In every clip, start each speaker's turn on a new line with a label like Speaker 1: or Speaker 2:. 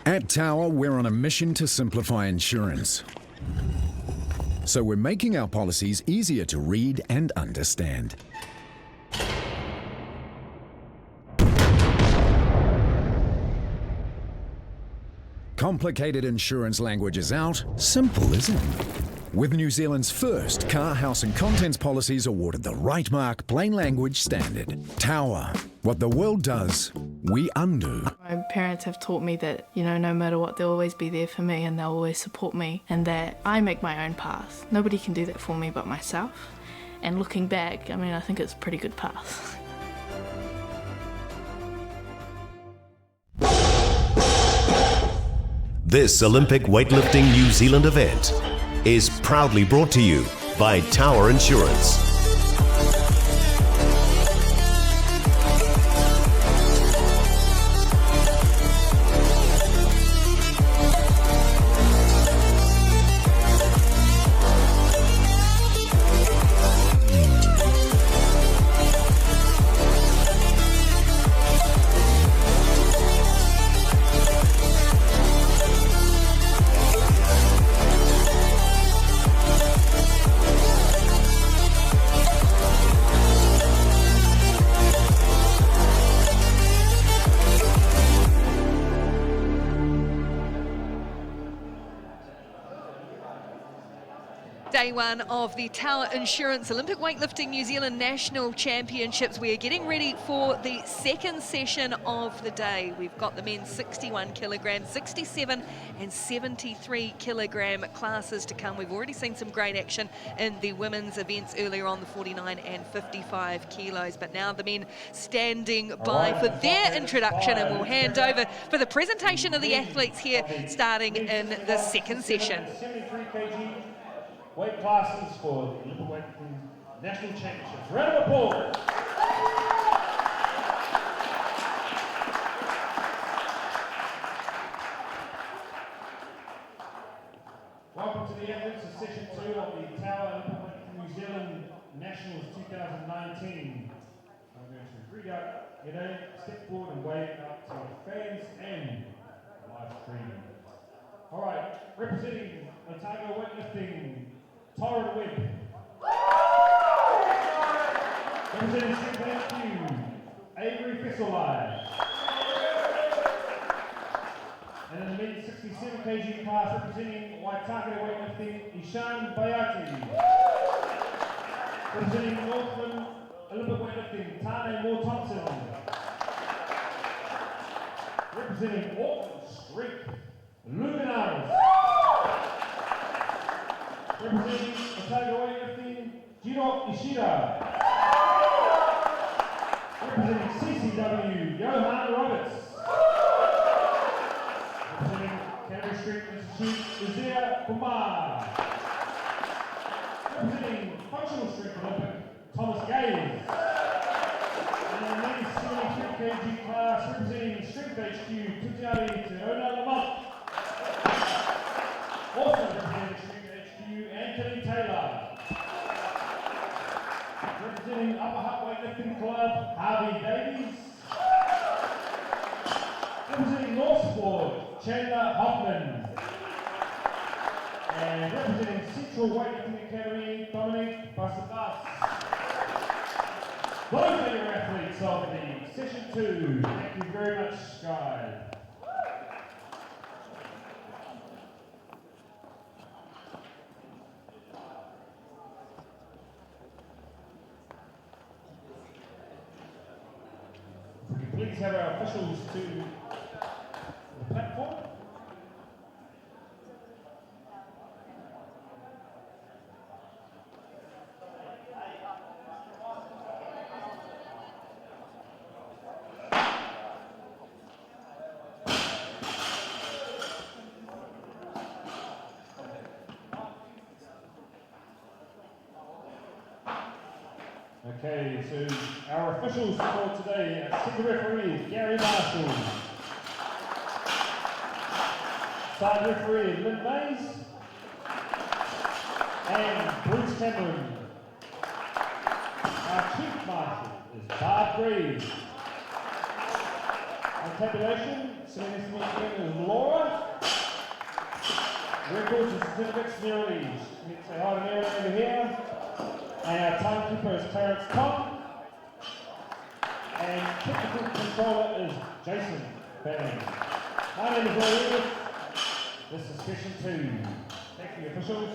Speaker 1: At Tower, we're on a mission to simplify insurance. So we're making our policies easier to read and understand. Complicated insurance language is out, simple is in. With New Zealand's first car, house and contents policies awarded the right mark, plain language standard. Tower. What the world does, we undo.
Speaker 2: My parents have taught me that, no matter what, they'll always be there for me and they'll always support me, and that I make my own path. Nobody can do that for me but myself. And looking back, I think it's a pretty good path.
Speaker 3: This Olympic Weightlifting New Zealand event is proudly brought to you by Tower Insurance.
Speaker 4: Day one of the Tower Insurance Olympic Weightlifting New Zealand National Championships. We are getting ready for the second session of the day. We've got the men's 61 kilogram, 67 and 73 kilogram classes to come. We've already seen some great action in the women's events earlier on, the 49 and 55 kilos. But now the men standing by for their introduction, and we'll hand over for the presentation of the athletes here starting in the second session.
Speaker 5: 73 kg. Weight classes for the Olympic Weightlifting National Championships. Round of applause. Welcome to the athletes of session 2 of the Tower Olympic Weightlifting New Zealand Nationals 2019. I'm going to read out your name, step forward and wave up to fans and live streaming. All right, representing Otago Weightlifting, Torrid Webb. Representing Q, Avery Fesselai. And in the men's 67 kg class, representing Waitaki Weightlifting, Ishan Bayati. Representing Northland Olympic Weightlifting, Tane Moore Thompson. Representing Auckland Strength, Luminaris. Representing Otago Weightlifting, Jiro Ishida. Representing CCW, Johan Roberts. Representing Canterbury Street Institute, Uzia Kumar. Representing Functional Strength Olympic, Thomas Gaze. And in the men's 73 kg class, representing Strength HQ, Tutiari Teona Lamont. Also representing Strength HQ, Anthony Taylor. Representing Upper Hutt Weightlifting Club, Harvey Davies. Representing North Sport, Chandler Hoffman. And representing Central Weightlifting Academy, Dominic Basabas. Those are your athletes of the session 2. Thank you very much, guys. Please have our officials to the platform. Okay, so our officials for today, second referee is Gary Marshall. Side referee is Lynn Mays. And Bruce Cameron. Our chief marshal is Barb Greaves. On tabulation, Sitting next to me again is Laura. Records and certificates, Mary. Let's say hi to Mary over here. And our timekeeper is Clarence Tom. And technical controller is Jason Banning. My name is Roy Edwards. This is session 2. Thank you, officials.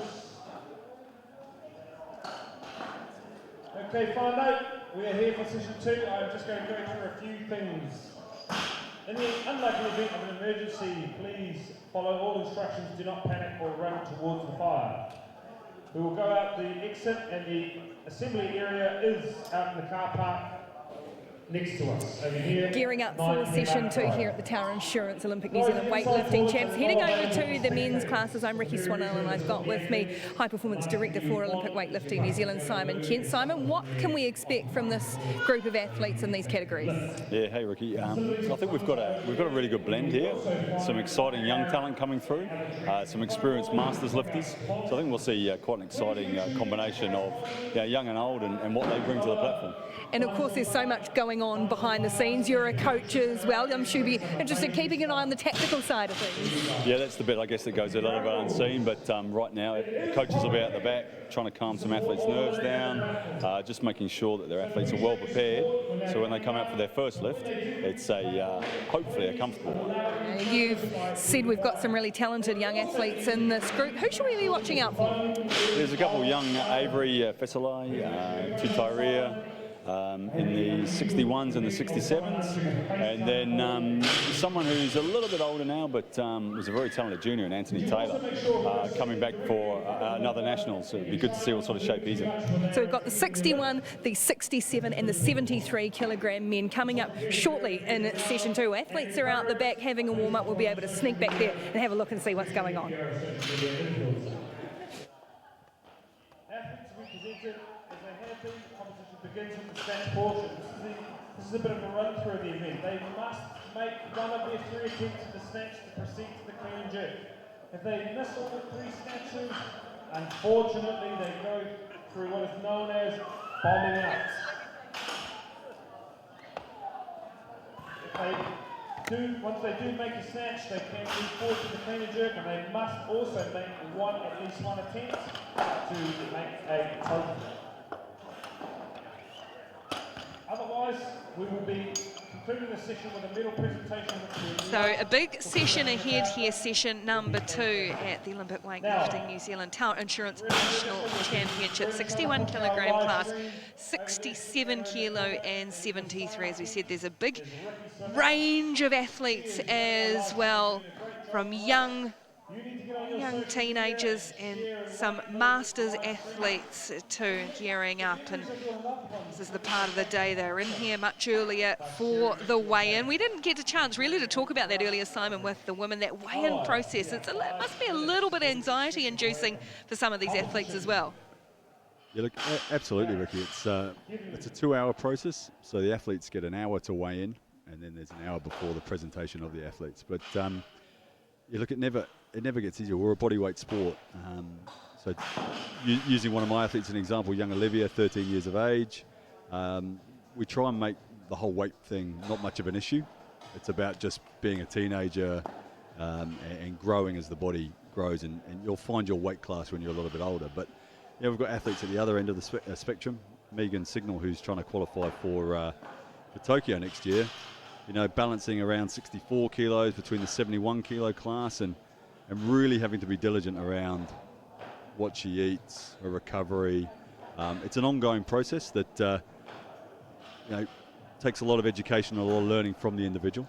Speaker 5: Okay, fine note. We are here for session 2. I'm just going to go through a few things. In the unlikely event of an emergency, please follow all instructions. Do not panic or run towards the fire. We will go out the exit, and the assembly area is out in the car park next to us, over here.
Speaker 4: Gearing up for session 2 here at the Tower Insurance Olympic New Zealand Weightlifting Champs. Heading over to the men's classes, I'm Ricky Swannell, and I've got with me High Performance Director for Olympic Weightlifting New Zealand, Simon Kent. Simon, what can we expect from this group of athletes in these categories?
Speaker 6: Yeah, hey Ricky. I think we've got a really good blend here. Some exciting young talent coming through, some experienced masters lifters. So I think we'll see quite an exciting combination of young and old and what they bring to the platform.
Speaker 4: And of course, there's so much going on behind the scenes. You're a coach as well. I'm sure you'll be interested in keeping an eye on the tactical side of things.
Speaker 6: Yeah, that's the bit, I guess, that goes a little bit unseen. But right now, the coaches will be out the back trying to calm some athletes' nerves down, just making sure that their athletes are well prepared. So when they come out for their first lift, it's hopefully a comfortable one.
Speaker 4: You've said we've got some really talented young athletes in this group. Who should we be watching out for?
Speaker 6: There's a couple young, Avery Fesalai, Tutairia, in the 61s and the 67s, and then someone who's a little bit older now but was a very talented junior, and Anthony Taylor, coming back for another nationals. So it'd be good to see what sort of shape he's in.
Speaker 4: So we've got the 61, the 67 and the 73 kilogram men coming up shortly in session 2. Athletes are out the back having a warm-up. We'll be able to sneak back there and have a look and see what's going on.
Speaker 5: Athletes represented as they have been. Competition begins with the snatch portion. This is a bit of a run through the event. They must make one of their 3 attempts at the snatch to proceed to the clean and jerk. If they miss all the 3 snatches, unfortunately they go through what is known as bombing out. Once they do make a snatch, they can move forward to the clean and jerk, and they must also make at least one attempt to make a total. Otherwise, we will be concluding the session with a medal presentation.
Speaker 4: So a big session ahead here, session number 2 at the Olympic Weightlifting New Zealand Tower Insurance National Championship, 61 kilogram class, 67 kilo and 73. As we said, there's a big range of athletes as well, from young teenagers and some masters athletes too, gearing up, and this is the part of the day they're in here much earlier for the weigh-in. We didn't get a chance really to talk about that earlier, Simon, with the women, that weigh-in process. It must be a little bit anxiety inducing for some of these athletes as well.
Speaker 6: Yeah, look, absolutely, Ricky. It's a 2-hour process, so the athletes get an hour to weigh in, and then there's an hour before the presentation of the athletes. But you look, it never gets easier. We're a bodyweight sport. So using one of my athletes as an example, young Olivia, 13 years of age, we try and make the whole weight thing not much of an issue. It's about just being a teenager and growing as the body grows, and you'll find your weight class when you're a little bit older. But yeah, we've got athletes at the other end of the spectrum. Megan Signal, who's trying to qualify for Tokyo next year, you know, balancing around 64 kilos between the 71 kilo class, and really having to be diligent around what she eats, her recovery. It's an ongoing process that takes a lot of education and a lot of learning from the individual.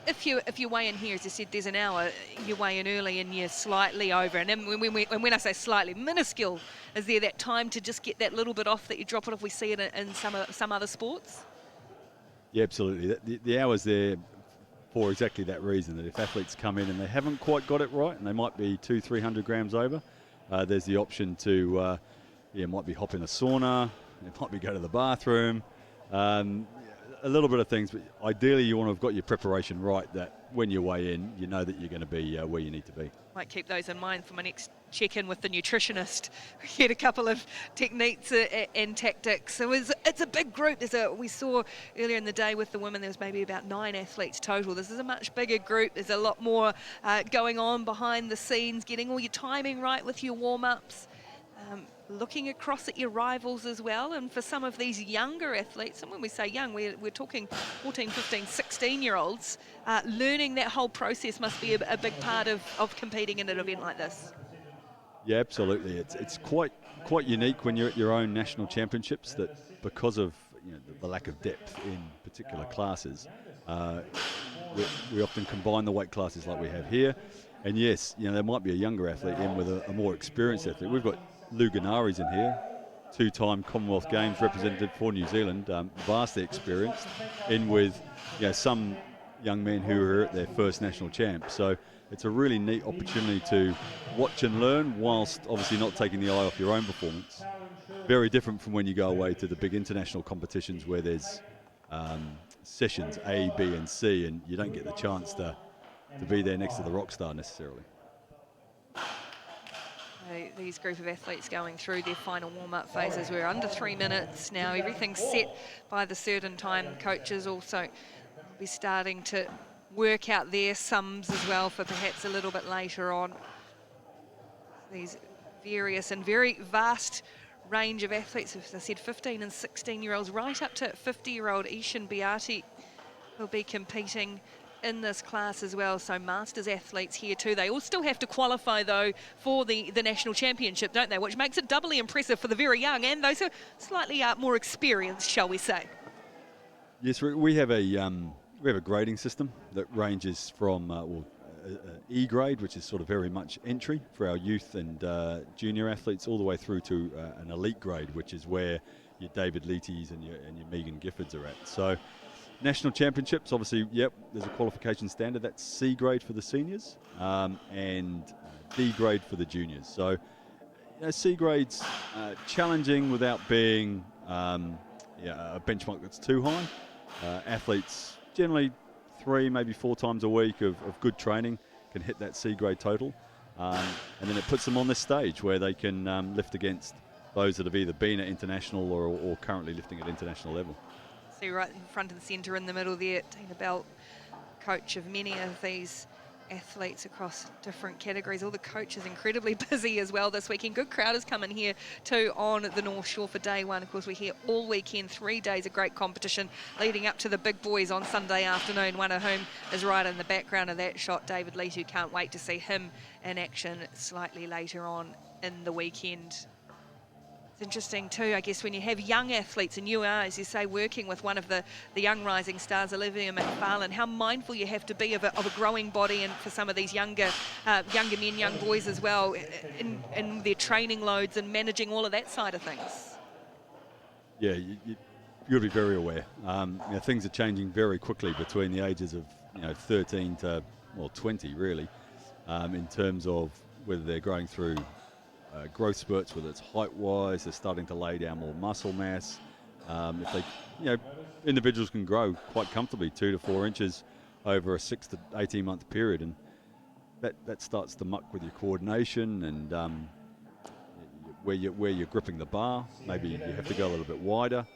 Speaker 4: If you weigh in here, as I said, there's an hour, you weigh in early and you're slightly over. And then when I say slightly, minuscule, is there that time to just get that little bit off that you drop it if we see it in some other sports? Yeah,
Speaker 6: absolutely. The hour's there for exactly that reason, that if athletes come in and they haven't quite got it right and they might be 200-300 grams over, there's the option to, might be hop in a sauna, it might be go to the bathroom, a little bit of things, but ideally you want to have got your preparation right, that when you weigh in, you know that you're going to be where you need to be.
Speaker 4: Might keep those in mind for my next check-in with the nutritionist. We get a couple of techniques and tactics. It's a big group. We saw earlier in the day with the women, there was maybe about 9 athletes total. This is a much bigger group. There's a lot more going on behind the scenes, getting all your timing right with your warm-ups. Looking across at your rivals as well, and for some of these younger athletes, and when we say young, we're talking 14, 15, 16-year-olds, learning that whole process must be a big part of competing in an event like this.
Speaker 6: Yeah, absolutely. It's quite unique when you're at your own national championships, that because of the lack of depth in particular classes, we often combine the weight classes like we have here. And yes, there might be a younger athlete in with a more experienced athlete. We've got Lou Ganari's in here, 2-time Commonwealth Games representative for New Zealand, vastly experienced, in with some young men who are at their first national champ. So it's a really neat opportunity to watch and learn, whilst obviously not taking the eye off your own performance. Very different from when you go away to the big international competitions where there's sessions A, B and C, and you don't get the chance to be there next to the rock star necessarily.
Speaker 4: These group of athletes going through their final warm-up phases. We're under 3 minutes now. Everything's set by the certain time. Coaches also will be starting to work out their sums as well for perhaps a little bit later on. These various and very vast range of athletes, as I said, 15 and 16-year-olds, right up to 50-year-old Ishan Beati will be competing in this class as well. So masters athletes here too. They all still have to qualify though for the national championship, don't they, which makes it doubly impressive for the very young and those who are slightly more experienced, shall we say.
Speaker 6: Yes, we have a grading system that ranges from E grade, which is sort of very much entry for our youth and junior athletes, all the way through to an elite grade, which is where your David Leetys and your Megan Giffords are at. So national championships, obviously, there's a qualification standard. That's C grade for the seniors and D grade for the juniors. So C grade's challenging without being a benchmark that's too high. Athletes generally 3, maybe 4 times a week of good training can hit that C grade total. And then it puts them on this stage where they can lift against those that have either been at international or currently lifting at international level.
Speaker 4: See right in front and centre in the middle there, Tina Bell, coach of many of these athletes across different categories. All the coaches incredibly busy as well this weekend. Good crowd has come in here too on the North Shore for day one. Of course, we're here all weekend, 3 days of great competition leading up to the big boys on Sunday afternoon, one of whom is right in the background of that shot, David Leetu. Can't wait to see him in action slightly later on in the weekend. It's interesting too, I guess, when you have young athletes, and you are, as you say, working with one of the young rising stars, Olivia McFarlane, how mindful you have to be of a growing body, and for some of these younger men, young boys as well, in their training loads and managing all of that side of things.
Speaker 6: Yeah, you've got to be very aware. Things are changing very quickly between the ages of 13 to 20 really, in terms of whether they're going through growth spurts, whether it's height-wise, they're starting to lay down more muscle mass. If they, individuals can grow quite comfortably 2 to 4 inches over a 6 to 18-month period, and that starts to muck with your coordination and where you're gripping the bar. Maybe you have to go a little bit wider.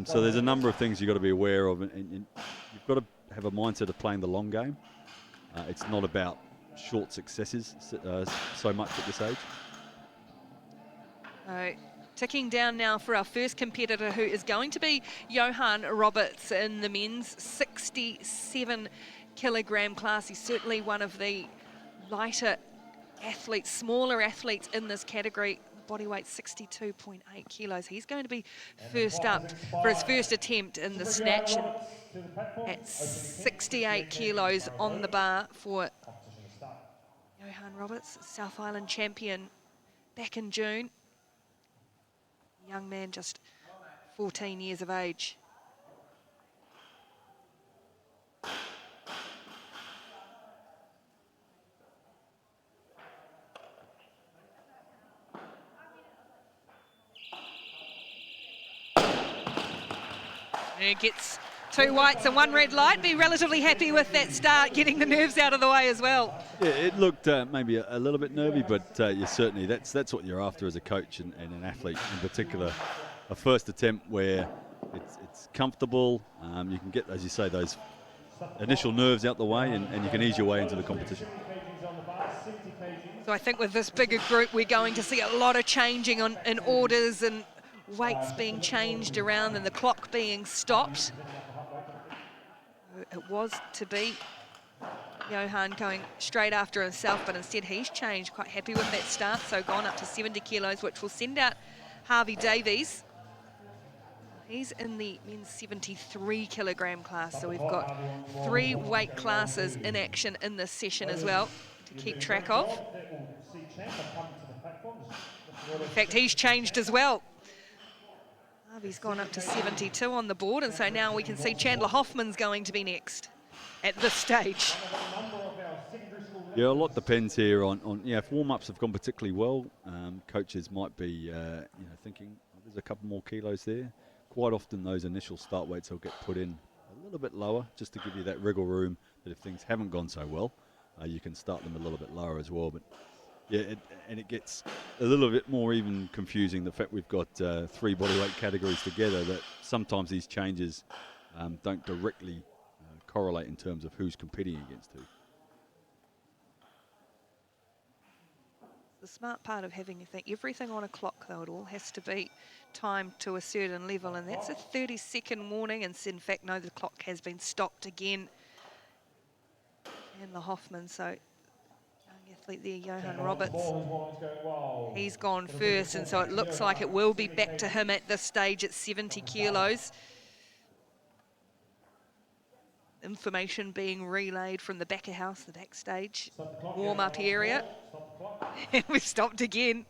Speaker 6: So there's a number of things you've got to be aware of, and you've got to have a mindset of playing the long game. It's not about short successes so much at this age.
Speaker 4: Ticking down now for our first competitor, who is going to be Johan Roberts in the men's 67 kilogram class. He's certainly one of the lighter athletes, smaller athletes in this category. Body weight 62.8 kilos. He's going to be first up for his first attempt in the snatch, and at 68 kilos on the bar for Johan Roberts, South Island champion back in June. Young man, just 14 years of age. And he gets 2 whites and 1 red light. Be relatively happy with that start, getting the nerves out of the way as well.
Speaker 6: Yeah, it looked maybe a little bit nervy, but yeah, certainly that's what you're after as a coach and an athlete in particular. A first attempt where it's comfortable. You can get, as you say, those initial nerves out the way, and you can ease your way into the competition.
Speaker 4: So I think with this bigger group, we're going to see a lot of changing in orders and weights being changed around and the clock being stopped. It was to be Johan going straight after himself, but instead he's changed. Quite happy with that start, so gone up to 70 kilos, which will send out Harvey Davies. He's in the men's 73 kilogram class, so we've got 3 weight classes in action in this session as well to keep track of. In fact, he's changed as well. Harvey's gone up to 72 on the board, and so now we can see Chandler Hoffman's going to be next at this stage.
Speaker 6: Yeah, a lot depends here on if warm-ups have gone particularly well, coaches might be thinking, oh, there's a couple more kilos there. Quite often those initial start weights will get put in a little bit lower just to give you that wriggle room that if things haven't gone so well, you can start them a little bit lower as well. But yeah, it gets a little bit more even confusing, the fact we've got 3 bodyweight categories together, that sometimes these changes don't directly correlate in terms of who's competing against who.
Speaker 4: The smart part of having everything on a clock, though, it all has to be timed to a certain level, and that's a 30-second warning, and in fact, no, the clock has been stopped again. And the Hoffman, so young athlete there, Johan Roberts, he's gone first, and so it looks like it will be back to him at this stage at 70 kilos. Information being relayed from the back of house, the backstage warm-up area. And we've stopped again.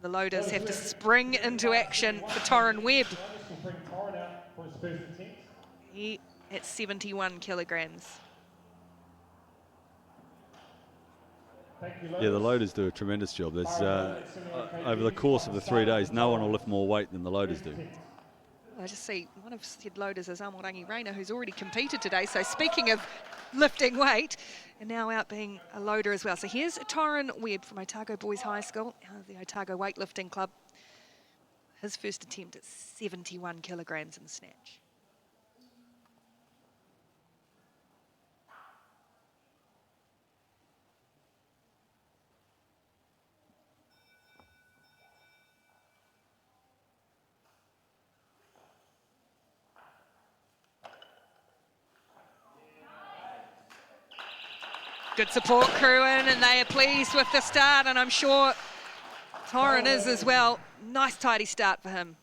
Speaker 4: The loaders have to spring into action for Torrin Webb. He at 71 kilograms.
Speaker 6: Yeah, the loaders do a tremendous job. There's over the course of the 3 days, no one will lift more weight than the loaders do.
Speaker 4: I just see one of said loaders is Amorangi Reina, who's already competed today. So speaking of lifting weight, and now out being a loader as well. So here's Torrin Webb from Otago Boys High School, the Otago Weightlifting Club. His first attempt at 71 kilograms in snatch. Good support crew in, and they are pleased with the start, and I'm sure Torrin is as well. Nice tidy start for him.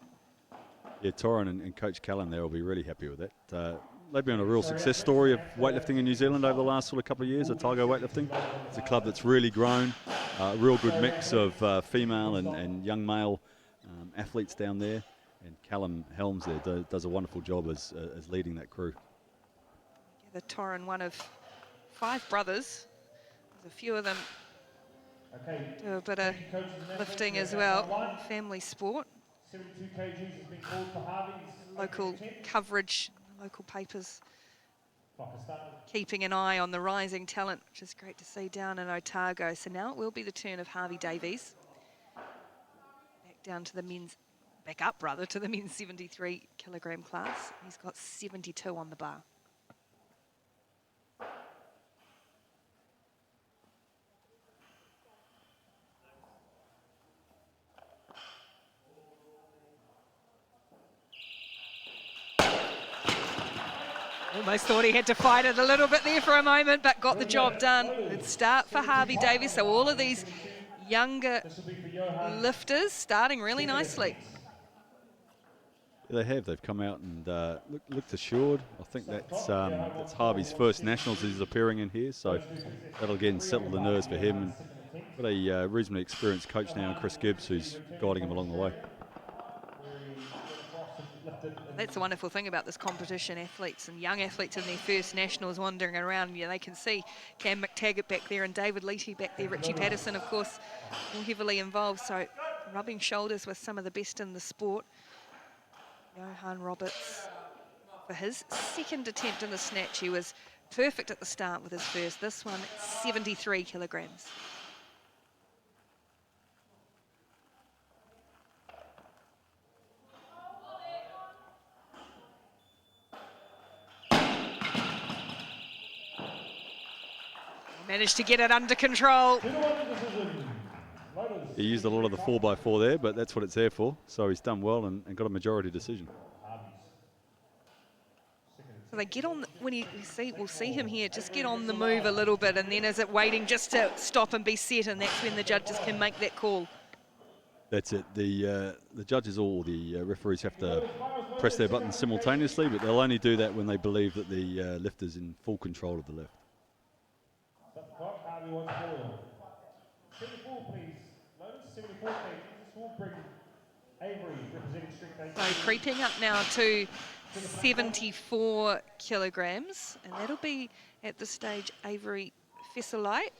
Speaker 6: Yeah, Torrin and Coach Callan there will be really happy with that. They've been a real success story of weightlifting in New Zealand over the last sort of couple of years, Otago Weightlifting. It's a club that's really grown, a real good mix of female and young male athletes down there, and Callum Helms there does a wonderful job as leading that crew.
Speaker 4: Yeah, the Torrin, one of 5 brothers. There's a few of them do a bit of lifting as well. Family sport.
Speaker 5: 72 kgs has been called for Harvey.
Speaker 4: Local coverage, local papers keeping an eye on the rising talent, which is great to see down in Otago. So now it will be the turn of Harvey Davies. Back up to the men's 73 kilogram class. He's got 72 on the bar. Almost thought he had to fight it a little bit there for a moment, but got the job done. Good start for Harvey Davies. So all of these younger lifters starting really nicely.
Speaker 6: Yeah, they've come out and looked assured. I think that's Harvey's first nationals he's appearing in here, so that'll again settle the nerves for him. And got a reasonably experienced coach now, Chris Gibbs, who's guiding him along the way.
Speaker 4: That's the wonderful thing about this competition. Athletes and young athletes in their first nationals wandering around. Yeah, they can see Cam McTaggart back there and David Leety back there. Richie Patterson, of course, all heavily involved. So rubbing shoulders with some of the best in the sport. Johan Roberts for his second attempt in the snatch. He was perfect at the start with his first. This one, 73 kilograms. Managed to get it under control.
Speaker 6: He used a lot of the 4x4 there, but that's what it's there for. So he's done well and got a majority decision.
Speaker 4: So they get on, we'll see him here, just get on the move a little bit, and then is it waiting just to stop and be set, and that's when the judges can make that call.
Speaker 6: That's it. The judges or the referees have to press their buttons simultaneously, but they'll only do that when they believe that the lifter's in full control of the lift.
Speaker 5: Harvey wants forward. 74, please. Lotus, 74 kg. This will bring Avery representing strict eight.
Speaker 4: So creeping up now to 74 kilograms, and that'll be at this stage Avery Fesselite,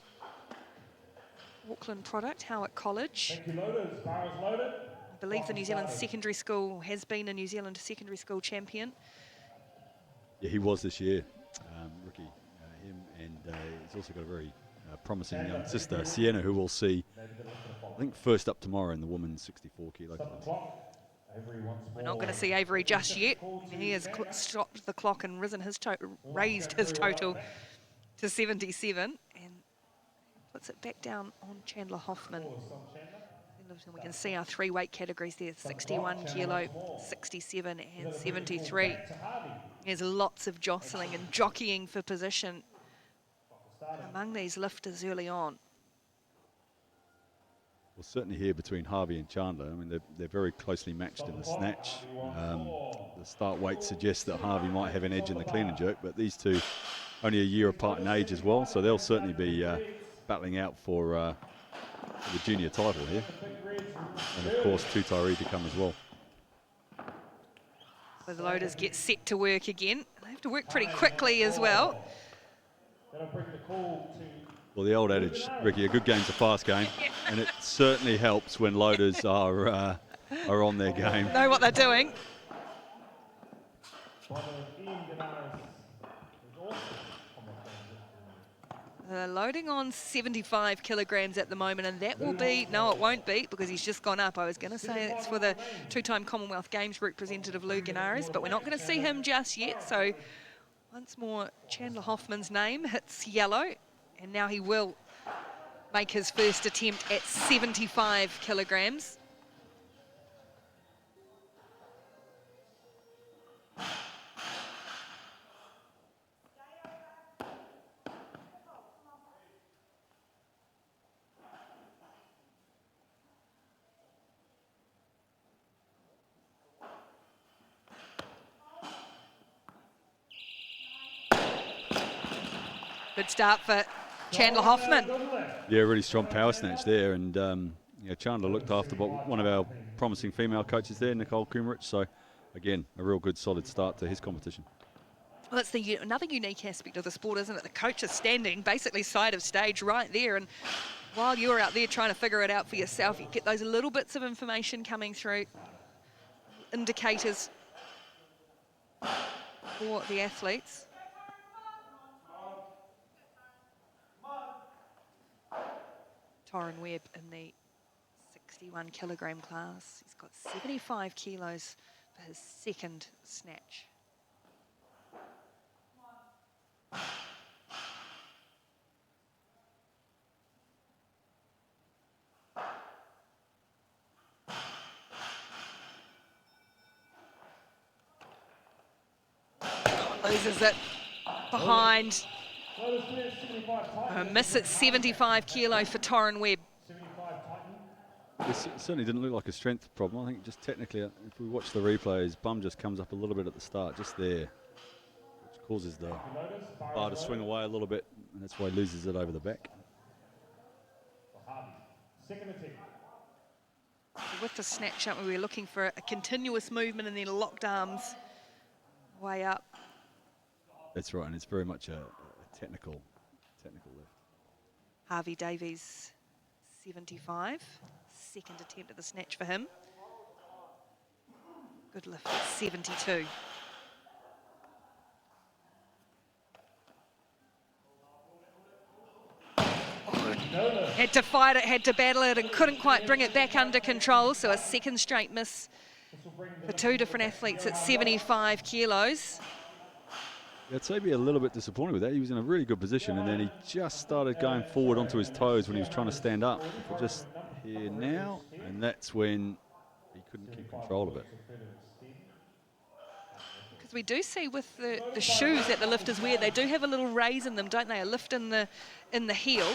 Speaker 4: Auckland product, Howick College.
Speaker 5: Thank you, Lotus. Bar is loaded.
Speaker 4: I believe the New Zealand secondary school has been a New Zealand secondary school champion.
Speaker 6: Yeah, he was this year, rookie, him, and he's also got a very promising young sister, Sienna, who we'll see, I think, first up tomorrow in the women's 64 kilo class.
Speaker 4: We're not going to see Avery just yet. He has stopped the clock and raised his total to 77 and puts it back down on Chandler Hoffman. We can see our three weight categories there, 61 kilo, 67 and 73. There's lots of jostling and jockeying for position among these lifters early on.
Speaker 6: Well, certainly here between Harvey and Chandler, I mean, they're very closely matched in the snatch. The start weight suggests that Harvey might have an edge in the clean and jerk, but these two only a year apart in age as well, so they'll certainly be battling out for the junior title here. And of course, Tutai to come as well.
Speaker 4: So the loaders get set to work again. They have to work pretty quickly as well.
Speaker 6: Well, the old adage, Ricky, a good game's a fast game, and it certainly helps when loaders are on their game.
Speaker 4: Know what they're doing. Loading on 75 kilograms at the moment, and that will be, no, it won't be, because he's just gone up. I was going to say it's for the two-time Commonwealth Games representative, Lou Guinares, but we're not going to see him just yet. So once more, Chandler Hoffman's name hits yellow, and now he will make his first attempt at 75 kilograms. Good start for Chandler Hoffman.
Speaker 6: Yeah, really strong power snatch there, and Chandler looked after one of our promising female coaches there, Nicole Kumrich. So again, a real good solid start to his competition.
Speaker 4: Well, it's another unique aspect of the sport, isn't it? The coach is standing basically side of stage right there, and while you're out there trying to figure it out for yourself, you get those little bits of information coming through, indicators for the athletes. Torrin Webb in the 61 kilogram class. He's got 75 kilos for his second snatch. Loses it behind. A miss at 75 kilo for Torrin Webb.
Speaker 6: It certainly didn't look like a strength problem. I think just technically, if we watch the replay, his bum just comes up a little bit at the start, just there, which causes the bar to swing away a little bit, and that's why he loses it over the back.
Speaker 4: With the snatch up, we were looking for a continuous movement and then locked arms way up.
Speaker 6: That's right, and it's very much a technical lift.
Speaker 4: Harvey Davies, 75. Second attempt at the snatch for him. Good lift at 72. Had to fight it, had to battle it, and couldn't quite bring it back under control. So a second straight miss for two different athletes at 75 kilos.
Speaker 6: Yeah, I'd say be a little bit disappointed with that. He was in a really good position, and then he just started going forward onto his toes when he was trying to stand up. But just here now, and that's when he couldn't keep control of it.
Speaker 4: Because we do see with the shoes that the lifters wear, they do have a little raise in them, don't they? A lift in the heel.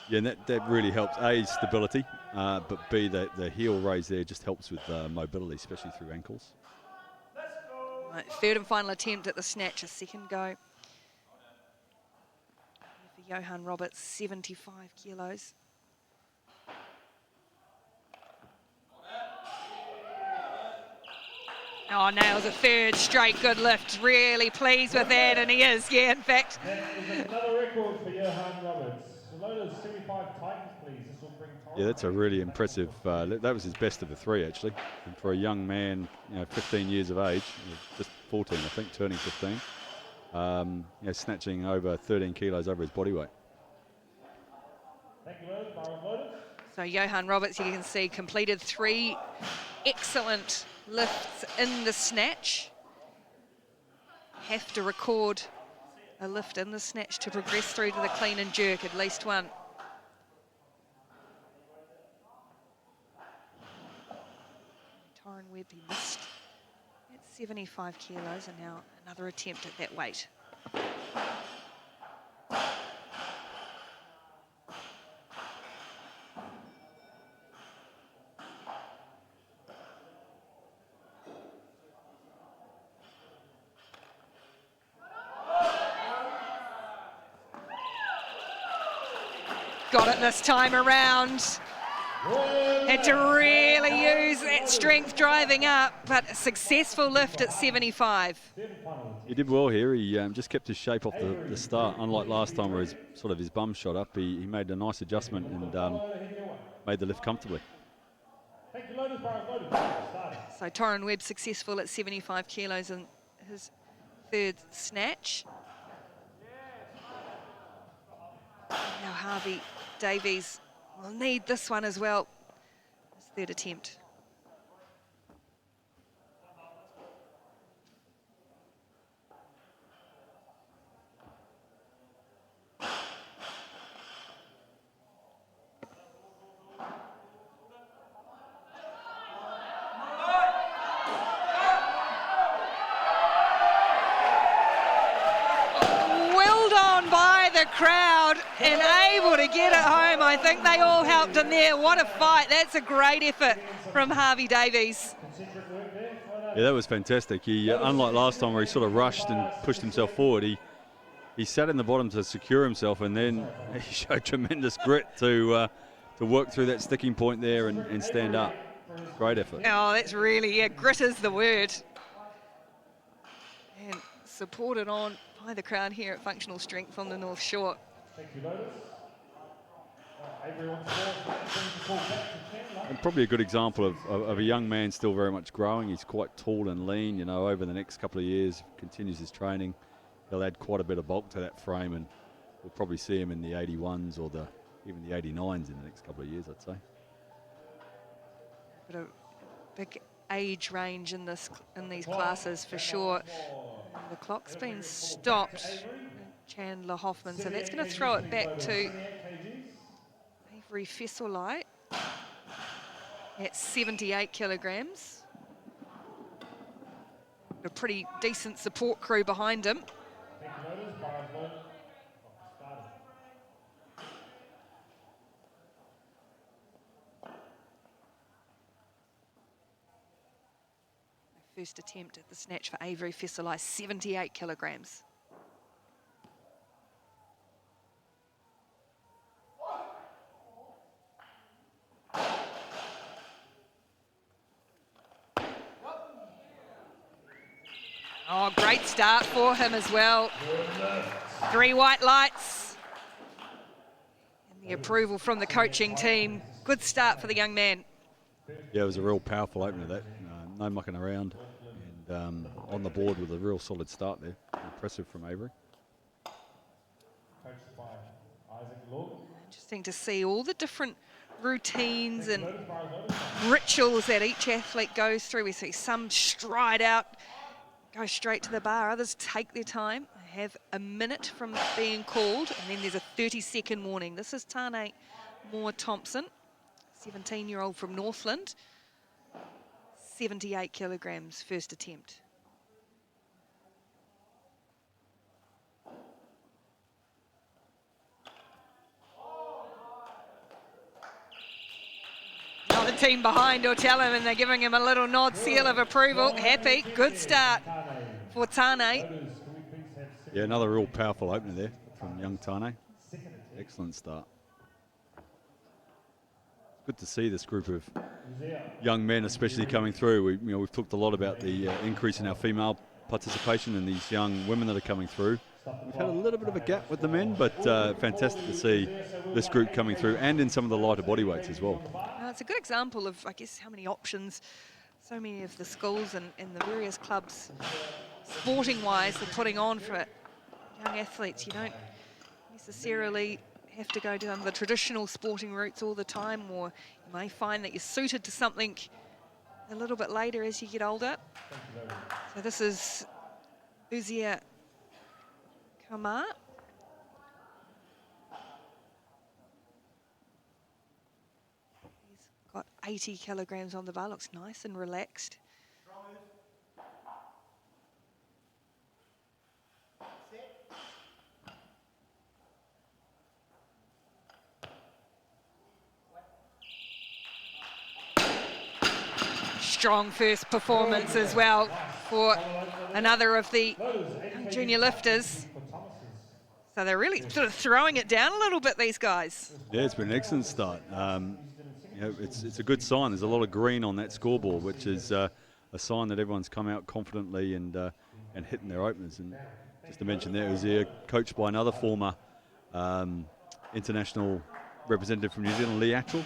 Speaker 6: Yeah, and that really helps, A, stability, but B, the heel raise there just helps with mobility, especially through ankles.
Speaker 4: Right, third and final attempt at the snatch, a second go. For Johan Roberts, 75 kilos. Oh, nails a third straight good lift. Really pleased with that, and he is, yeah, in fact.
Speaker 5: That is another record for Johan Roberts. Below those 75 titans, please. This will bring
Speaker 6: Yeah, that's a really impressive, that was his best of the three, actually. And for a young man, 15 years of age, just 14, I think, turning 15, snatching over 13 kilos over his body weight.
Speaker 5: Thank you, Lotus.
Speaker 4: So Johan Roberts, you can see, completed 3 excellent lifts in the snatch. Have to record a lift in the snatch to progress through to the clean and jerk, at least one. Torrin Webb, he missed at 75 kilos, and now another attempt at that weight. Got it this time around. Had to really use that strength driving up, but a successful lift at 75.
Speaker 6: He did well here. He just kept his shape off the start, unlike last time where his bum shot up. He made a nice adjustment and made the lift comfortably.
Speaker 4: So Torrin Webb successful at 75 kilos in his third snatch. Now Harvey Davies will need this one as well. His third attempt. Willed on by the crowd and able to get it home. I think they all helped in there. What a fight. That's a great effort from Harvey Davies.
Speaker 6: Yeah, that was fantastic. He, unlike last time where he sort of rushed and pushed himself forward, he sat in the bottom to secure himself, and then he showed tremendous grit to work through that sticking point there and stand up. Great effort.
Speaker 4: Oh, that's really, yeah, grit is the word. And supported on by the crowd here at Functional Strength on the North Shore.
Speaker 5: Thank you, Lotus.
Speaker 6: And probably a good example of a young man still very much growing. He's quite tall and lean. Over the next couple of years, continues his training, he'll add quite a bit of bulk to that frame, and we'll probably see him in the 81s or even the 89s in the next couple of years, I'd say.
Speaker 4: But a big age range in these classes for sure. And the clock's been stopped. Chandler Hoffman, so that's going to throw it back to Avery Fesselite at 78 kilograms. A pretty decent support crew behind him. First attempt at the snatch for Avery Fesselite, 78 kilograms. Oh, great start for him as well. 3 white lights. And the approval from the coaching team. Good start for the young man.
Speaker 6: Yeah, it was a real powerful opener, that. no mucking around, and on the board with a real solid start there. Impressive from Avery.
Speaker 5: Coached by Isaac Lord.
Speaker 4: Interesting to see all the different routines and rituals that each athlete goes through. We see some stride out, go straight to the bar. Others take their time, have a minute from being called, and then there's a 30-second warning. This is Tane Moore-Thompson, 17-year-old from Northland, 78 kilograms, first attempt. Now the team behind will tell him, and they're giving him a little nod, seal of approval. Happy, good start for Tane.
Speaker 6: Yeah, another real powerful opener there from young Tane. Excellent start. Good to see this group of young men, especially coming through. We've talked a lot about the increase in our female participation and these young women that are coming through. We've had a little bit of a gap with the men, but fantastic to see this group coming through, and in some of the lighter body weights as well.
Speaker 4: It's a good example of, I guess, how many options so many of the schools and the various clubs, sporting-wise, are putting on for young athletes. You don't necessarily have to go down the traditional sporting routes all the time, or you may find that you're suited to something a little bit later as you get older. So this is Uzia Kamar. He's got 80 kilograms on the bar, looks nice and relaxed. Strong first performance as well for another of the junior lifters. So they're really sort of throwing it down a little bit, these guys.
Speaker 6: Yeah, it's been an excellent start. It's a good sign. There's a lot of green on that scoreboard, which is a sign that everyone's come out confidently and hitting their openers. And just to mention there, was here coached by another former international representative from New Zealand, Lee Atchell.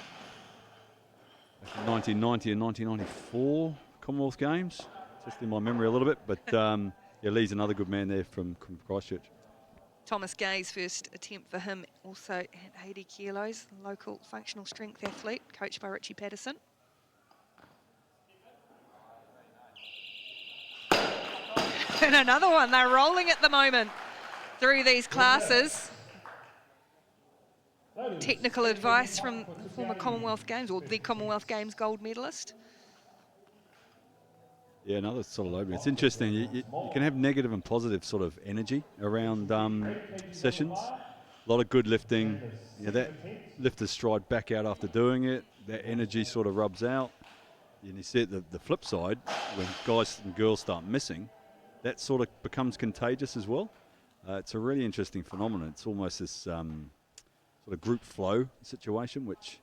Speaker 6: 1990 and 1994 Commonwealth Games, just in my memory a little bit, but yeah, Lee's another good man there from Christchurch.
Speaker 4: Thomas Gay's first attempt for him, also at 80 kilos, local functional strength athlete, coached by Richie Patterson. And another one, they're rolling at the moment through these classes. Technical advice from the former Commonwealth Games, or the Commonwealth Games gold medalist.
Speaker 6: Yeah, another sort of opening. It's interesting, you can have negative and positive sort of energy around sessions. A lot of good lifting, that lifters stride back out after doing it, that energy sort of rubs out. And you see it the flip side, when guys and girls start missing, that sort of becomes contagious as well. It's a really interesting phenomenon. It's almost this sort of group flow situation, which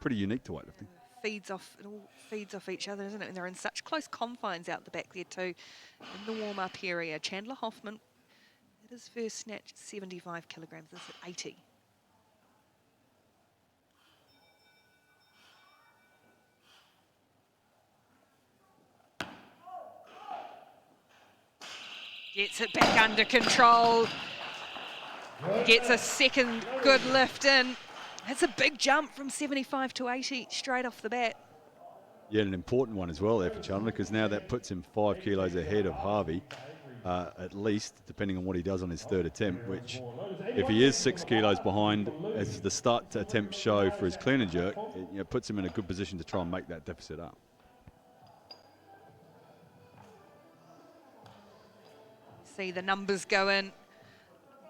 Speaker 6: pretty unique to weightlifting.
Speaker 4: It all feeds off each other, isn't it? And they're in such close confines out the back there too, in the warm-up area. Chandler Hoffman, at his first snatch, 75 kilograms. This is at 80. Gets it back under control. Gets a second good lift in. That's a big jump from 75 to 80 straight off the bat.
Speaker 6: Yeah, an important one as well there for Chandler, because now that puts him 5 kilos ahead of Harvey, at least, depending on what he does on his third attempt, which, if he is 6 kilos behind, as the start attempts show for his clean and jerk, it puts him in a good position to try and make that deficit up.
Speaker 4: See the numbers go in.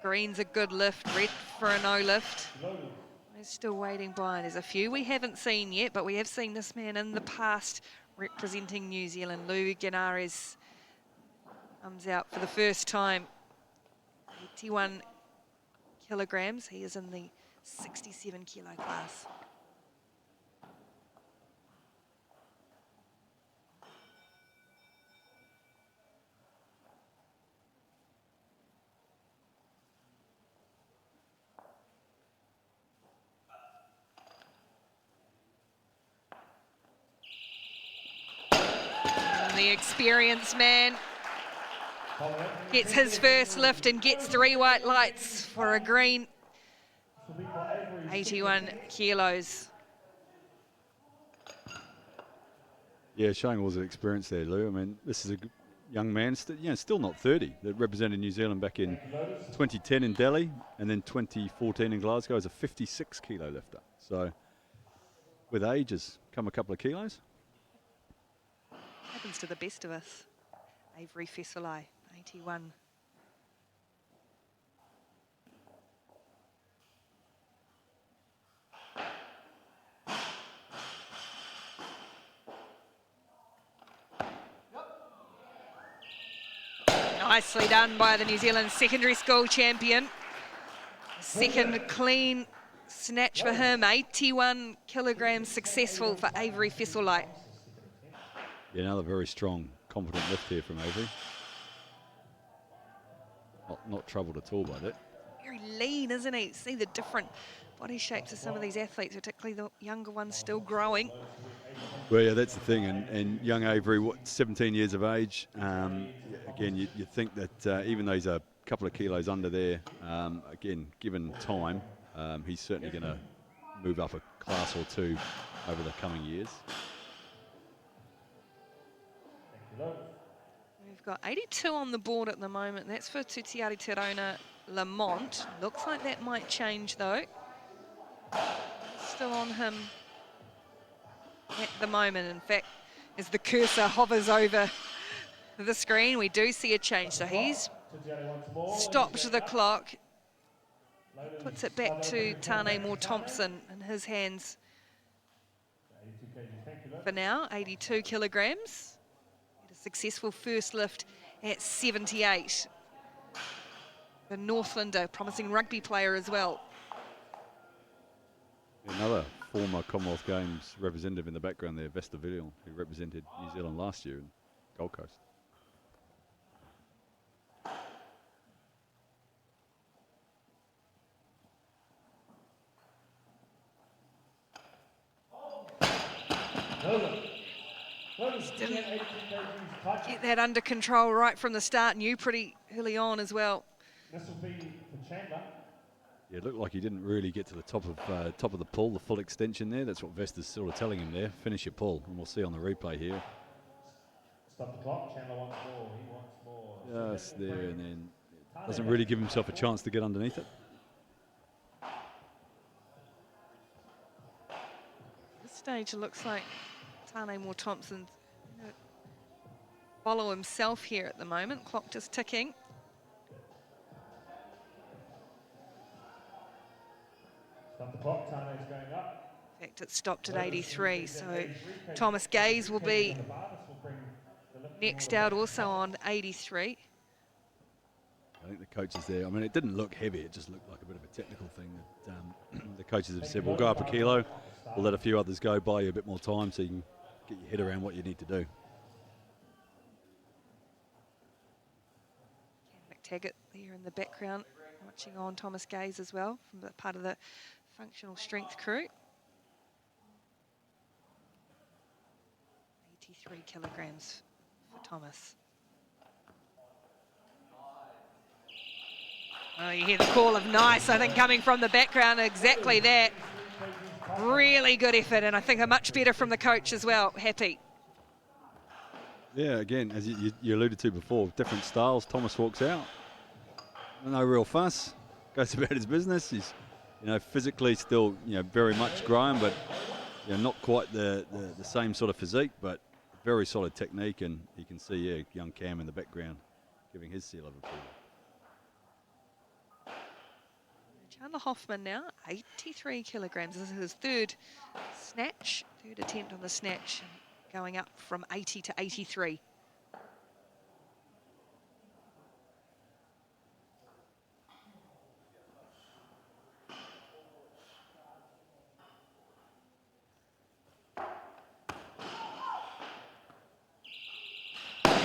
Speaker 4: Green's a good lift, red for a no lift. We're still waiting by. There's a few we haven't seen yet, but we have seen this man in the past representing New Zealand. Lou Ganares comes out for the first time. 81 kilograms. He is in the 67 kilo class. experienced man. Gets his first lift and gets 3 white lights for a green. 81 kilos.
Speaker 6: Yeah, showing all the experience there, Lou. I mean, this is a young man, still not 30, that represented New Zealand back in 2010 in Delhi and then 2014 in Glasgow as a 56 kilo lifter. So with age has come a couple of kilos.
Speaker 4: Happens to the best of us. Avery Fesselai, 81. Nicely done by the New Zealand secondary school champion. Second clean snatch for him. 81 kilograms successful for Avery Fesselai.
Speaker 6: Yeah, another very strong, confident lift here from Avery. Not troubled at all by that.
Speaker 4: Very lean, isn't he? See the different body shapes of some of these athletes, particularly the younger ones still growing.
Speaker 6: Well, yeah, that's the thing. And young Avery, 17 years of age, again, you think that even though he's a couple of kilos under there, again, given time, he's certainly going to move up a class or two over the coming years.
Speaker 4: We've got 82 on the board at the moment. That's for Tutiari Tirona Lamont. Looks like that might change, though. Still on him at the moment. In fact, as the cursor hovers over the screen, we do see a change. So he's stopped the clock, puts it back to Tane Moore-Thompson in his hands for now, 82 kilograms. A successful first lift at 78. The Northlander, promising rugby player as well.
Speaker 6: Another former Commonwealth Games representative in the background there, Vesta Villion, who represented New Zealand last year in Gold Coast.
Speaker 4: Didn't get that under control right from the start. Knew pretty early on as well.
Speaker 5: This will be for Chandler.
Speaker 6: Yeah, it looked like he didn't really get to the top of the pull, the full extension there. That's what Vesta's sort of telling him there. Finish your pull, and we'll see on the replay here.
Speaker 5: Stop the clock. Chandler wants more. He wants more.
Speaker 6: Just there, and then doesn't really give himself a chance to get underneath it.
Speaker 4: At this stage, it looks like Tane Moore-Thompson follow himself here at the moment. Clock just ticking.
Speaker 5: Stop the clock. Tane's going up.
Speaker 4: In fact, it stopped at 83, so Thomas Gaze will be next out also on 83.
Speaker 6: I think the coaches there, I mean, it didn't look heavy. It just looked like a bit of a technical thing that the coaches have said, we'll go up a kilo. We'll let a few others go, buy you a bit more time so you can get your head around what you need to do.
Speaker 4: Ken McTaggart there in the background, watching on Thomas Gaze as well, from the part of the functional strength crew. 83 kilograms for Thomas. Oh, you hear the call of nice, I think, coming from the background. Exactly that. Really good effort, and I think a much better from the coach as well. Happy.
Speaker 6: Yeah, again, as you alluded to before, different styles. Thomas walks out. No real fuss. Goes about his business. He's, physically still, very much grown, but not quite the same sort of physique, but very solid technique, and you can see, young Cam in the background giving his seal of approval.
Speaker 4: Chandler Hoffman now, 83 kilograms. This is his third attempt on the snatch, going up from 80 to 83.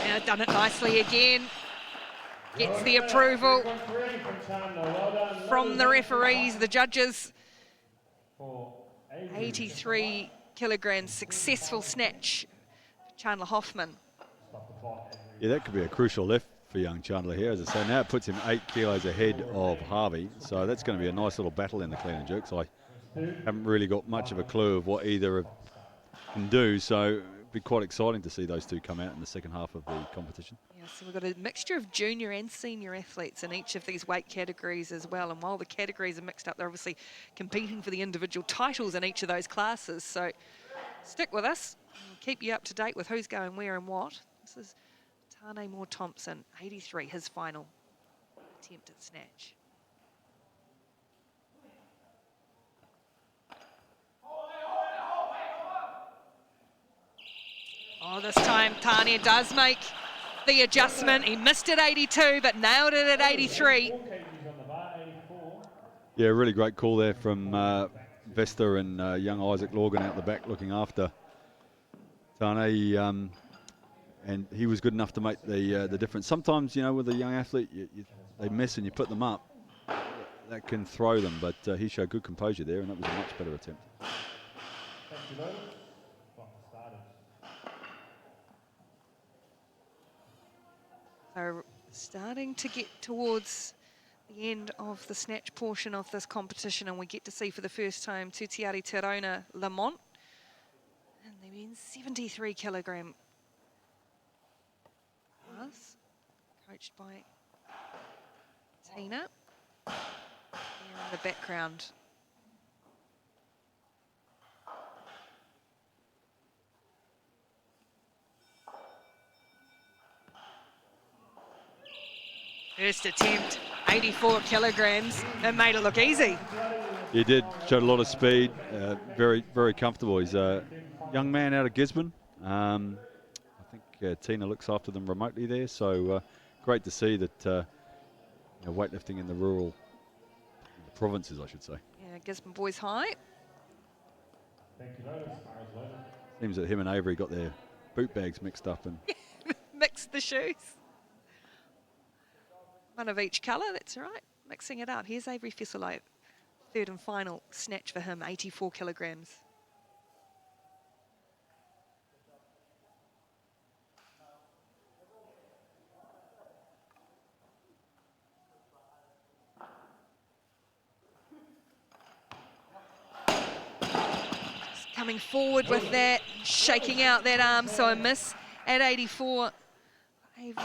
Speaker 4: Now done it nicely again. Gets the approval from the referees, the judges. 83 kilograms, successful snatch for Chandler Hoffman.
Speaker 6: Yeah, that could be a crucial lift for young Chandler here. As I say, now it puts him 8 kilos ahead of Harvey. So that's going to be a nice little battle in the clean and jerks. I haven't really got much of a clue of what either can do. So it'd be quite exciting to see those two come out in the second half of the competition.
Speaker 4: Yeah, so we've got a mixture of junior and senior athletes in each of these weight categories as well. And while the categories are mixed up, they're obviously competing for the individual titles in each of those classes. So stick with us. We'll keep you up to date with who's going where and what. This is Tane Moore-Thompson, 83, his final attempt at snatch. Oh, this time Tane does make the adjustment. He missed at 82, but nailed it at 83.
Speaker 6: Yeah, really great call there from Vesta and young Isaac Lorgan out the back looking after Tane. And he was good enough to make the difference. Sometimes, you know, with a young athlete, they miss and you put them up. That can throw them, but he showed good composure there, and that was a much better attempt.
Speaker 4: So starting to get towards the end of the snatch portion of this competition, and we get to see for the first time Tutiari Terona Lamont and the men's 73 kilogram class, coached by Tina there in the background. First attempt, 84 kilograms, and made it look easy.
Speaker 6: He did, showed a lot of speed, very, very comfortable. He's a young man out of Gisborne. I think Tina looks after them remotely there, so great to see that you know, weightlifting in the rural provinces, I should say.
Speaker 4: Yeah, Gisborne Boys High.
Speaker 6: Seems that him and Avery got their boot bags mixed up and
Speaker 4: Mixed the shoes. One of each colour, that's right. Mixing it up. Here's Avery Fesselo. Third and final snatch for him, 84 kilograms. Just coming forward with that, shaking out that arm, so a miss at 84. Avery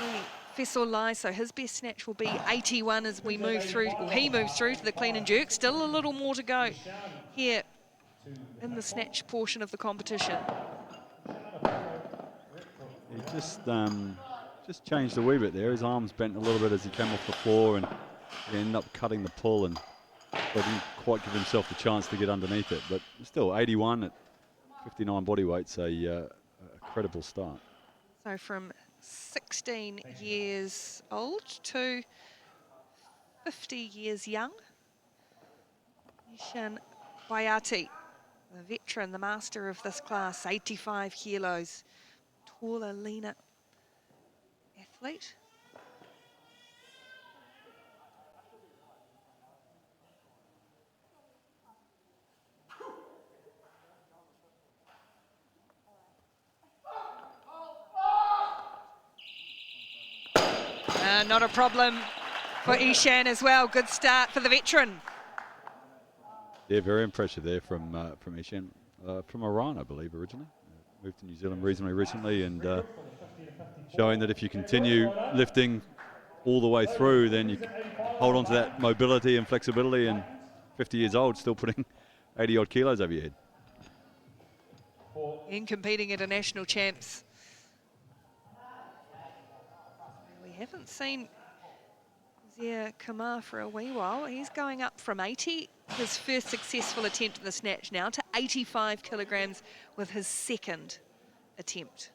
Speaker 4: Fesselo, so his best snatch will be 81 as we move through, or he moves through to the clean and jerk. Still a little more to go here in the snatch portion of the competition.
Speaker 6: he just changed a wee bit there. His arms bent a little bit as he came off the floor, and he ended up cutting the pull, and but didn't quite give himself the chance to get underneath it. But still, 81 at 59 body weight's a credible start.
Speaker 4: So from 16 years old to 50 years young, Ishan Bayati, the veteran, the master of this class, 85 kilos, taller, leaner athlete. Not a problem for Ishan as well. Good start for the veteran.
Speaker 6: Yeah, very impressive there from Ishan, from Iran, I believe, originally. Moved to New Zealand reasonably recently, and showing that if you continue lifting all the way through, then you can hold on to that mobility and flexibility, and 50 years old, still putting 80-odd kilos over your head.
Speaker 4: In competing at a national champs. We haven't seen Zia Kamar for a wee while. He's going up from 80, his first successful attempt at the snatch now, to 85 kilograms with his second attempt.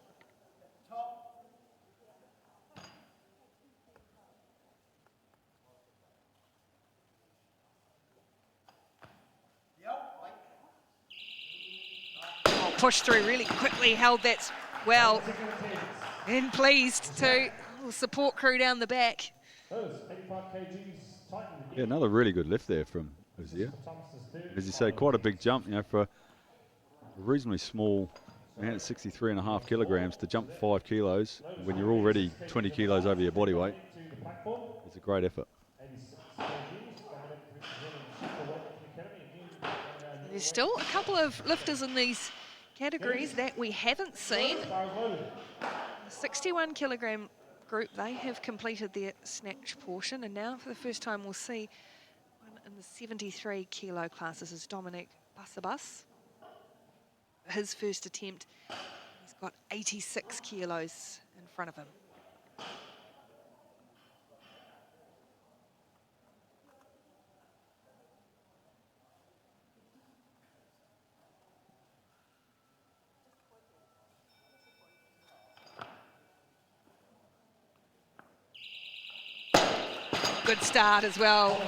Speaker 4: Oh, pushed through really quickly, held that well, and pleased to support crew down the back.
Speaker 6: Yeah, another really good lift there from Uzia. As you say, quite a big jump, you know, for a reasonably small man, at 63.5 kilograms, to jump 5 kilos when you're already 20 kilos over your body weight is a great effort.
Speaker 4: There's still a couple of lifters in these categories that we haven't seen. The 61 kilogram group, they have completed their snatch portion, and now for the first time we'll see one in the 73 kilo class. This is Dominic Basabas. His first attempt, he's got 86 kilos in front of him. Good start as well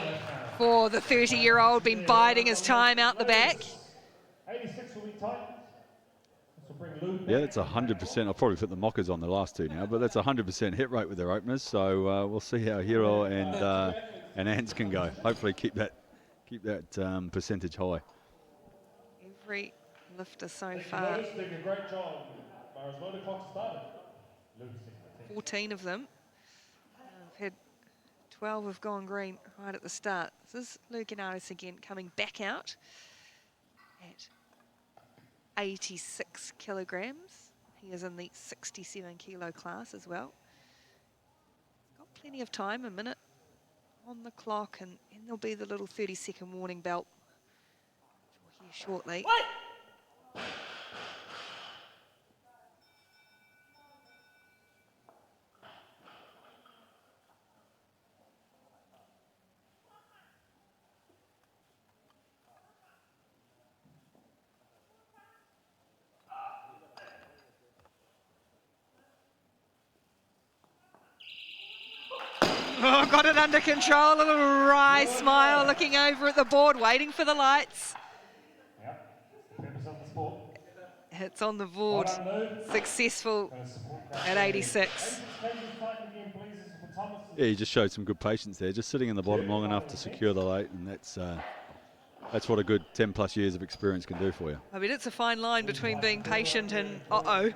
Speaker 4: for the 30-year-old, been biding his time out the back.
Speaker 5: 86 will be tight.
Speaker 6: Yeah, that's 100%. I'll probably put the mockers on the last two now, but that's 100% hit rate with their openers. So we'll see how Hero and Ants can go. Hopefully keep that percentage high.
Speaker 4: Every lifter so
Speaker 5: Thank
Speaker 4: far,
Speaker 5: you, doing a great job. As well, the clock started.
Speaker 4: 14 of them. I've had 12 have gone green right at the start. This is Luganaris again coming back out at 86 kilograms. He is in the 67 kilo class as well. He's got plenty of time, a minute on the clock, and there'll be the little 30-second warning belt here shortly. Oh, got it under control, a little wry smile, looking over at the board, waiting for the lights.
Speaker 5: Purpose of the sport.
Speaker 4: It's on the board, successful at 86.
Speaker 6: Yeah, he just showed some good patience there, just sitting in the bottom long enough to secure the late, and that's what a good 10+ years of experience can do for you.
Speaker 4: I mean, it's a fine line between being patient and uh-oh.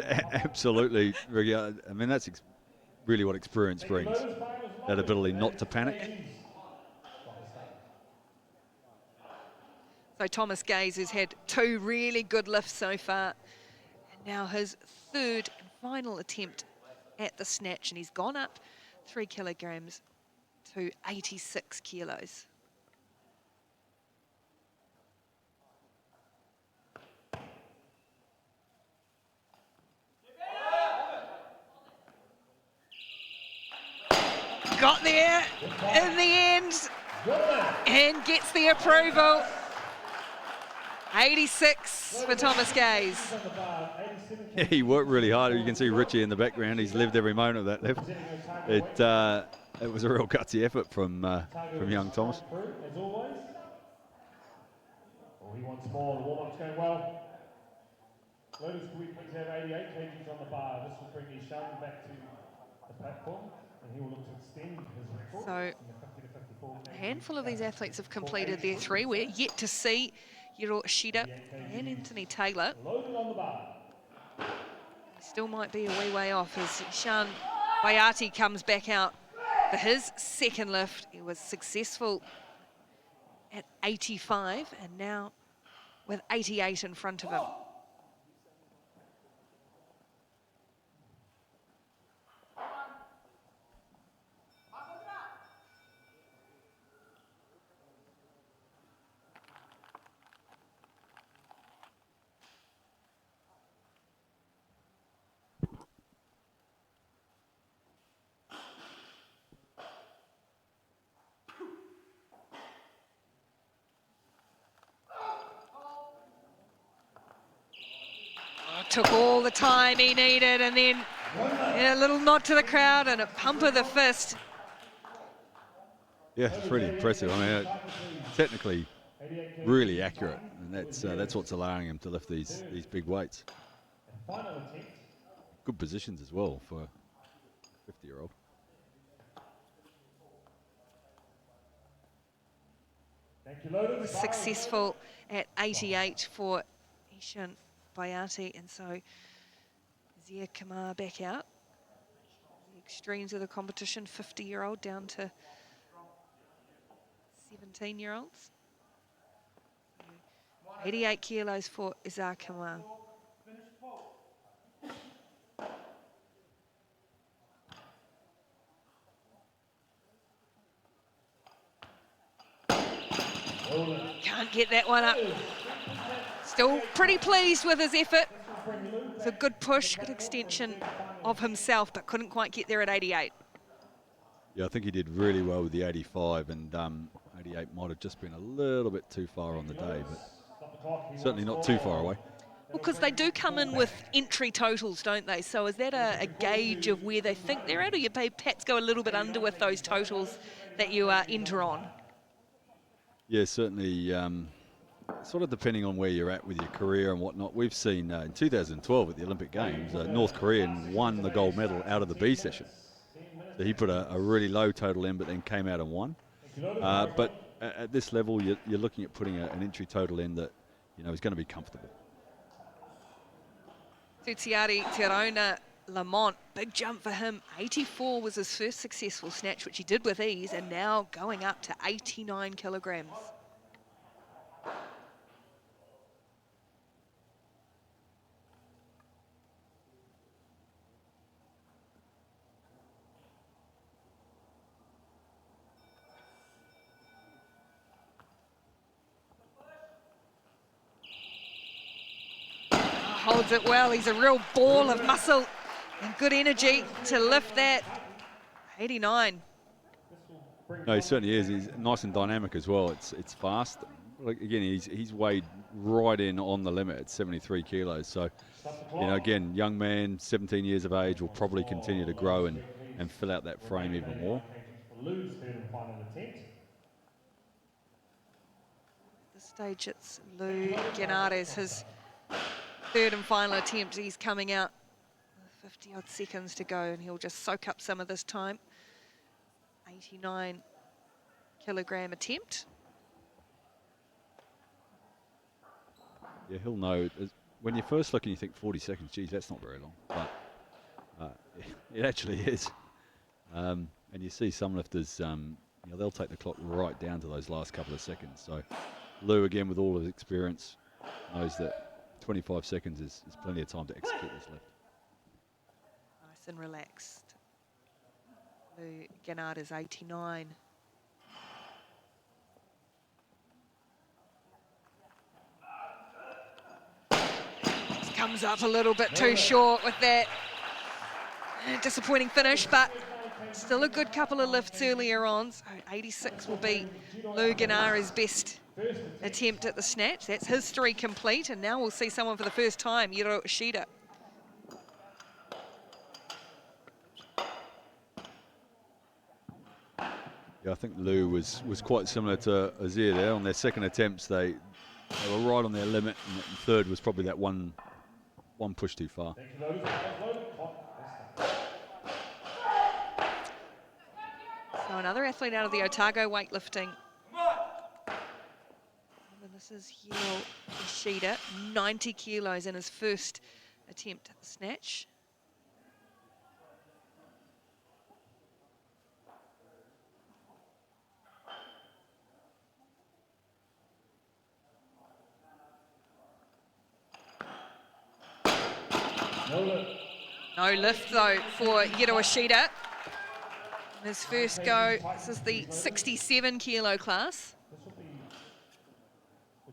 Speaker 6: Absolutely, Ricky. I mean, that's really what experience brings, that ability not to panic.
Speaker 4: So Thomas Gaze has had 2 really good lifts so far, and now his 3rd and final attempt at the snatch, and he's gone up 3 kilograms to 86 kilos. Got there in the end and gets the approval. 86 for Thomas Gaze.
Speaker 6: Yeah, he worked really hard. You can see Richie in the background. He's lived every moment of that lift. It was a real gutsy effort from young Thomas.
Speaker 5: As always. Well, he wants more. The warm-up's going well. Lotus, can we please have 88 kgs on the bar? This will bring Ishan back to the platform, and he will look to extend his record.
Speaker 4: So a handful of these athletes have completed their 3. We're yet to see Hiro Ishida and Anthony Taylor.
Speaker 5: Loaded on the bar.
Speaker 4: Still might be a wee way off as Ishan Bayati comes back out for his 2nd lift. He was successful at 85 and now with 88 in front of him. Took all the time he needed, and then a little nod to the crowd and a pump of the fist.
Speaker 6: Yeah, it's pretty impressive. I mean, technically really accurate, and that's what's allowing him to lift these big weights. Good positions as well for a 50-year-old.
Speaker 4: Successful at 88 for Ishan Bayati, and so Zia Kamar back out. The extremes of the competition, 50-year-old down to 17-year-olds. 88 kilos for Izar Kamar. Can't get that one up. Still pretty pleased with his effort. It's a good push, good extension of himself, but couldn't quite get there at 88.
Speaker 6: Yeah, I think he did really well with the 85, and 88 might have just been a little bit too far on the day, but certainly not too far away.
Speaker 4: Well, because they do come in with entry totals, don't they? So is that a gauge of where they think they're at, or you perhaps go a little bit under with those totals that you enter on?
Speaker 6: Yeah, certainly. Sort of depending on where you're at with your career and whatnot. We've seen in 2012 at the Olympic Games, North Korean won the gold medal out of the B session. So he put a really low total in, but then came out and won. But at this level, you're looking at putting an entry total in that is going to be comfortable.
Speaker 4: Tutiari Tirona Lamont, big jump for him. 84 was his first successful snatch, which he did with ease, and now going up to 89 kilograms. Holds it well. He's a real ball of muscle and good energy to lift that. 89.
Speaker 6: No, he certainly is. He's nice and dynamic as well. It's fast. Like, again, he's weighed right in on the limit at 73 kilos. So, again, young man, 17 years of age, will probably continue to grow and fill out that frame even more.
Speaker 4: At this stage, it's Lou Genares, his third and final attempt. He's coming out 50-odd seconds to go, and he'll just soak up some of this time. 89 kilogram attempt.
Speaker 6: Yeah, he'll know. When you first look and you think 40 seconds, geez, that's not very long. But it actually is. And you see some lifters, they'll take the clock right down to those last couple of seconds. So Lou, again, with all his experience, knows that 25 seconds is plenty of time to execute this lift.
Speaker 4: Nice and relaxed. Lou Gennard is 89. Just comes up a little bit too short with that disappointing finish, but still a good couple of lifts earlier on. So 86 will be Lou Gennard's best attempt at the snatch. That's his three complete, and now we'll see someone for the first time, Hiro Ishida.
Speaker 6: Yeah, I think Lou was quite similar to Azir there. On their second attempts, they were right on their limit, and third was probably that one push too far.
Speaker 4: So another athlete out of the Otago weightlifting. And this is Hiro Ishida, 90 kilos in his first attempt at the snatch. No lift though for Hiro Ishida. His first go, this is the 67 kilo class.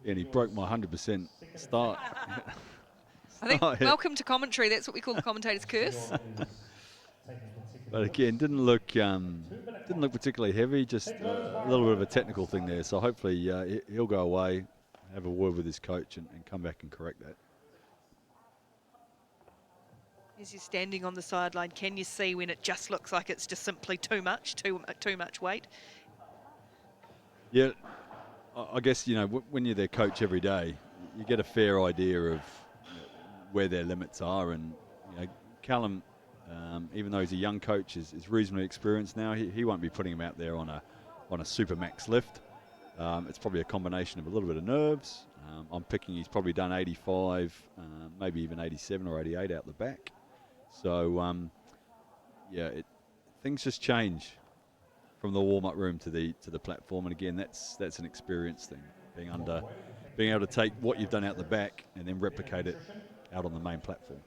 Speaker 6: And he broke my 100% start.
Speaker 4: I think welcome to commentary, that's what we call the commentator's curse.
Speaker 6: But again, didn't look particularly heavy, just a little bit of a technical thing there. So hopefully he'll go away, have a word with his coach and come back and correct that.
Speaker 4: As you're standing on the sideline, can you see when it just looks like it's just simply too much weight?
Speaker 6: Yeah, I guess, when you're their coach every day, you get a fair idea of where their limits are. And, Callum, even though he's a young coach, is reasonably experienced now. He won't be putting him out there on a super max lift. It's probably a combination of a little bit of nerves. I'm picking he's probably done 85, maybe even 87 or 88 out the back. So, yeah, things just change from the warm-up room to the platform, and again, that's an experience thing. Being able to take what you've done out the back and then replicate it out on the main platform.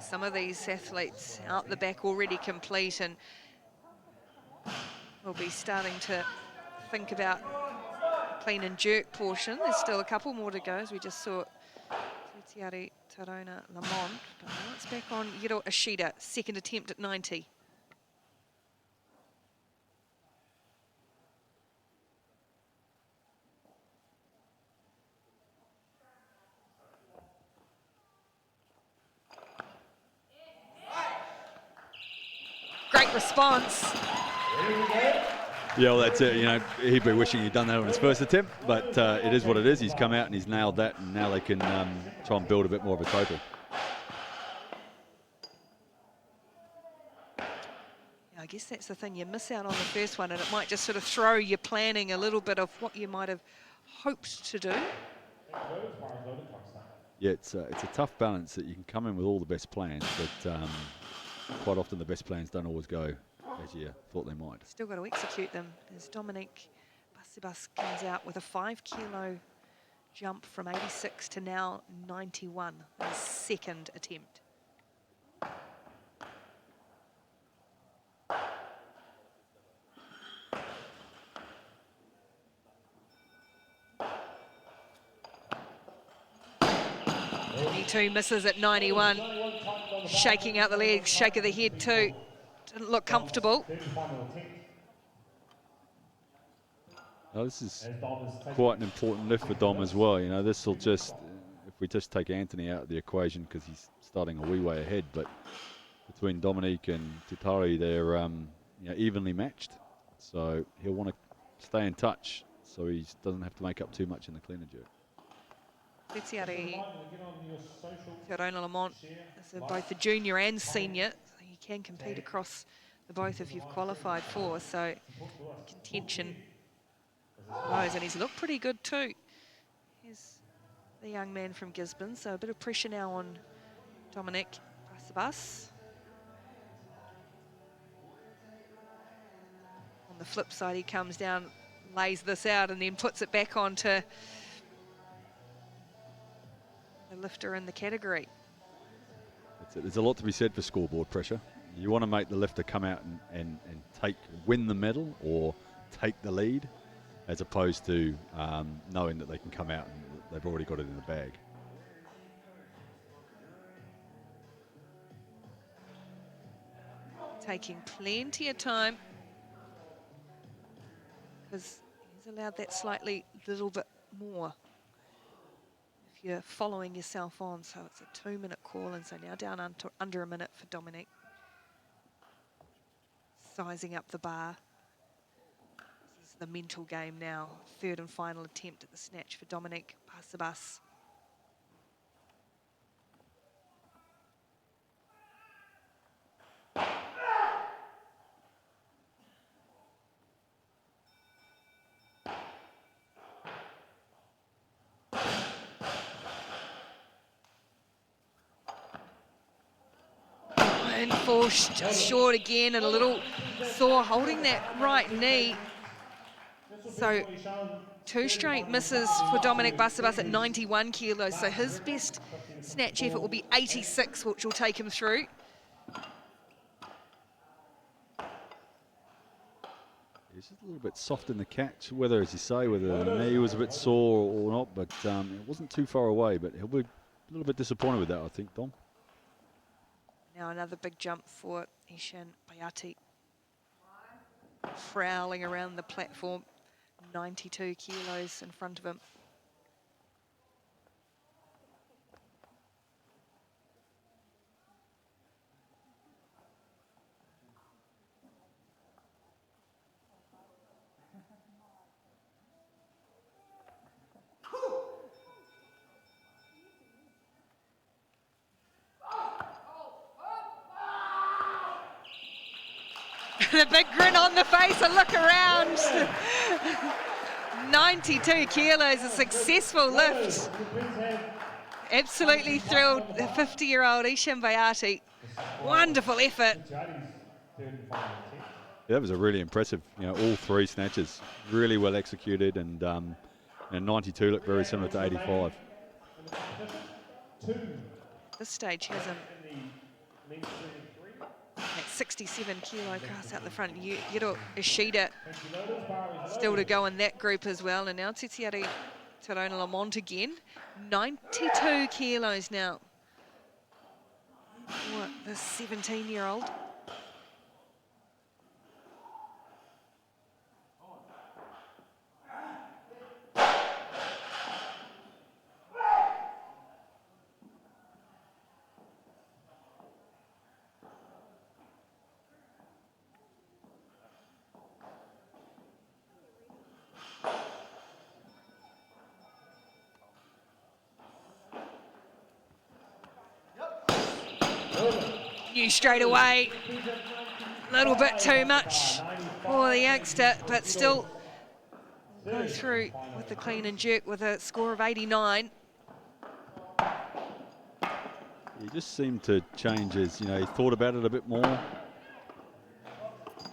Speaker 4: Some of these athletes out the back already complete, and we'll be starting to think about clean and jerk portion. There's still a couple more to go, as we just saw Tetiari Tarona Lamont. But now it's back on Hiro Ishida, second attempt at 90. Great response.
Speaker 6: Yeah, well, that's it. You know, he'd be wishing he'd done that on his first attempt, but it is what it is. He's come out and he's nailed that, and now they can try and build a bit more of a total.
Speaker 4: Yeah, I guess that's the thing. You miss out on the first one, and it might just sort of throw your planning a little bit of what you might have hoped to do.
Speaker 6: Yeah, it's a tough balance that you can come in with all the best plans, but quite often the best plans don't always go as you thought they might.
Speaker 4: Still got to execute them as Dominic Basibas comes out with a 5 kilo jump from 86 to now 91, his second attempt. He too misses at 91, shaking out the legs, shake of the head too. Didn't look comfortable.
Speaker 6: Oh, this is quite an important lift for Dom as well. You know, this will just, if we just take Anthony out of the equation because he's starting a wee way ahead, but between Dominique and Titari, they're you know, evenly matched. So he'll want to stay in touch so he doesn't have to make up too much in the clean and jerk.
Speaker 4: Tetiari Tarona Lamont is both the junior and senior, so you can compete across the both if you've qualified for, so contention grows, and he's looked pretty good too. Here's the young man from Gisborne, so a bit of pressure now on Dominic Basibas. On the flip side, he comes down, lays this out, and then puts it back onto the lifter in the category.
Speaker 6: That's it. There's a lot to be said for scoreboard pressure. You want to make the lifter come out and win the medal or take the lead, as opposed to knowing that they can come out and they've already got it in the bag.
Speaker 4: Taking plenty of time, because he's allowed that slightly little bit more if you're following yourself on. So it's a 2-minute call, and so now down under a minute for Dominic. Sizing up the bar. This is the mental game now. Third and final attempt at the snatch for Dominic Basibas. And falls just short again, and a little sore holding that right knee. So 2 straight misses for Dominic Basibas at 91 kilos. So his best snatch effort will be 86, which will take him through.
Speaker 6: He's just a little bit soft in the catch, whether, as you say, whether the knee was a bit sore or not, but it wasn't too far away. But he'll be a little bit disappointed with that, I think, Dom.
Speaker 4: Now another big jump for Ishan Bayati. Prowling around the platform, 92 kilos in front of him. The big grin on the face, a look around. 92 kilos, a successful lift. Absolutely thrilled, the 50-year-old Isham Bayati. Wonderful effort.
Speaker 6: That was a really impressive, all three snatches, really well executed, and 92 looked very similar to 85.
Speaker 4: This stage has him at 67 kilo cross out the front. Yero Ishida still to go in that group as well. And now Titiari Tarona Lamont again. 92 kilos now. What, the 17-year-old? Knew straight away, a little bit too much for the youngster, but still go through with the clean and jerk with a score of 89.
Speaker 6: He just seemed to change his, he thought about it a bit more.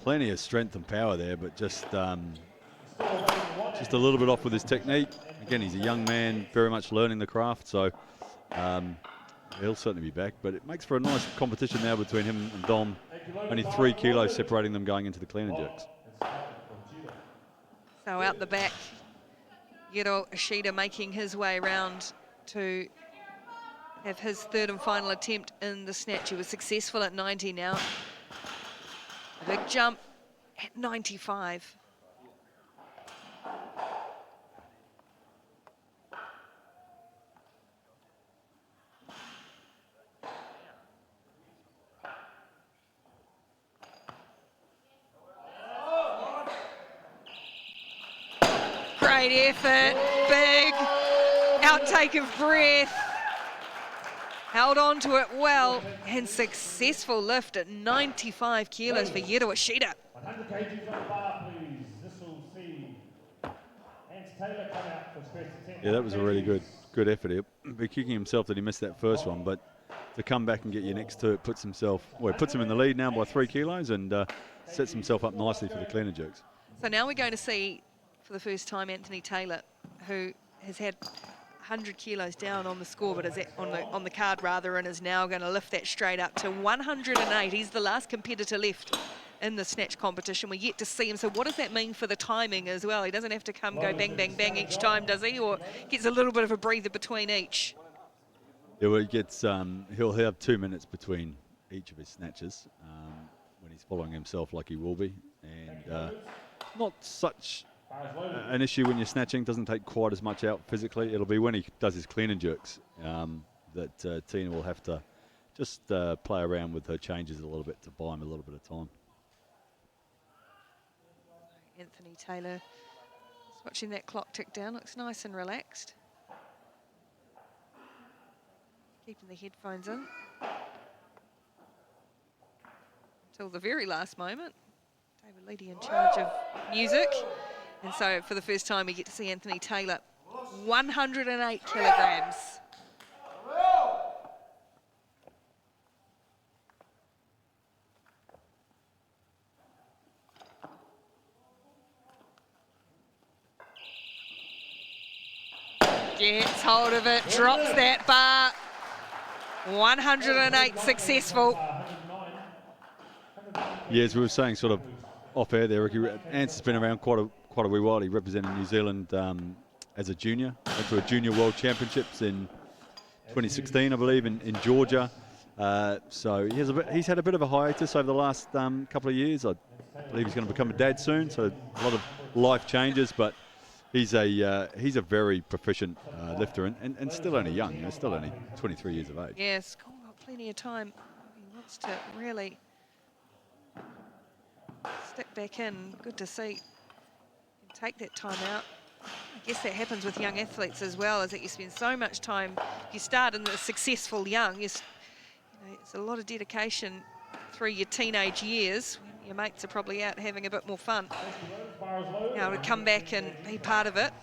Speaker 6: Plenty of strength and power there, but just a little bit off with his technique. Again, he's a young man, very much learning the craft, so he'll certainly be back. But it makes for a nice competition now between him and Dom. Only 3 kilos separating them going into the clean and jerks.
Speaker 4: So out the back, Yero Ishida making his way around to have his third and final attempt in the snatch. He was successful at 90 now. A big jump at 95. Great effort, big outtake of breath. Held on to it well, and successful lift at 95 kilos for Yero Ishida.
Speaker 5: 100 kgs on the bar, please. This will see Hans Taylor come out for first attempt.
Speaker 6: Yeah, that was a really good effort. He'll be kicking himself that he missed that first one, but to come back and get you next to it puts him in the lead now by 3 kilos and sets himself up nicely for the clean and jerks.
Speaker 4: So now we're going to see, for the first time, Anthony Taylor, who has had 100 kilos down on the score, but is on the card rather, and is now going to lift that straight up to 108. He's the last competitor left in the snatch competition. We're yet to see him. So what does that mean for the timing as well? He doesn't have to go bang, bang, bang each time, does he? Or gets a little bit of a breather between each?
Speaker 6: Yeah, well, he gets, he'll have 2 minutes between each of his snatches when he's following himself like he will be. And not such an issue when you're snatching, doesn't take quite as much out physically. It'll be when he does his clean and jerks that Tina will have to just play around with her changes a little bit to buy him a little bit of time.
Speaker 4: Anthony Taylor is watching that clock tick down, looks nice and relaxed. Keeping the headphones in until the very last moment. David Leedy in charge of music. And so for the first time we get to see Anthony Taylor, 108 kilograms. Gets hold of it, drops that bar. 108 successful.
Speaker 6: Yeah, as we were saying sort of off air there, Ricky, Ants has been around quite a wee while. He represented New Zealand as a junior. Went to a Junior World Championships in 2016, I believe, in Georgia. So he's had a bit of a hiatus over the last couple of years. I believe he's going to become a dad soon, so a lot of life changes, but he's a very proficient lifter and still only young, still only 23 years of age.
Speaker 4: Yes, got plenty of time. He wants to really stick back in. Good to see. Take that time out. I guess that happens with young athletes as well, is that you spend so much time. You start in the successful young. It's a lot of dedication through your teenage years. When your mates are probably out having a bit more fun. Now to come back and be part of it.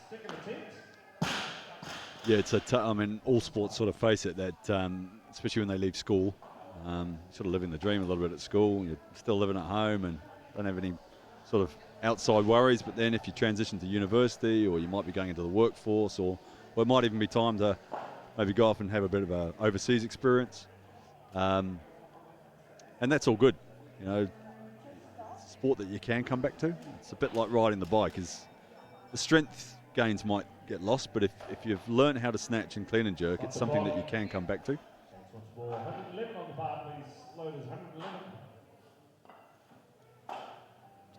Speaker 6: Yeah, it's I mean, all sports sort of face it, that especially when they leave school, sort of living the dream a little bit at school. You're still living at home and don't have any sort of outside worries. But then if you transition to university, or you might be going into the workforce, or it might even be time to maybe go off and have a bit of a overseas experience. And that's all good. You know, it's a sport that you can come back to. It's a bit like riding the bike. Is the strength gains might get lost, but if you've learned how to snatch and clean and jerk, it's something that you can come back to.
Speaker 5: 111 on the bar, please. Loaders, 111.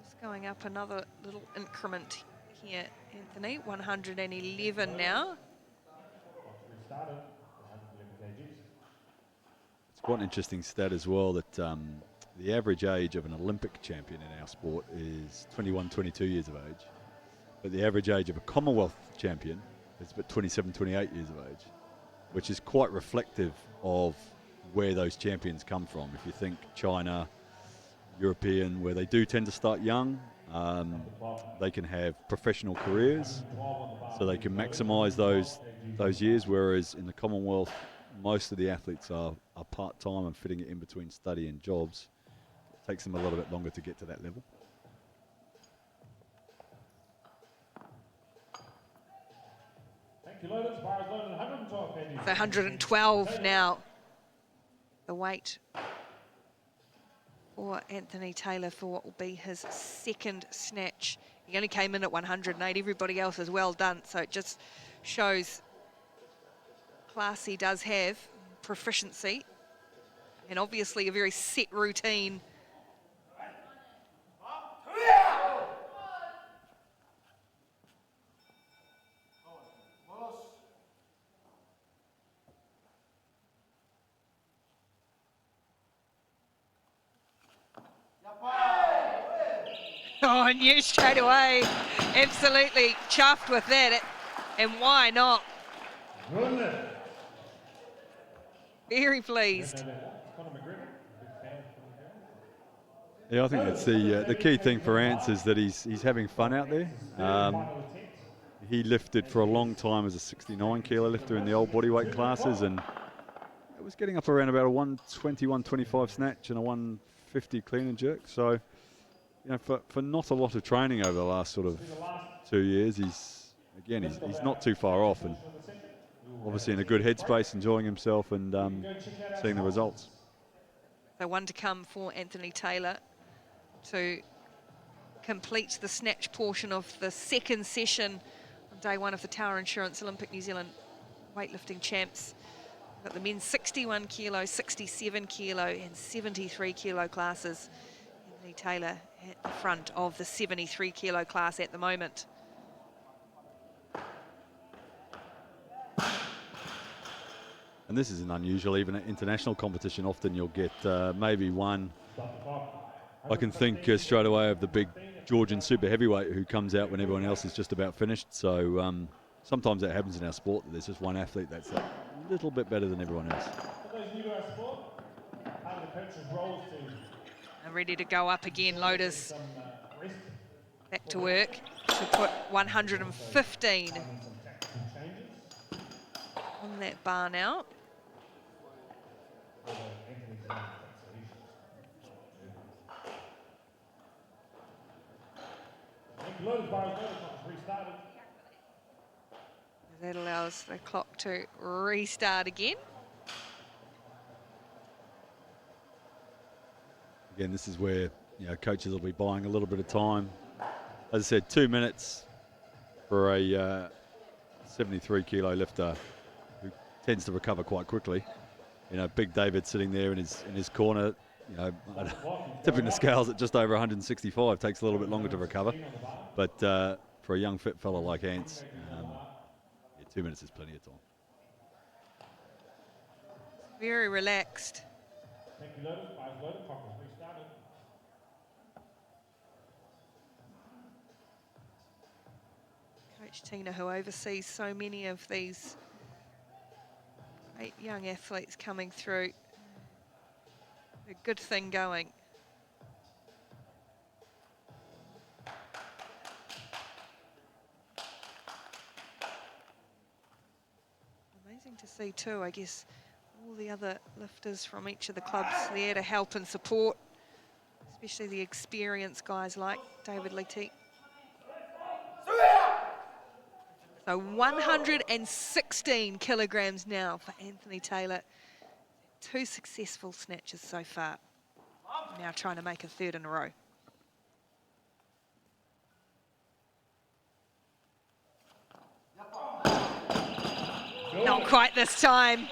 Speaker 4: Just going up another little increment here, Anthony. 111 now.
Speaker 5: Restarted, 111 kgs.
Speaker 6: It's quite an interesting stat as well that the average age of an Olympic champion in our sport is 21, 22 years of age. But the average age of a Commonwealth champion is about 27, 28 years of age, which is quite reflective of where those champions come from. If you think China, European, where they do tend to start young, they can have professional careers, so they can maximise those years, whereas in the Commonwealth, most of the athletes are part-time and fitting it in between study and jobs. It takes them a little bit longer to get to that level.
Speaker 4: So 112 now. The weight for Anthony Taylor for what will be his second snatch. He only came in at 108. Everybody else is well done. So it just shows class he does have, proficiency, and obviously a very set routine. Oh, I knew straight away. Absolutely chuffed with that. And why not? Very pleased.
Speaker 6: Yeah, I think that's the key thing for Ants is that he's having fun out there. He lifted for a long time as a 69 kilo lifter in the old bodyweight classes, and it was getting up around about a 120, 125 snatch and a 150 clean and jerk. So, you know, for not a lot of training over the last sort of 2 years, he's not too far off, and obviously in a good headspace, enjoying himself and seeing the results.
Speaker 4: So one to come for Anthony Taylor to complete the snatch portion of the second session on day one of the Tower Insurance Olympic New Zealand weightlifting champs. We've got the men's 61 kilo, 67 kilo and 73 kilo classes. Anthony Taylor at the front of the 73 kilo class at the moment.
Speaker 6: And this isn't unusual, even at international competition. Often you'll get maybe one. I can think straight away of the big Georgian super heavyweight who comes out when everyone else is just about finished. So sometimes that happens in our sport, that there's just one athlete that's a little bit better than everyone else.
Speaker 4: And ready to go up again, Loaders. Back to work to put 115 on that bar now. That allows the clock to restart again.
Speaker 6: Again, this is where, you know, coaches will be buying a little bit of time. As I said, 2 minutes for a 73 kilo lifter who tends to recover quite quickly. You know, Big David sitting there in his corner, you know, tipping the scales at just over 165, takes a little bit longer to recover. But for a young fit fella like Ants, 2 minutes is plenty of time.
Speaker 4: Very relaxed. Coach Tina, who oversees so many of these 8 young athletes coming through. A good thing going. interesting to see too, I guess, all the other lifters from each of the clubs there to help and support, especially the experienced guys like David Leite. So 116 kilograms now for Anthony Taylor. 2 successful snatches so far. Now trying to make a third in a row. Not quite this time.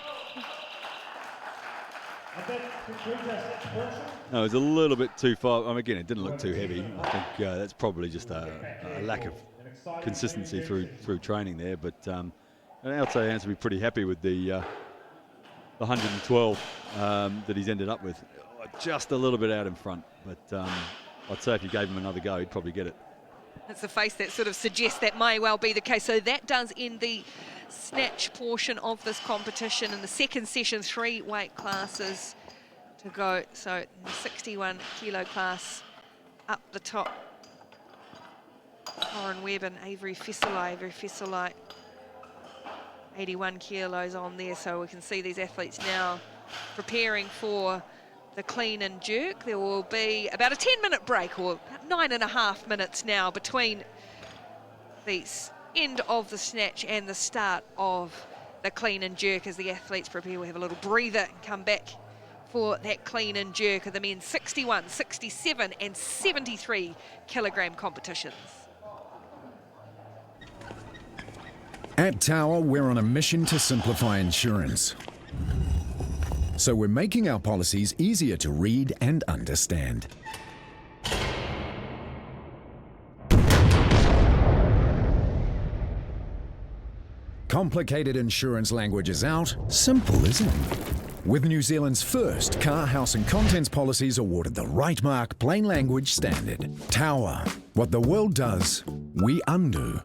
Speaker 6: No, it was a little bit too far. Again, it didn't look too heavy. I think that's probably just a lack of consistency through training there. But I'd say Hans will be pretty happy with the 112 that he's ended up with. Just a little bit out in front. But I'd say if you gave him another go, he'd probably get it.
Speaker 4: That's the face that sort of suggests that may well be the case. So that does end the snatch portion of this competition. In the second session, 3 weight classes to go. So in the 61 kilo class, up the top, Warren Webb and Avery Fesselai, 81 kilos on there. So we can see these athletes now preparing for the clean and jerk. There will be about a 10-minute break, or 9.5 minutes now, between the end of the snatch and the start of the clean and jerk as the athletes prepare. We have a little breather and come back for that clean and jerk of the men's 61, 67 and 73 kilogram competitions.
Speaker 1: At Tower, we're on a mission to simplify insurance. So we're making our policies easier to read and understand. Complicated insurance language is out, simple is in. With New Zealand's first car, house and contents policies awarded the right mark plain language standard. Tower, what the world does, we undo.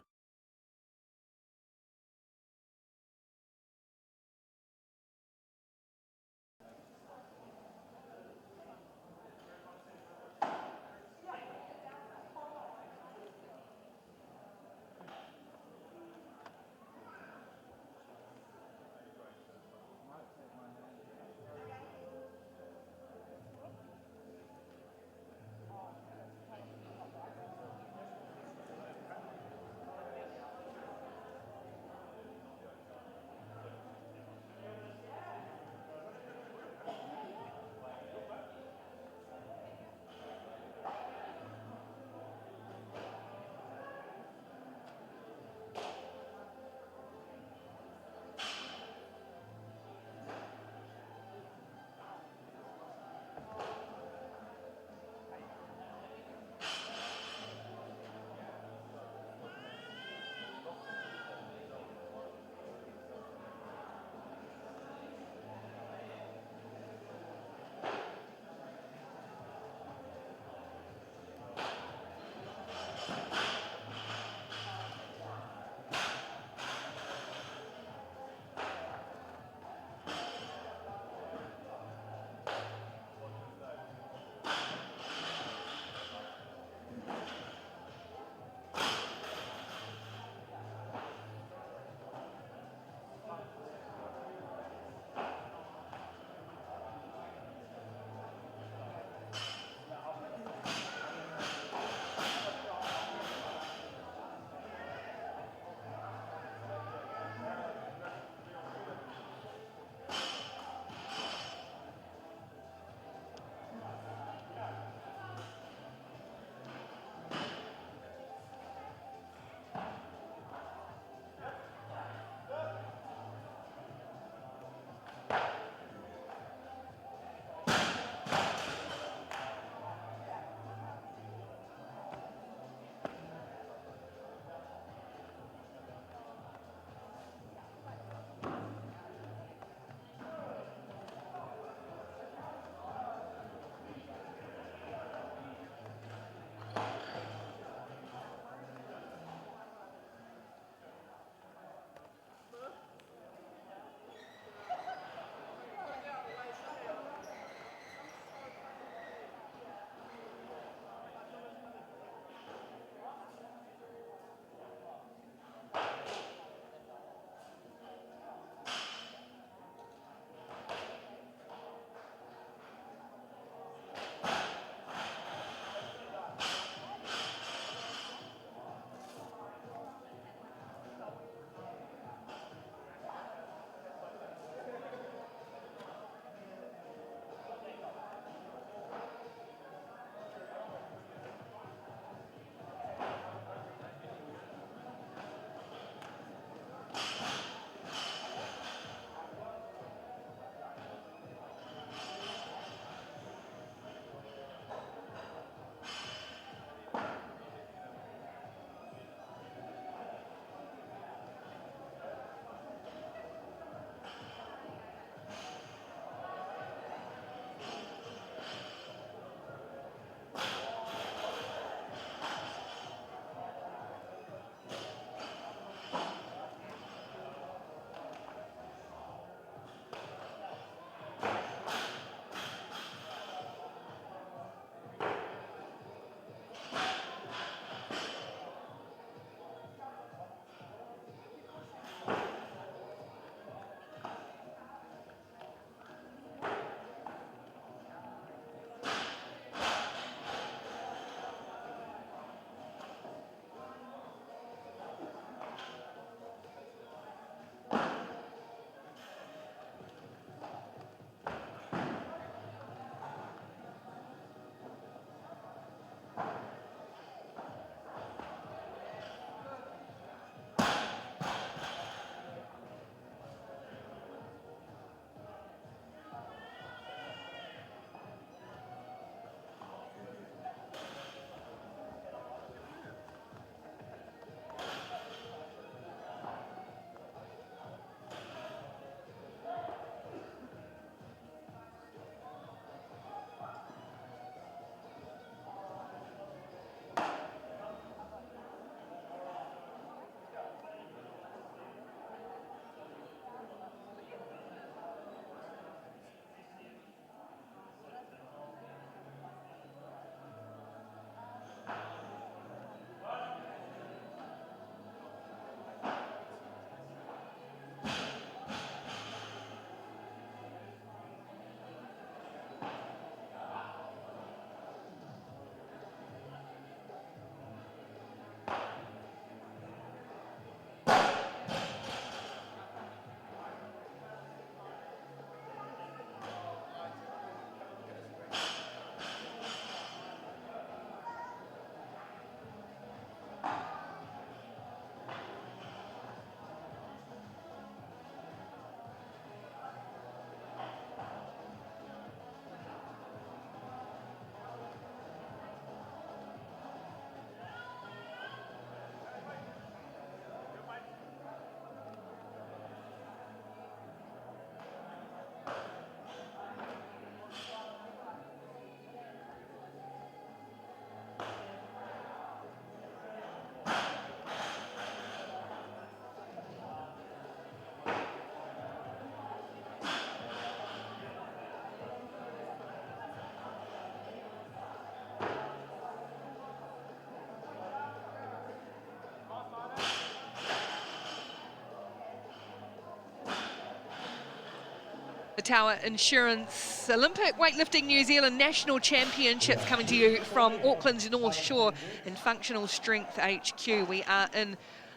Speaker 4: Tower Insurance Olympic Weightlifting New Zealand National Championships coming to you from Auckland's North Shore in Functional Strength HQ. We are in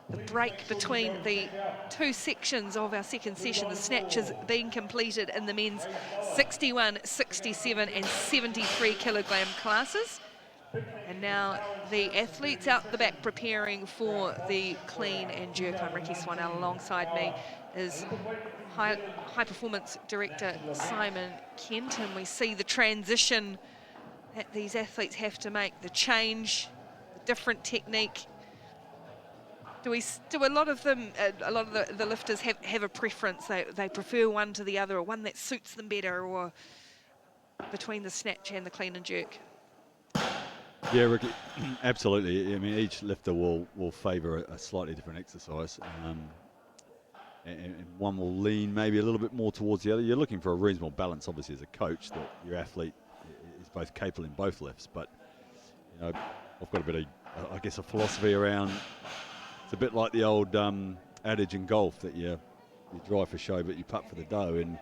Speaker 4: the break between the two sections of our second session. The snatches being completed in the men's 61, 67 and 73 kilogram classes. And now the athletes out the back preparing for the clean and jerk. I'm Ricky Swanell. Alongside me is high performance director Simon Kenton. We see the transition that these athletes have to make, the change, the different technique. Do a lot of them, the lifters have a preference? They prefer one to the other, or one that suits them better, or between the snatch and the clean and jerk?
Speaker 6: Yeah, Ricky, absolutely. I mean, each lifter will favour a slightly different exercise, and one will lean maybe a little bit more towards the other. You're looking for a reasonable balance, obviously, as a coach, that your athlete is both capable in both lifts. But you know, I've got a bit of, I guess, a philosophy around. It's a bit like the old adage in golf that you drive for show, but you putt for the dough. In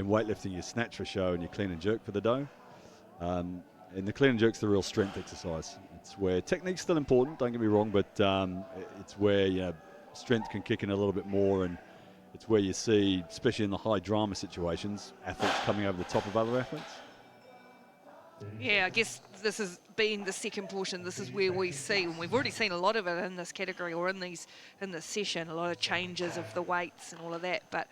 Speaker 6: weightlifting, you snatch for show and you clean and jerk for the dough. And the clean and jerk's the real strength exercise. It's where technique's still important, don't get me wrong, but it's where strength can kick in a little bit more, and it's where you see, especially in the high drama situations, athletes coming over the top of other athletes.
Speaker 4: Yeah, I guess this has been the second portion. This is where we see, and we've already seen a lot of it in this category or in this session, a lot of changes of the weights and all of that, but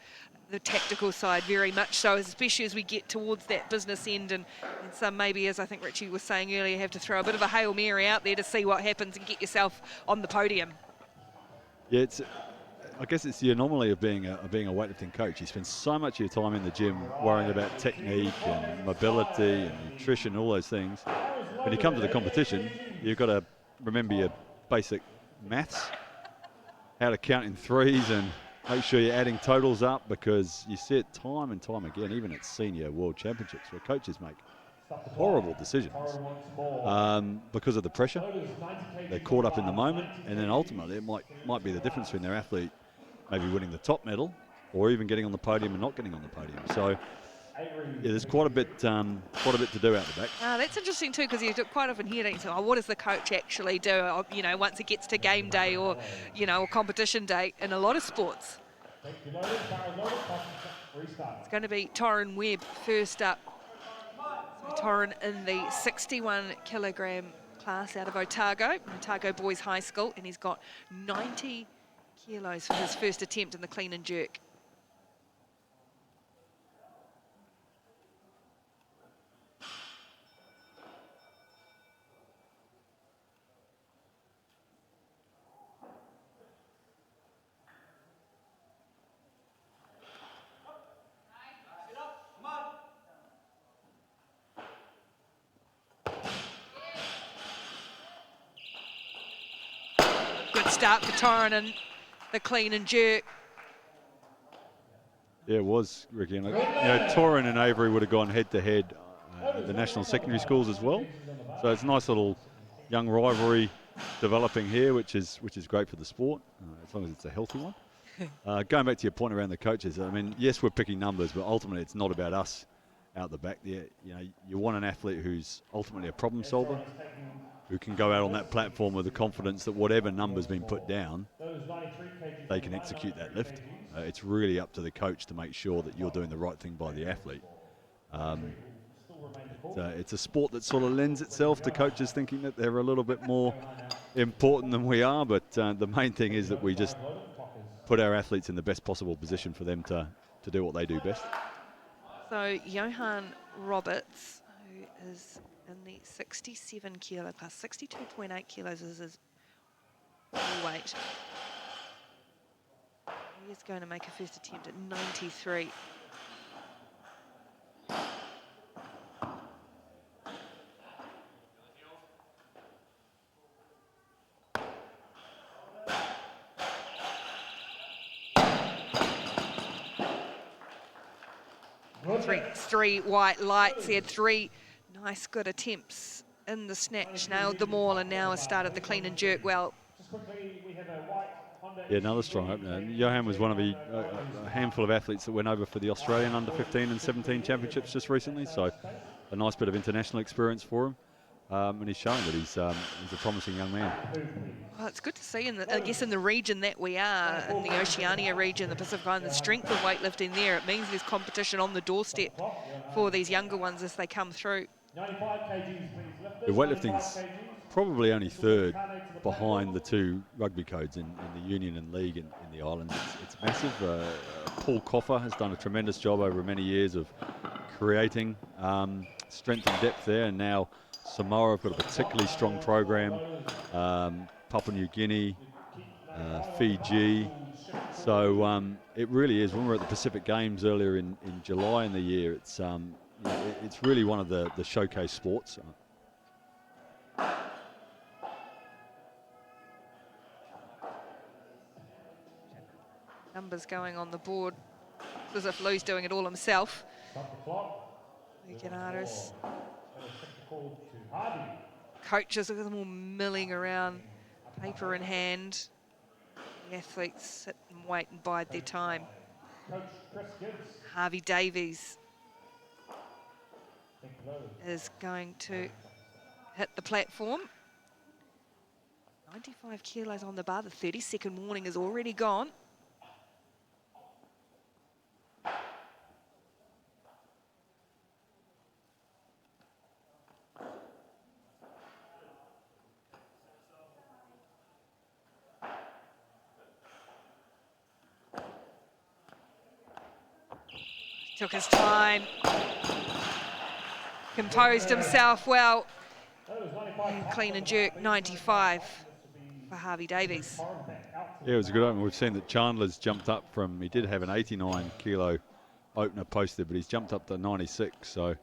Speaker 4: the tactical side very much so, especially as we get towards that business end, and some maybe, as I think Richie was saying earlier, have to throw a bit of a Hail Mary out there to see what happens and get yourself on the podium. Yeah,
Speaker 6: I guess it's the anomaly of being a weightlifting coach. You spend so much of your time in the gym worrying about technique and mobility and nutrition, all those things. When you come to the competition, you've got to remember your basic maths, how to count in threes, and make sure you're adding totals up, because you see it time and time again, even at senior world championships, where coaches make horrible decisions because of the pressure. They're caught up in the moment, and then ultimately it might be the difference between their athlete maybe winning the top medal or even getting on the podium and not getting on the podium. So yeah, there's quite a bit to do out the back.
Speaker 4: That's interesting too, because you quite often hear that, so, what does the coach actually do? Once it gets to game day or or competition day in a lot of sports. It's going to be Torrin Webb first up. So Torrin in the 61 kilogram class out of Otago Boys High School, and he's got 90 kilos for his first attempt in the clean and jerk. Start for Torrin and the clean and jerk.
Speaker 6: Yeah, it was, Ricky. And Torrin and Avery would have gone head to head at the national secondary schools as well. So it's a nice little young rivalry developing here, which is great for the sport, as long as it's a healthy one. Going back to your point around the coaches, I mean, yes, we're picking numbers, but ultimately it's not about us out the back there. You want an athlete who's ultimately a problem solver, who can go out on that platform with the confidence that whatever number's been put down, they can execute that lift. It's really up to the coach to make sure that you're doing the right thing by the athlete. It's a sport that sort of lends itself to coaches thinking that they're a little bit more important than we are, but the main thing is that we just put our athletes in the best possible position for them to do what they do best.
Speaker 4: So Johan Roberts, who is in the 67 kilo class, 62.8 kilos is his weight. He is going to make a first attempt at 93. Three white lights. He had three nice good attempts in the snatch, nailed them all, and now has started the clean and jerk well.
Speaker 5: Just quickly, we have a white
Speaker 6: Yeah, another strong opener. Johan was one of a handful of athletes that went over for the Australian under-15 and 17 championships just recently, so a nice bit of international experience for him. And he's shown that he's a promising young man.
Speaker 4: Well, it's good to see, I guess, in the region that we are, in the Oceania region, the Pacific Island, the strength of weightlifting there. It means there's competition on the doorstep for these younger ones as they come through.
Speaker 5: 95 kgs, please.
Speaker 6: The
Speaker 5: Lifters,
Speaker 6: weightlifting's
Speaker 5: 95 kgs.
Speaker 6: probably only third behind the two rugby codes in the Union and League in the islands. It's massive. Paul Coffer has done a tremendous job over many years of creating strength and depth there, and now Samoa have got a particularly strong program. Papua New Guinea, Fiji. So it really is. When we were at the Pacific Games earlier in July in the year, it's really one of the showcase sports.
Speaker 4: Numbers going on the board. It's as if Lou's doing it all himself. Legionaris. Coaches, look at them all milling around, paper in hand. The athletes sit and wait and bide their time. Harvey Davies is going to hit the platform. 95 kilos on the bar. The 30-second warning is already gone. Took his time, composed himself well, and clean and jerk 95 for Harvey Davies.
Speaker 6: Yeah, it was a good opener. We've seen that Chandler's jumped up from, he did have an 89 kilo opener posted, but he's jumped up to 96. So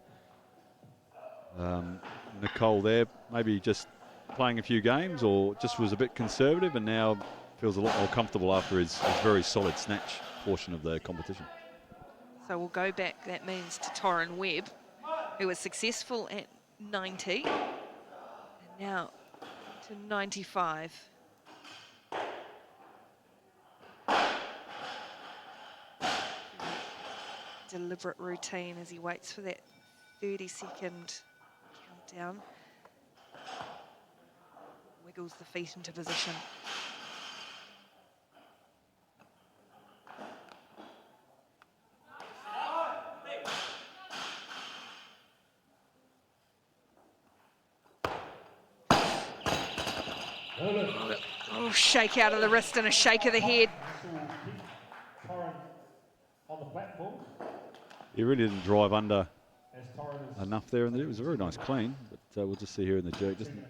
Speaker 6: Nicole there, maybe just playing a few games or just was a bit conservative and now feels a lot more comfortable after his very solid snatch portion of the competition.
Speaker 4: So we'll go back, that means, to Torrin Webb, who was successful at 90, and now to 95. Deliberate routine as he waits for that 30-second countdown. Wiggles the feet into position. Oh, shake out of the wrist and a shake of the head.
Speaker 6: He really didn't drive under enough there, and it was a very nice clean, but we'll just see here in the jerk, doesn't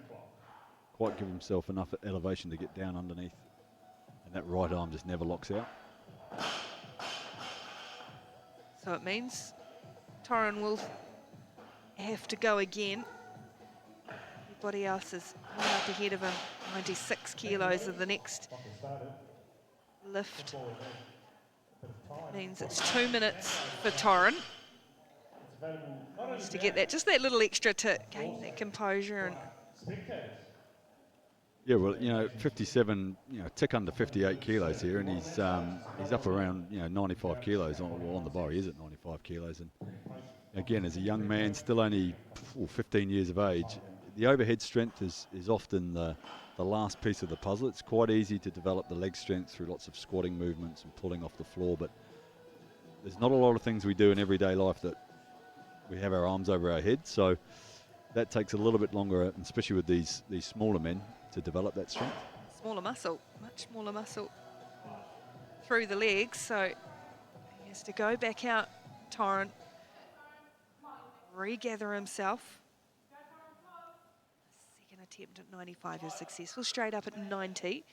Speaker 6: quite give himself enough elevation to get down underneath, and that right arm just never locks out.
Speaker 4: So it means Torrin will have to go again. Everybody else is right up ahead of him, 96 kilos of the next lift. That means it's 2 minutes for Torrin. Needs to get that, just that little extra to gain that composure. And
Speaker 6: yeah, well, 57, tick under 58 kilos here, and he's up around 95 kilos on the bar. He is at 95 kilos, and again, as a young man, still only 15 years of age, the overhead strength is often the last piece of the puzzle. It's quite easy to develop the leg strength through lots of squatting movements and pulling off the floor, but there's not a lot of things we do in everyday life that we have our arms over our head, so that takes a little bit longer, especially with these smaller men, to develop that strength.
Speaker 4: Smaller muscle, much smaller muscle through the legs, so he has to go back out, Torrin, regather himself. Second attempt at 95 is successful, straight up at 90.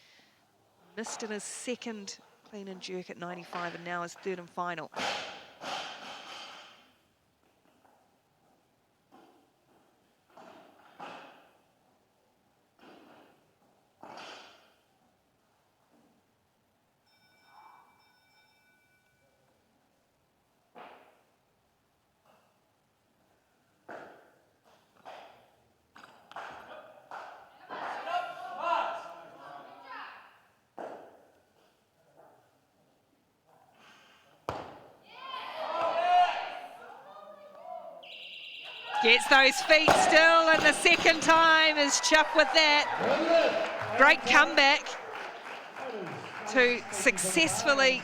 Speaker 4: Missed in his second clean and jerk at 95, and now his third and final. Gets those feet still, and the second time is chuffed with that. Great comeback to successfully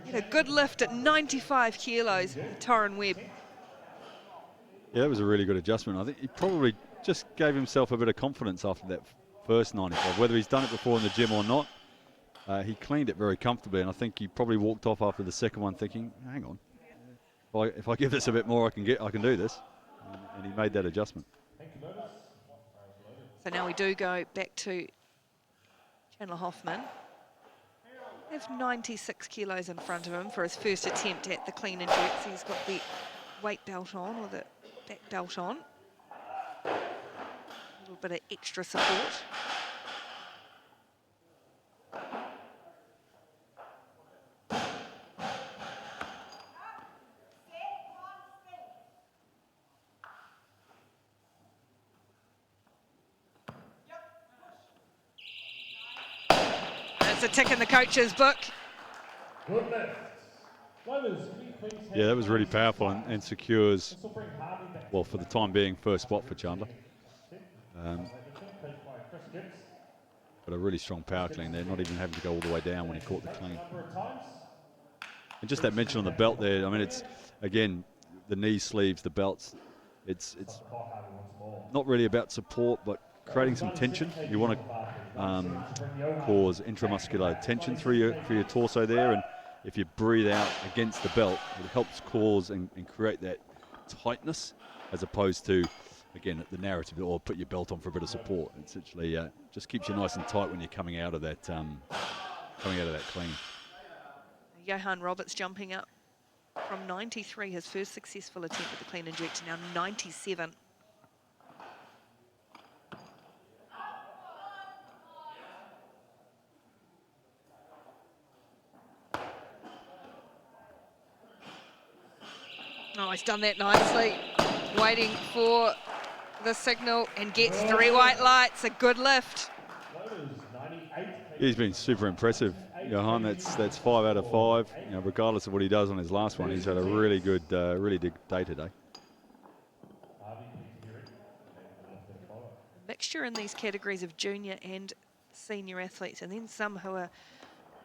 Speaker 4: get a good lift at 95 kilos with Torrin Webb.
Speaker 6: Yeah, that was a really good adjustment. I think he probably just gave himself a bit of confidence after that first 95. Whether he's done it before in the gym or not, he cleaned it very comfortably, and I think he probably walked off after the second one thinking, hang on, if I give this a bit more, I can do this. And he made that adjustment.
Speaker 4: So now we do go back to Chandler Hoffman. They have 96 kilos in front of him for his first attempt at the clean and jerks. He's got the weight belt on, or the back belt on. A little bit of extra support. That's a tick in the coach's book.
Speaker 6: Yeah, that was really powerful and secures, well, for the time being, first spot for Chandler. But a really strong power clean there, not even having to go all the way down when he caught the clean. And just that mention on the belt there, I mean, it's, again, the knee sleeves, the belts, it's not really about support, but creating some tension. You want to cause intramuscular tension through your torso there, and if you breathe out against the belt, it helps cause and create that tightness, as opposed to, again, the narrative, or put your belt on for a bit of support. It's actually just keeps you nice and tight when you're coming out of that clean.
Speaker 4: Johan Roberts jumping up from 93, his first successful attempt at the clean and jerk, to now 97. Oh, he's done that nicely. Waiting for the signal and gets 3 white lights. A good lift.
Speaker 6: He's been super impressive, Johan. That's 5 out of 5. You know, regardless of what he does on his last one, he's had a really good day today.
Speaker 4: Mixture in these categories of junior and senior athletes, and then some who are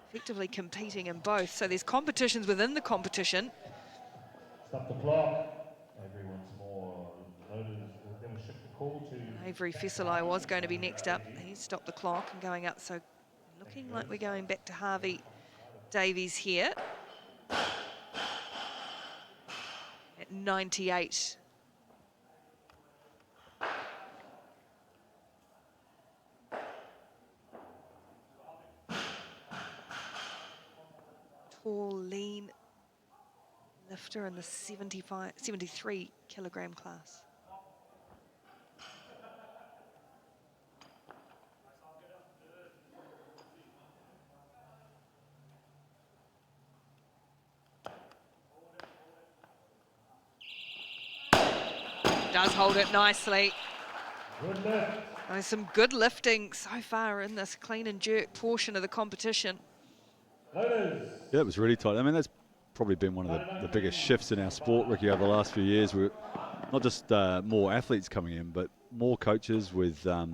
Speaker 4: effectively competing in both. So there's competitions within the competition.
Speaker 5: Stop the clock. Everyone's more loaded. We're going to shift the call to
Speaker 4: Avery Fesselai was going to be next up. He's stopped the clock and going up. So looking like we're going back to Harvey Davies here at 98. Tall, lean lifter in the 73 kilogram class. Does hold it nicely.
Speaker 5: good lift.
Speaker 4: There's some good lifting so far in this clean and jerk portion of the competition.
Speaker 5: Loaders.
Speaker 6: Yeah, it was really tight. I mean, that's probably been one of the biggest shifts in our sport, Ricky, over the last few years. We're not just more athletes coming in, but more coaches with a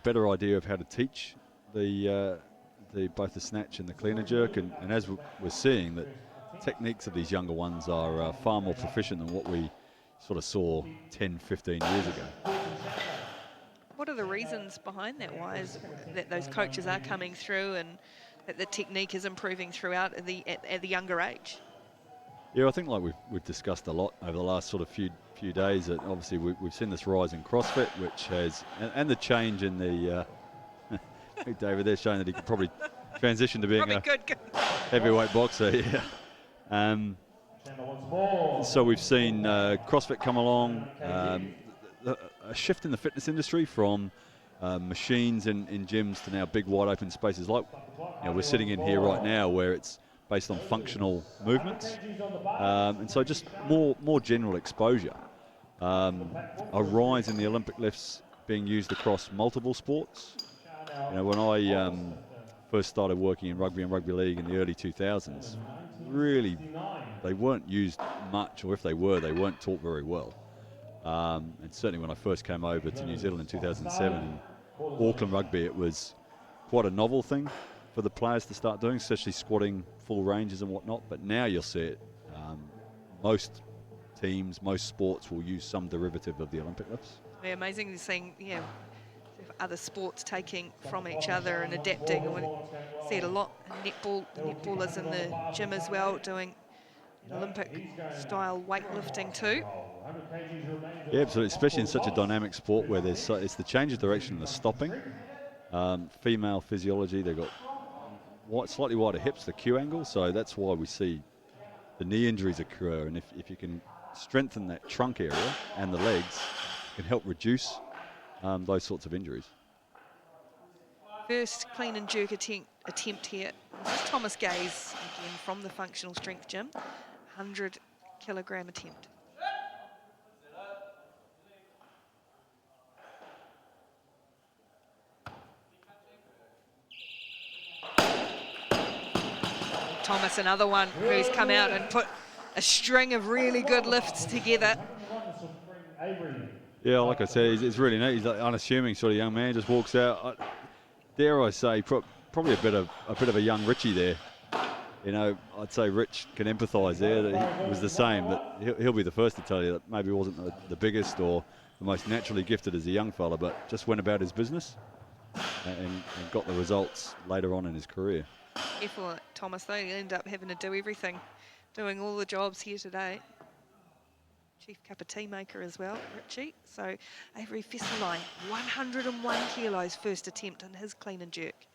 Speaker 6: better idea of how to teach both the snatch and the clean and jerk. And as we're seeing, that techniques of these younger ones are far more proficient than what we sort of saw 10, 15 years ago.
Speaker 4: What are the reasons behind that? Why is that those coaches are coming through and that the technique is improving throughout at the younger age?
Speaker 6: Yeah, I think like we've discussed a lot over the last sort of few days, that obviously we've seen this rise in CrossFit, which has, and the change in the, David there showing that he could probably transition to being
Speaker 4: good.
Speaker 6: heavyweight boxer, yeah. So we've seen CrossFit come along, a shift in the fitness industry from machines in gyms to now big wide open spaces like we're sitting in here right now, where it's based on functional movements, and so just more general exposure. A rise in the Olympic lifts being used across multiple sports. When I first started working in rugby and rugby league in the early 2000s, really, they weren't used much, or if they were, they weren't taught very well. And certainly when I first came over to New Zealand in 2007, in Auckland rugby, it was quite a novel thing for the players to start doing, especially squatting full ranges and whatnot. But now you'll see it. Most teams, most sports will use some derivative of the Olympic lifts.
Speaker 4: Yeah, amazing to seeing, yeah, other sports taking from each other and adapting. And we see it a lot. Netballers in the gym as well doing Olympic-style weightlifting too.
Speaker 6: Yeah, absolutely, especially in such a dynamic sport where there's it's the change of direction and the stopping. Female physiology, they've got slightly wider hips, the Q angle, so that's why we see the knee injuries occur. And if you can strengthen that trunk area and the legs, it can help reduce those sorts of injuries.
Speaker 4: First clean and jerk attempt here. This is Thomas Gaze, again from the Functional Strength Gym. 100-kilogram attempt. Thomas, another one who's come out and put a string of really good lifts together.
Speaker 6: Yeah, like I said, he's really neat. He's like unassuming sort of young man, just walks out. Dare I say, probably a bit of a young Richie there. You know, I'd say Rich can empathise there. That he was the same, but he'll be the first to tell you that maybe wasn't the biggest or the most naturally gifted as a young fella, but just went about his business and got the results later on in his career.
Speaker 4: Careful, Thomas, though. He'll end up having to do everything, doing all the jobs here today. Chief cup of tea maker as well, Richie. So Avery Fesseline, 101 kilos first attempt in his clean and jerk.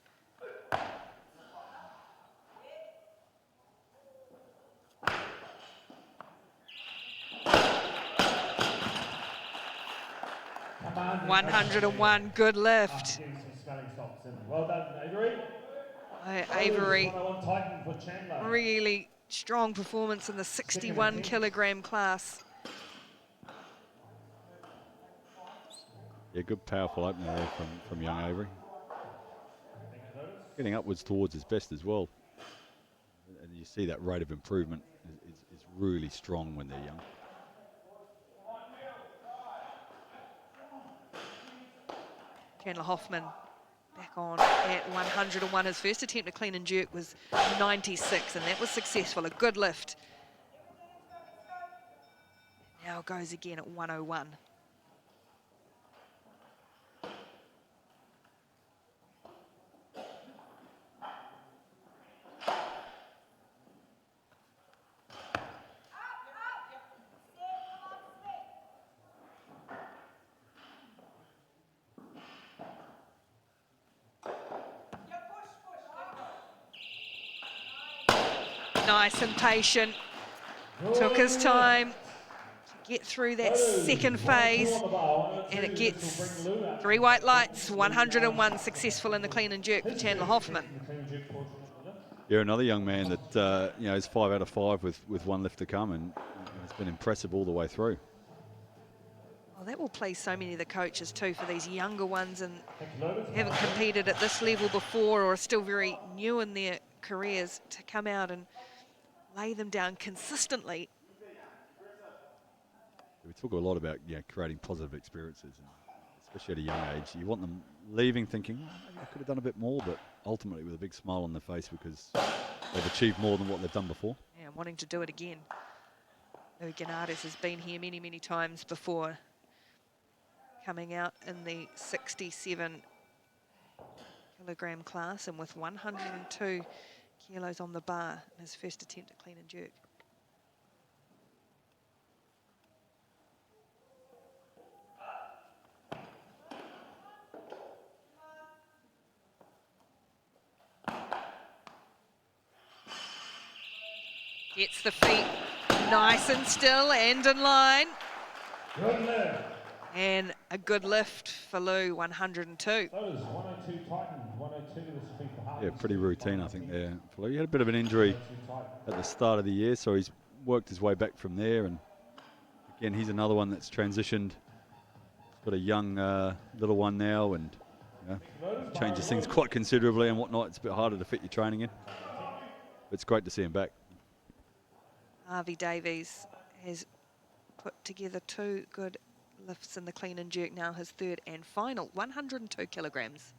Speaker 5: on.
Speaker 4: 101, good lift.
Speaker 5: Well done, Avery.
Speaker 4: Avery, really strong performance in the 61 kilogram class.
Speaker 6: Yeah, good powerful opener there from young Avery. Getting upwards towards his best as well. And you see that rate of improvement is really strong when they're young.
Speaker 4: Chandler Hoffman back on at 101. His first attempt to clean and jerk was 96, and that was successful, a good lift. Now goes again at 101. Nice and patient, took his time to get through that second phase, and it gets 3 white lights, 101 successful in the clean and jerk for Chandler Hoffman.
Speaker 6: Yeah, another young man that is 5 out of 5 with one lift to come, and it's been impressive all the way through.
Speaker 4: Well, that will please so many of the coaches too, for these younger ones and haven't competed at this level before or are still very new in their careers, to come out and lay them down consistently.
Speaker 6: We talk a lot about creating positive experiences, and especially at a young age. You want them leaving thinking, oh, maybe I could have done a bit more, but ultimately with a big smile on their face because they've achieved more than what they've done before.
Speaker 4: Yeah, wanting to do it again. Louis Gennardis has been here many, many times before, coming out in the 67 kilogram class and with 102 kilos on the bar in his first attempt at clean and jerk. Gets the feet nice and still and in line.
Speaker 5: Good lift.
Speaker 4: And a good lift for Lou, 102.
Speaker 5: That was 102 Titan, 102 this will be for Harvey.
Speaker 6: Yeah, pretty routine, I think, there. He had a bit of an injury at the start of the year, so he's worked his way back from there. And again, he's another one that's transitioned. He's got a young little one now, and changes things quite considerably and whatnot. It's a bit harder to fit your training in. But it's great to see him back.
Speaker 4: Harvey Davies has put together 2 good lifts in the clean and jerk, now his third and final, 102 kilograms.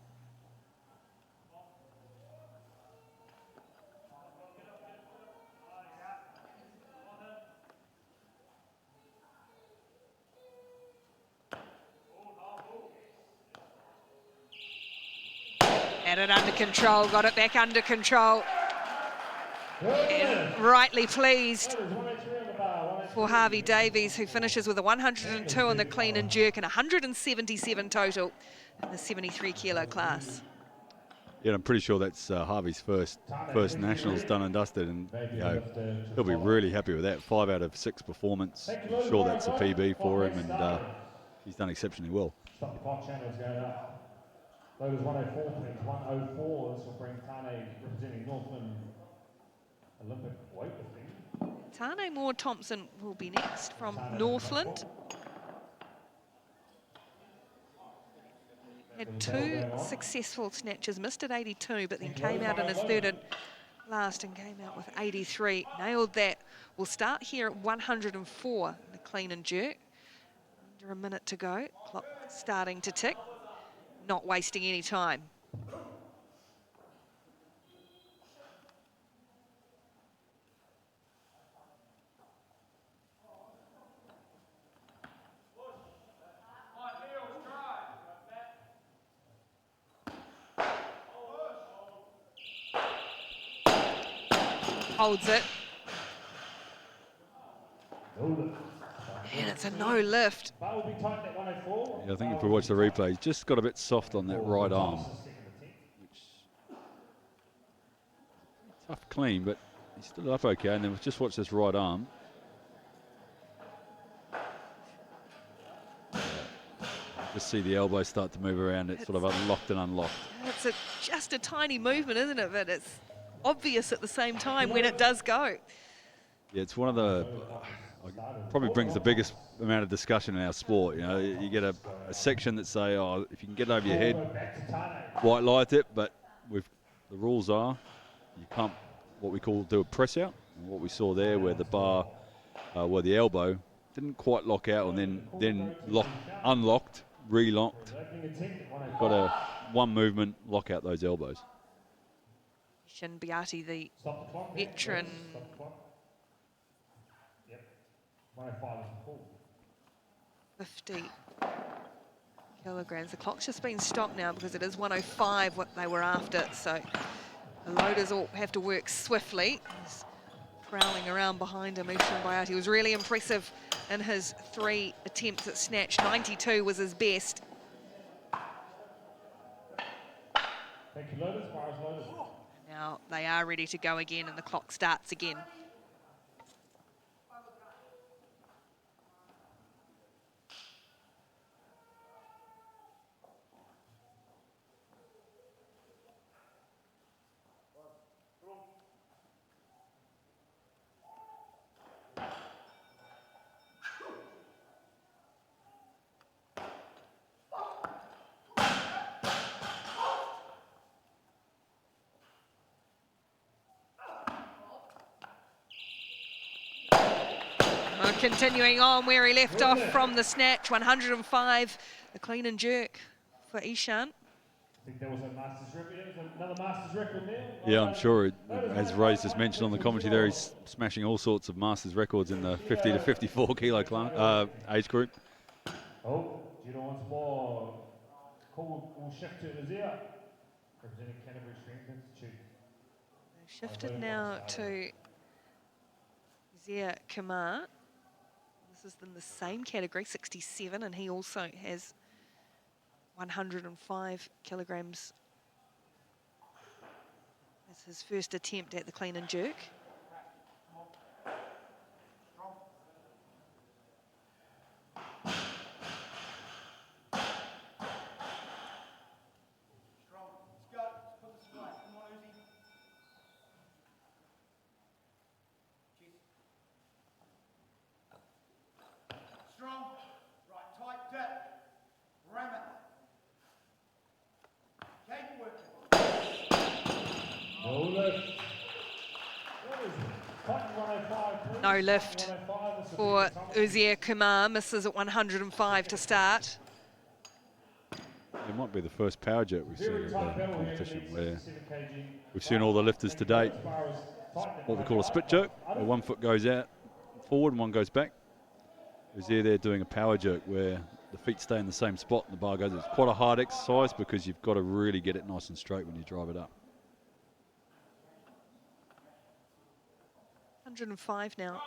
Speaker 4: Had it under control, got it back under control. And rightly pleased for Harvey Davies, who finishes with a 102 on the clean and jerk and 177 total in the 73 kilo class.
Speaker 6: Yeah, I'm pretty sure that's Harvey's first nationals done and dusted, and you know, he'll be really happy with that. 5 out of 6 performance. I'm sure that's a PB for him, and he's done exceptionally well.
Speaker 5: Stop the clock, channels going up. Loaders 104, please. 104. This will bring Tane representing Northland Olympic weightlifting.
Speaker 4: Tane Moore Thompson will be next from Northland. Had 2 successful snatches, missed at 82, but then came out in his third and last and came out with 83. Nailed that. We'll start here at 104 in the clean and jerk. Under a minute to go. Clock starting to tick. Not wasting any time. Holds it. And it's a no lift.
Speaker 5: That will be tightened at 104.
Speaker 6: Yeah, I think if we watch the replay, he's just got a bit soft on that right arm. Which, tough clean, but he's still up okay. And then just watch this right arm. Just see the elbow start to move around. It's sort of unlocked and unlocked.
Speaker 4: It's just a tiny movement, isn't it? But it's obvious at the same time when it does go.
Speaker 6: Yeah, it's one of the, probably brings the biggest amount of discussion in our sport. You know, you get a section that say, oh, if you can get over your head, white light it, but the rules are you can't, what we call, do a press out. And what we saw there where the bar, where the elbow didn't quite lock out and then unlocked, relocked. Got a one movement, lock out those elbows.
Speaker 4: Shin Beatty, the veteran. 50 kilograms. The clock's just been stopped now because it is 105 what they were after. So the loaders all have to work swiftly. He's prowling around behind him. Shin Beatty was really impressive in his 3 attempts at snatch. 92 was his best.
Speaker 5: Thank you, loaders. Fires loaders.
Speaker 4: Now they are ready to go again and the clock starts again. Continuing on where he left off from the snatch, 105, the clean and jerk for Ishan.
Speaker 5: I think there was a master's record. There was another master's record there.
Speaker 6: Yeah, I'm sure, as Rose just mentioned on the commentary there, he's smashing all sorts of masters records in the 50 to 54 kilo class, age group.
Speaker 5: Oh, Judo once more. Call will shift to Nazir, representing Canterbury Strength Institute.
Speaker 4: They've shifted now to Zia Kamar. This is in the same category, 67, and he also has 105 kilograms as his first attempt at the clean and jerk. no lift for Uzier Kumar, misses at 105 to start.
Speaker 6: It might be the first power jerk we've seen in the competition where we've seen all the lifters to date, what we call a split jerk, where one foot goes out forward and one goes back. Uzier there doing a power jerk where the feet stay in the same spot and the bar goes. It's quite a hard exercise because you've got to really get it nice and straight when you drive it up.
Speaker 4: 105 now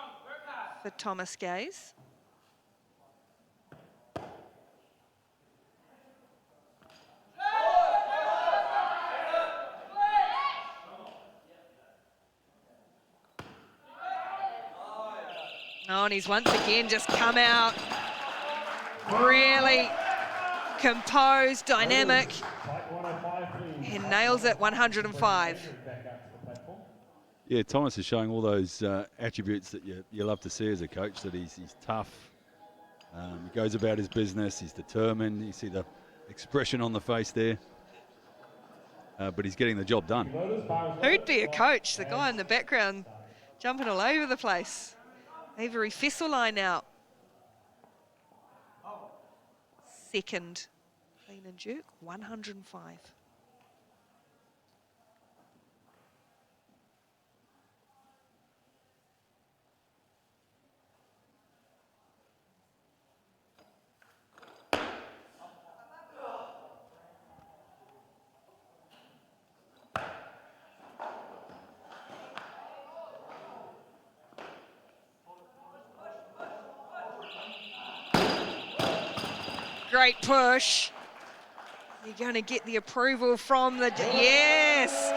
Speaker 4: for Thomas Gaze. Oh, and he's once again just come out really composed, dynamic, and nails it 105.
Speaker 6: Yeah, Thomas is showing all those attributes that you love to see as a coach, that he's tough, he goes about his business, he's determined, you see the expression on the face there, but he's getting the job done.
Speaker 4: Who'd be a coach? The guy in the background jumping all over the place. Avery Fesselline out. Second clean and jerk, 105. Great push. You're going to get the approval from the... Yes!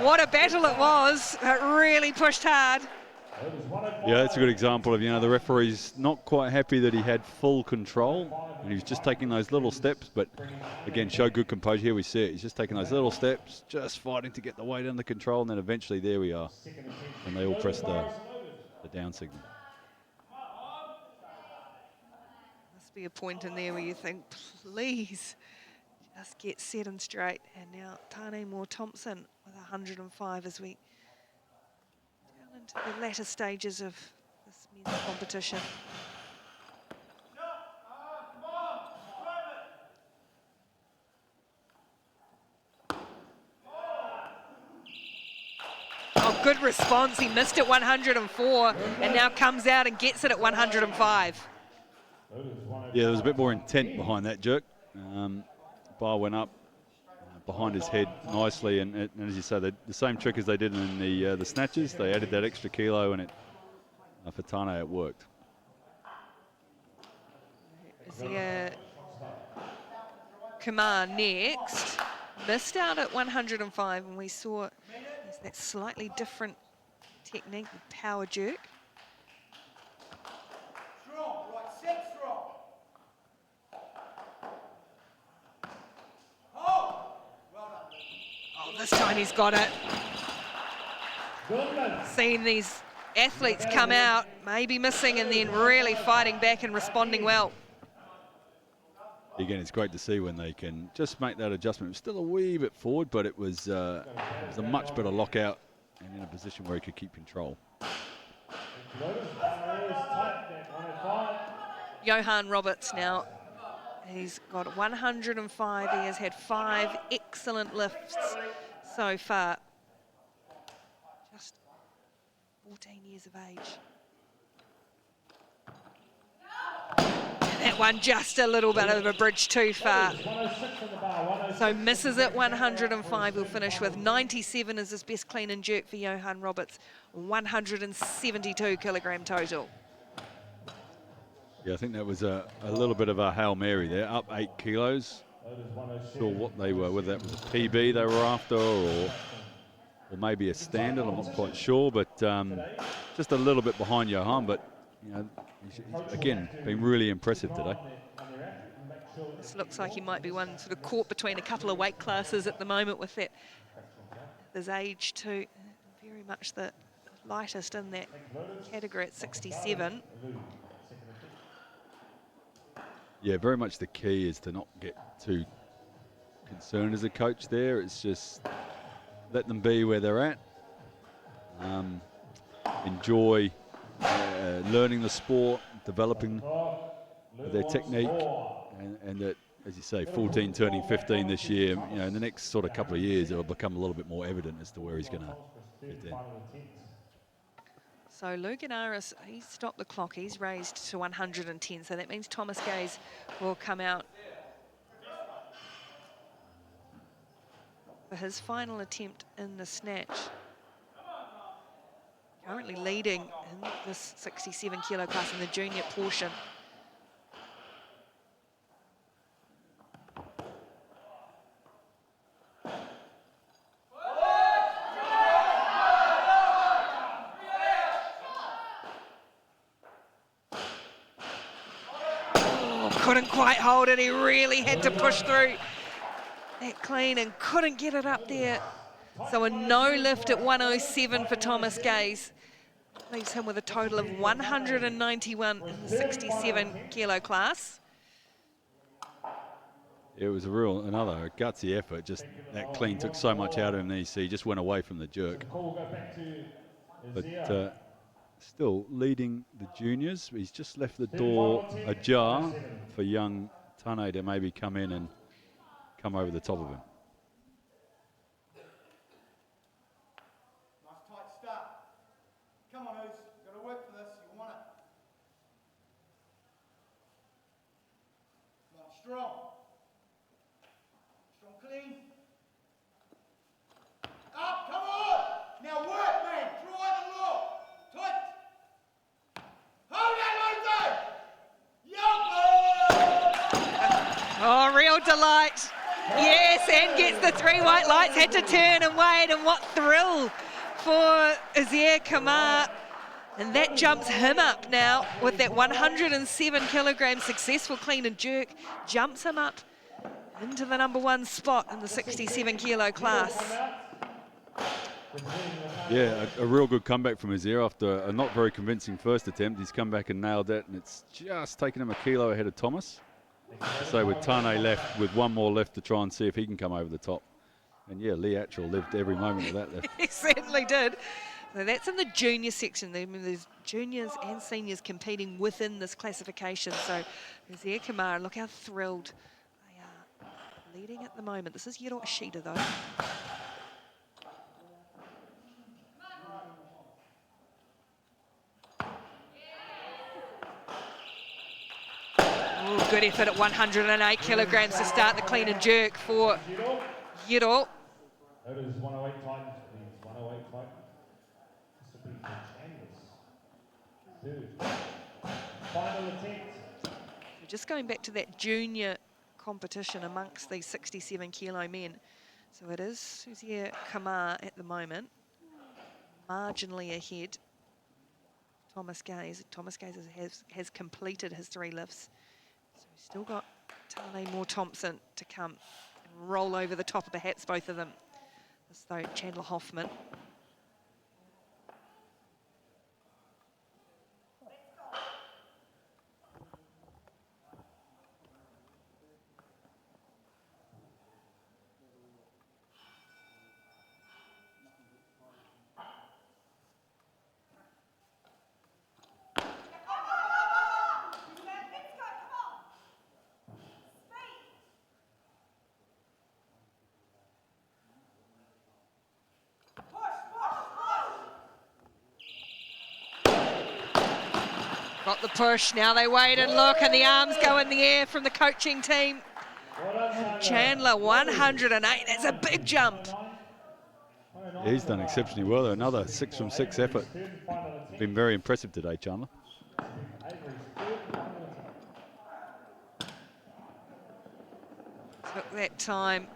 Speaker 4: What a battle it was. It really pushed hard.
Speaker 6: Yeah, that's a good example of, the referee's not quite happy that he had full control and he was just taking those little steps, but again, showed good composure. Here we see it. He's just taking those little steps, just fighting to get the weight under control, and then eventually there we are. And they all press the down signal.
Speaker 4: Be a point in there where you think, please just get set and straight. And now Tane Moore Thompson with 105 as we down into the latter stages of this men's competition. Oh, good response. He missed at 104 and now comes out and gets it at 105.
Speaker 6: Yeah, there was a bit more intent behind that jerk. Bar went up behind his head nicely, and as you say, the same trick as they did in the snatches. They added that extra kilo, and for Tane it worked.
Speaker 4: Kumar next, missed out at 105, and we saw that slightly different technique, the power jerk. This time he's got it. Seeing these athletes come out, maybe missing, and then really fighting back and responding well.
Speaker 6: Again, it's great to see when they can just make that adjustment. It was still a wee bit forward, but it was a much better lockout and in a position where he could keep control.
Speaker 4: Johan Roberts now. He's got 105. He has had 5 excellent lifts so far. Just 14 years of age. That one just a little bit of a bridge too far. So misses at 105. We'll finish with 97 as his best clean and jerk for Johan Roberts. 172 kilogram total.
Speaker 6: Yeah, I think that was a little bit of a Hail Mary there, up 8 kilos. Sure what they were, whether that was a PB they were after or maybe a standard, I'm not quite sure, but just a little bit behind Johan, but he's again been really impressive today.
Speaker 4: This looks like he might be one sort of caught between a couple of weight classes at the moment with that. His age too, very much the lightest in that category at 67.
Speaker 6: Yeah, very much the key is to not get too concerned as a coach there. It's just let them be where they're at. Enjoy learning the sport, developing their technique, and that, as you say, 14 turning 15 this year, you know, in the next sort of couple of years, it will become a little bit more evident as to where he's going to fit in.
Speaker 4: So Luganaris, he's stopped the clock. He's raised to 110. So that means Thomas Gaze will come out for his final attempt in the snatch. Currently leading in this 67 kilo class in the junior portion. Couldn't quite hold it. He really had to push through that clean and couldn't get it up there. So a no lift at 107 for Thomas Gaze. Leaves him with a total of 191 in the 67 kilo class.
Speaker 6: It was another gutsy effort. Just that clean took so much out of him. He just went away from the jerk. But still leading the juniors. He's just left the door ajar for young Tane to maybe come in and come over the top of him.
Speaker 7: Nice tight start. Come on, Oz. Got to work for this. You want it. Come on, strong. Strong, clean. Up, come on. Now work, man. Try the law. Tight. Hold that, Lothar.
Speaker 4: Oh, real delight. Yes, and gets the 3 white lights. Had to turn and wait, and what thrill for Azir Kamar. And that jumps him up now with that 107 kilogram successful clean and jerk. Jumps him up into the #1 spot in the 67 kilo class.
Speaker 6: Yeah, a real good comeback from Azir after a not very convincing first attempt. He's come back and nailed that, and it's just taken him a kilo ahead of Thomas. So with Tane left, with one more left to try and see if he can come over the top. And yeah, Lee Atchell lived every moment of that left.
Speaker 4: He certainly did. So that's in the junior section. I mean, there's juniors and seniors competing within this classification. So Azir Kamar, look how thrilled they are. Leading at the moment. This is Yero Ishida though. Ooh, good effort at 108 kilograms to start the clean and jerk for Yero.
Speaker 5: That is 108 Titans, please. 108 Titans. This will be for Chambers. Third. Final attempt.
Speaker 4: So just going back to that junior competition amongst these 67 kilo men. So it is Azir Kamar at the moment, marginally ahead. Thomas Gaze. Thomas Gaze has completed his 3 lifts. So he's still got Tane Moore Thompson to come and roll over the top of perhaps both of them. As though Chandler Hoffman. Got the push, now they wait and look, and the arms go in the air from the coaching team. Chandler, 108, that's a big jump.
Speaker 6: Yeah, he's done exceptionally well. Another 6 from 6 effort. Been very impressive today, Chandler.
Speaker 4: Took that time,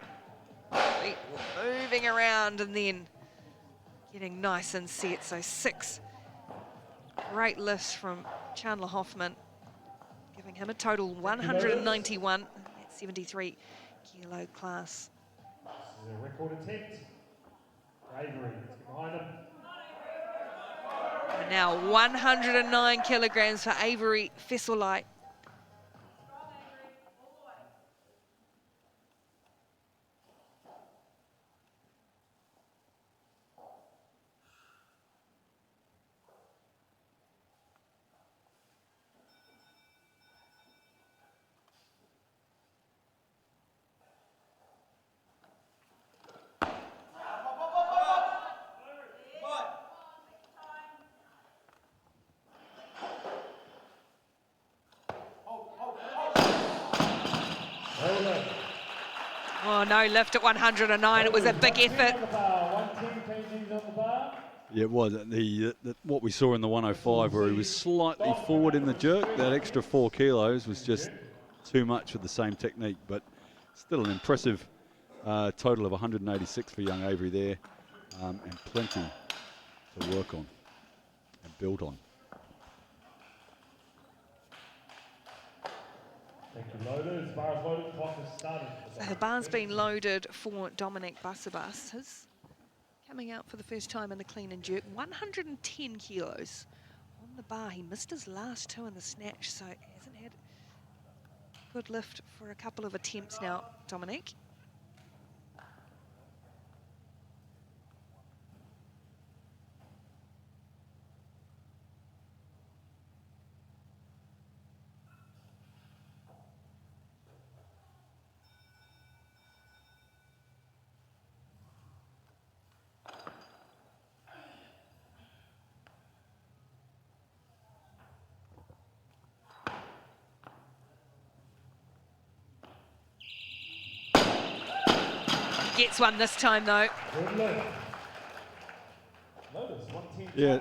Speaker 4: moving around and then getting nice and set. So 6 great lifts from Chandler Hoffman, giving him a total 191 at 73 kilo class.
Speaker 5: This is a record attempt. Avery, behind him.
Speaker 4: And now 109 kilograms for Avery Fesselite. Oh, no lift at 109. It was a big effort.
Speaker 5: On the bar, 110 kgs on the bar.
Speaker 6: Yeah, it was. What we saw in the 105 where he was slightly forward in the jerk, that extra 4 kilos was just too much with the same technique, but still an impressive total of 186 for young Avery there, and plenty to work on and build on.
Speaker 5: Thank you, loaders. Bar is loaded, clock has started.
Speaker 4: So the bar's been loaded for Dominic Basabas. His coming out for the first time in the clean and jerk, 110 kilos on the bar. He missed his last 2 in the snatch, so hasn't had good lift for a couple of attempts now, Dominic. Gets one this time, though.
Speaker 6: Yeah,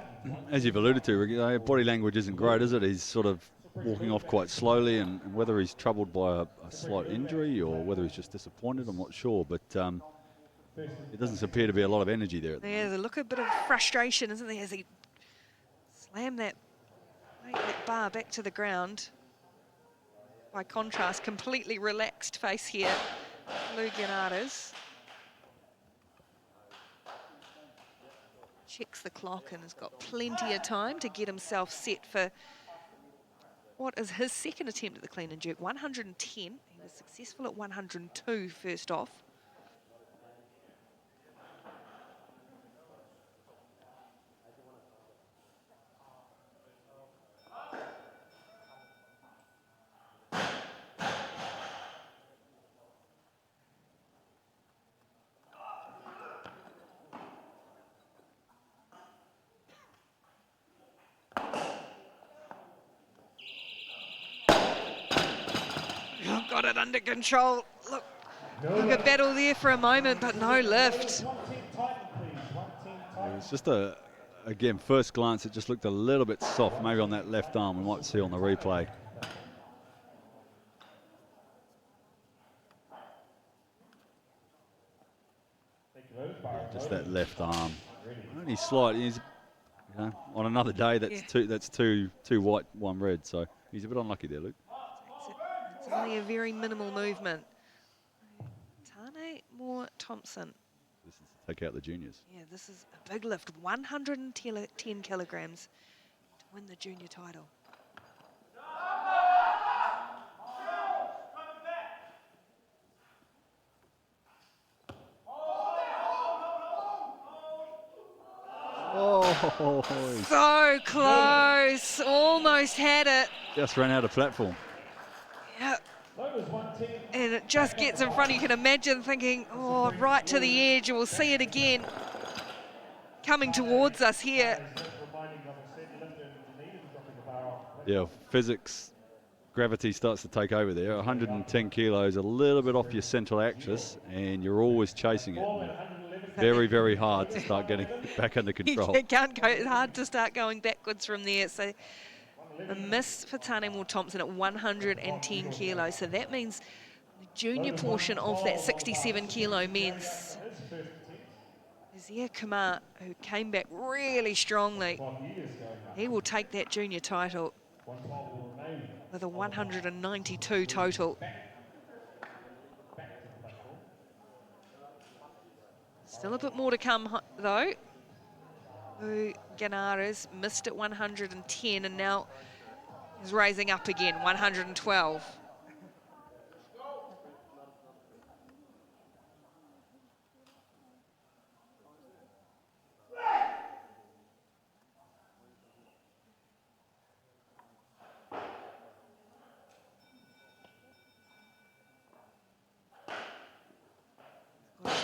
Speaker 6: as you've alluded to, Ricky, body language isn't great, is it? He's sort of walking off quite slowly, and whether he's troubled by a slight injury or whether he's just disappointed, I'm not sure. But it doesn't appear to be a lot of energy there.
Speaker 4: There's a look, a bit of frustration, isn't there, as he slammed that bar back to the ground. By contrast, completely relaxed face here, Lou Ganares. Checks the clock and has got plenty of time to get himself set for what is his second attempt at the clean and jerk, 110. He was successful at 102 first off. Got it under control. Look a battle there for a moment, but no lift.
Speaker 6: It's just again, first glance, it just looked a little bit soft, maybe on that left arm. We might see on the replay. Just that left arm. Only slight. He's, on another day, that's two white, 1 red. So he's a bit unlucky there, Luke.
Speaker 4: It's only a very minimal movement. Tane Moore Thompson.
Speaker 6: This is to take out the juniors.
Speaker 4: Yeah, this is a big lift, 110 kilograms to win the junior title.
Speaker 6: Oh,
Speaker 4: so close, almost had it.
Speaker 6: Just ran out of platform.
Speaker 4: Yep. And it just gets in front. You can imagine thinking, oh, right to the edge, and we'll see it again. Coming towards us here.
Speaker 6: Yeah, physics, gravity starts to take over there. 110 kilos, a little bit off your central axis, and you're always chasing it. Very, very hard to start getting back under control.
Speaker 4: You can't go, it's hard to start going backwards from there. So a miss for Tane Moore Thompson at 110 kilos. So that means the junior portion of that 67 kilo men's is Kumar, who came back really strongly. He will take that junior title with a 192 total. Still a bit more to come, though. Ganares missed at 110 and now is raising up again, 112.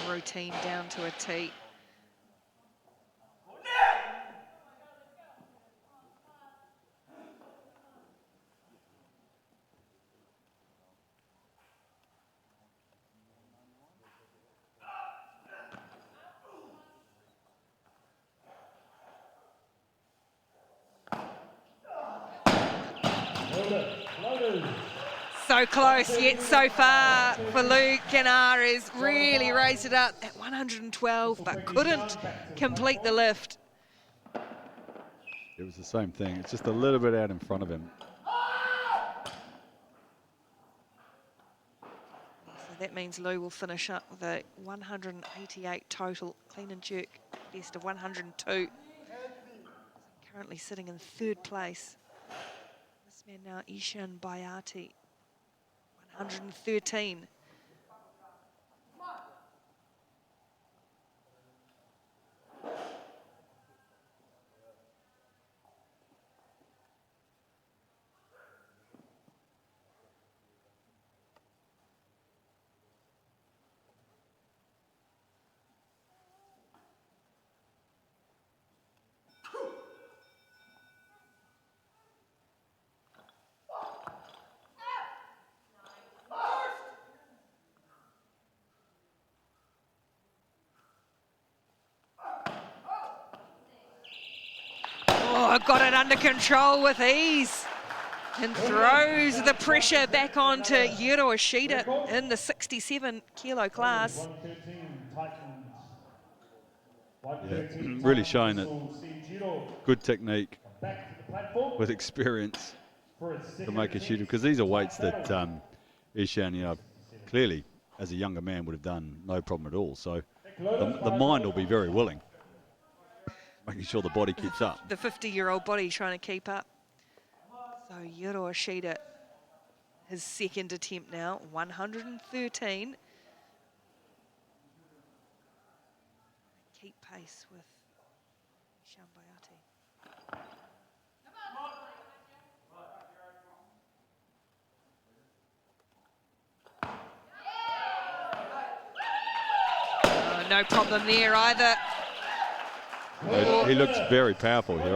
Speaker 4: Routine down to a T. so close, yet so far for Luke Canaris. Really raised it up at 112, but couldn't complete the lift.
Speaker 6: It was the same thing. It's just a little bit out in front of him.
Speaker 4: So that means Lou will finish up with a 188 total, clean and jerk, best of 102. Currently sitting in third place. This man now, Ishan Bayati, 113. Oh, got it under control with ease and throws the pressure back onto Yuro Ishida in the 67 kilo class.
Speaker 6: Yeah, really showing that good technique with experience to make a shooter, because these are weights that Ishan, you know, clearly as a younger man would have done no problem at all. So the mind will be very willing, making sure the body keeps up.
Speaker 4: The 50-year-old body trying to keep up. So Yuro Ishida, his second attempt now, 113. Keep pace with Ishan Bayati. Oh, no problem there either.
Speaker 6: He looks very powerful here.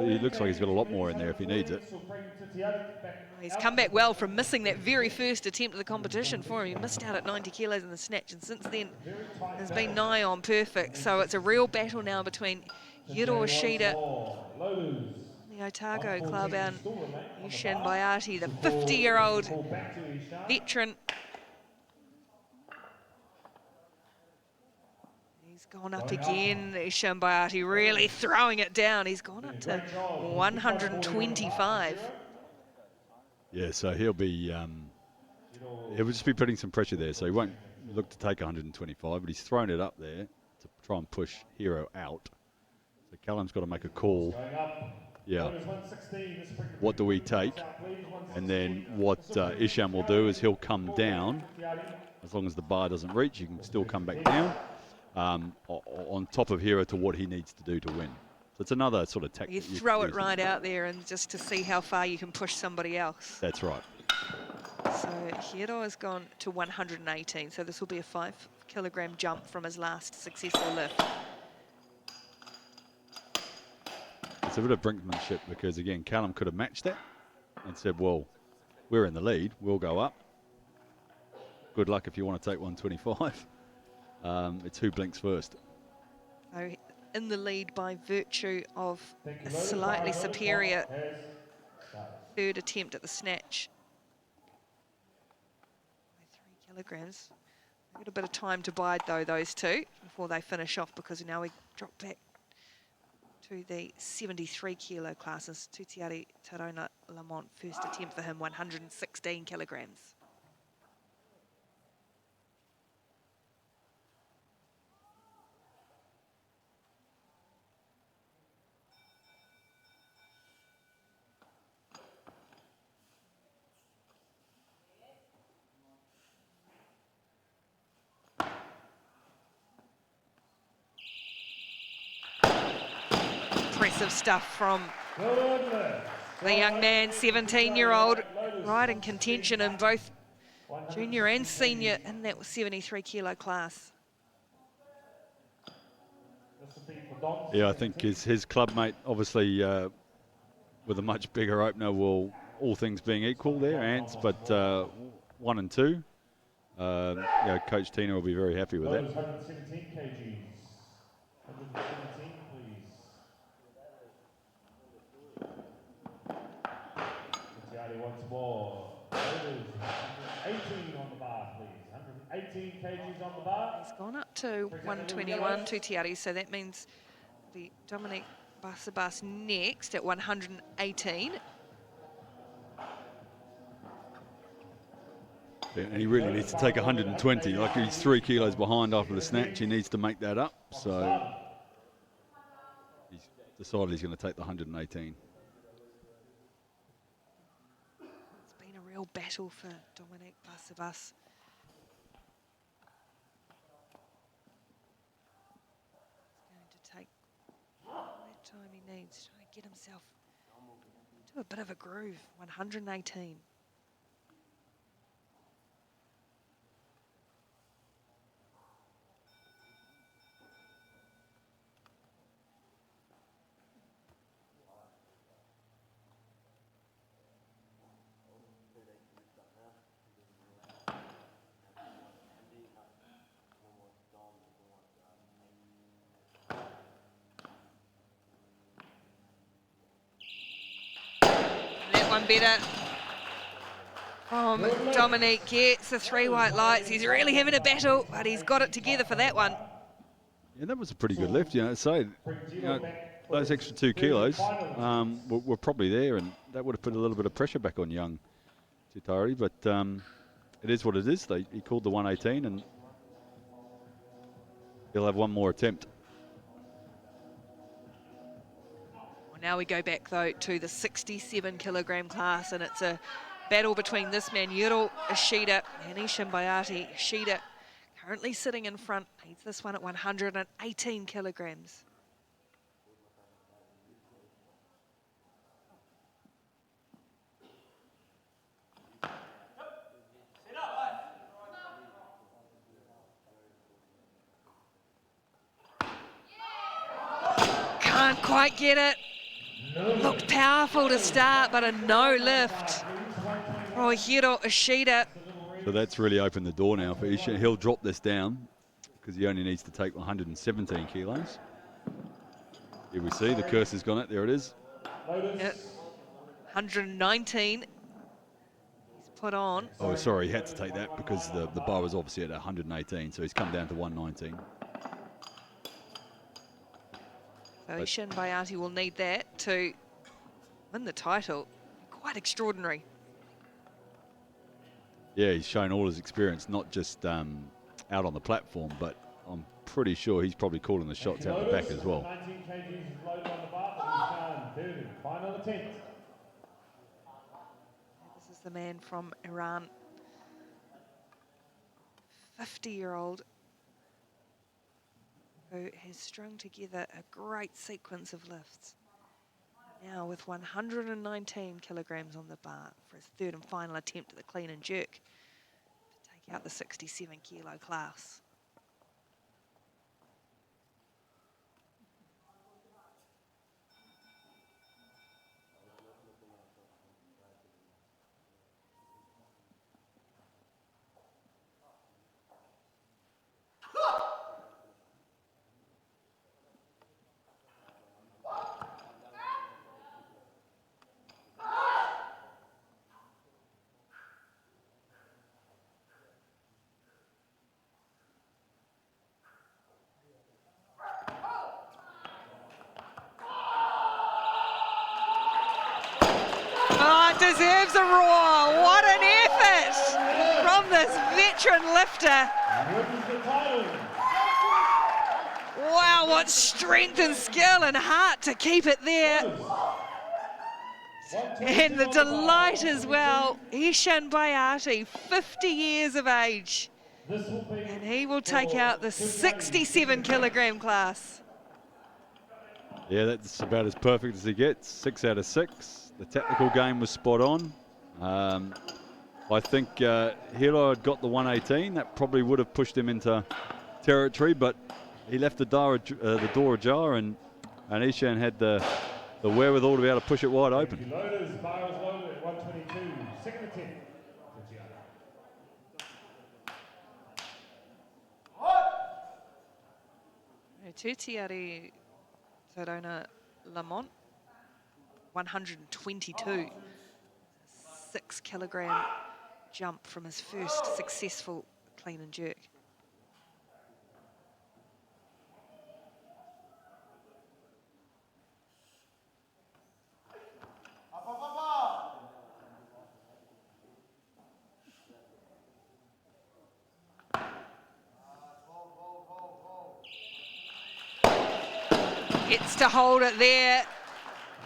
Speaker 6: He looks like he's got a lot more in there if he needs it.
Speaker 4: He's come back well from missing that very first attempt of the competition for him. He missed out at 90 kilos in the snatch, and since then has been nigh on perfect. So it's a real battle now between Yuro Ishida, the Otago club, and Ishan Bayati, the 50-year-old veteran. He's gone up again, Ishan Bayati, really throwing it down. He's gone up to 125.
Speaker 6: Yeah, so he'll just be putting some pressure there. So he won't look to take 125, but he's thrown it up there to try and push Hero out. So Callum's got to make a call. Yeah. What do we take? And then what Isham will do is he'll come down. As long as the bar doesn't reach, you can still come back down on top of Hero to what he needs to do to win. So it's another sort of tactic.
Speaker 4: You throw it right out there and just to see how far you can push somebody else.
Speaker 6: That's right.
Speaker 4: So Hiro has gone to 118, so this will be a 5-kilogram jump from his last successful lift.
Speaker 6: It's a bit of brinkmanship because, again, Callum could have matched that and said, well, we're in the lead, we'll go up. Good luck if you want to take 125. It's who blinks first.
Speaker 4: So in the lead by virtue of a slightly superior third attempt at the snatch. 3 kilograms. They've got a bit of time to bide, though, those two, before they finish off, because now we drop back to the 73 kilo classes. Tutiari Tarona Lamont, first attempt for him, 116 kilograms. Impressive stuff from the young man, 17-year-old, right in contention in both junior and senior in that 73 kilo class.
Speaker 6: Yeah, I think his club mate, obviously with a much bigger opener, will, all things being equal there, Ants, but 1 and 2. You know, Coach Tina will be very happy with that.
Speaker 5: 117 kgs. 117, please. Once more. loaders. 118 on the bar, please. 118 kgs on the bar.
Speaker 4: He's gone up to 121, Tutiari, so that means the Dominic Basabas next at 118.
Speaker 6: Yeah, and he really needs to take 120. Like, he's 3 kilos behind after the snatch. He needs to make that up. So he's decided he's going to take the 118.
Speaker 4: It's been a real battle for Dominic Basabas. He's going to take all that time he needs, trying to get himself to a bit of a groove. 118. One better from Dominic, gets the 3 white lights. He's really having a battle, but he's got it together for that one.
Speaker 6: Yeah, that was a pretty good lift, you know. So, you know, those extra 2 kilos were probably there, and that would have put a little bit of pressure back on young Tutari. But it is what it is. He called the 118, and he'll have one more attempt.
Speaker 4: Now we go back, though, to the 67 kilogram class, and it's a battle between this man, Yuro Ishida, and Ishin Bayati. Ishida currently sitting in front. Needs this one at 118 kilograms. Can't quite get it. Looked powerful to start, but a no lift for Hiro Ishida.
Speaker 6: So that's really opened the door now for Isha. He'll drop this down because he only needs to take 117 kilos. Here we see the cursor's gone out. There it is.
Speaker 4: Yep. 119. He's put on.
Speaker 6: Oh, sorry, he had to take that because the bar was obviously at 118, so he's come down to 119.
Speaker 4: So Ishin Bayati will need that to win the title. Quite extraordinary.
Speaker 6: Yeah, he's shown all his experience, not just out on the platform, but I'm pretty sure he's probably calling the shots out the back as well.
Speaker 5: 19 kgs is loaded on the bar, but he's done. Final attempt.
Speaker 4: This is the man from Iran. 50-year-old who has strung together a great sequence of lifts. Now with 119 kilograms on the bar for his third and final attempt at the clean and jerk to take out the 67 kilo class. Deserves a roar. What an effort from this veteran lifter. Wow, what strength and skill and heart to keep it there. And the delight as well. Ishan Bayati, 50 years of age. And he will take out the 67 kilogram class.
Speaker 6: Yeah, that's about as perfect as he gets. 6 out of 6. The technical game was spot on. I think Hilo had got the 118. That probably would have pushed him into territory, but he left the door ajar, and Ishan had the wherewithal to be able to push it wide open.
Speaker 5: Loaders, bar is loaded at 122. Second attempt.
Speaker 4: Tutiari Zorona Lamont, 122. 6 kilogram jump from his first successful clean and jerk. Gets to hold it there.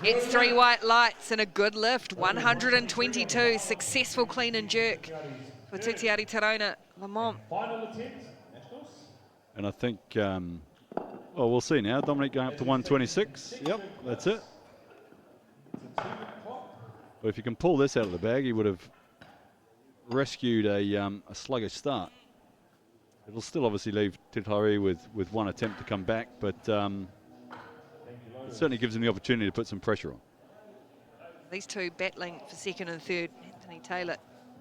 Speaker 4: Gets 3 white lights and a good lift. 122, successful clean and jerk for Titiari Tarona Lamont.
Speaker 5: Final attempt, Nationals.
Speaker 6: And I think, well, we'll see now. Dominic going up to 126. Yep, that's it.
Speaker 5: It's a 2-minute clock.
Speaker 6: But if you can pull this out of the bag, he would have rescued a sluggish start. It'll still obviously leave Titari with one attempt to come back, but it certainly gives him the opportunity to put some pressure on.
Speaker 4: These two battling for second and third. Anthony Taylor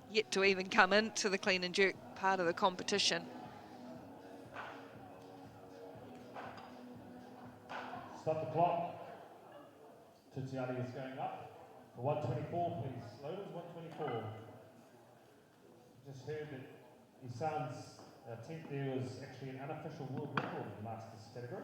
Speaker 4: yet to even come into the clean and jerk part of the competition.
Speaker 5: Stop the clock. Titiari is going up for 124, please. Loaders, 124. Just heard that Isan's attempt there was actually an unofficial world record in the Masters category.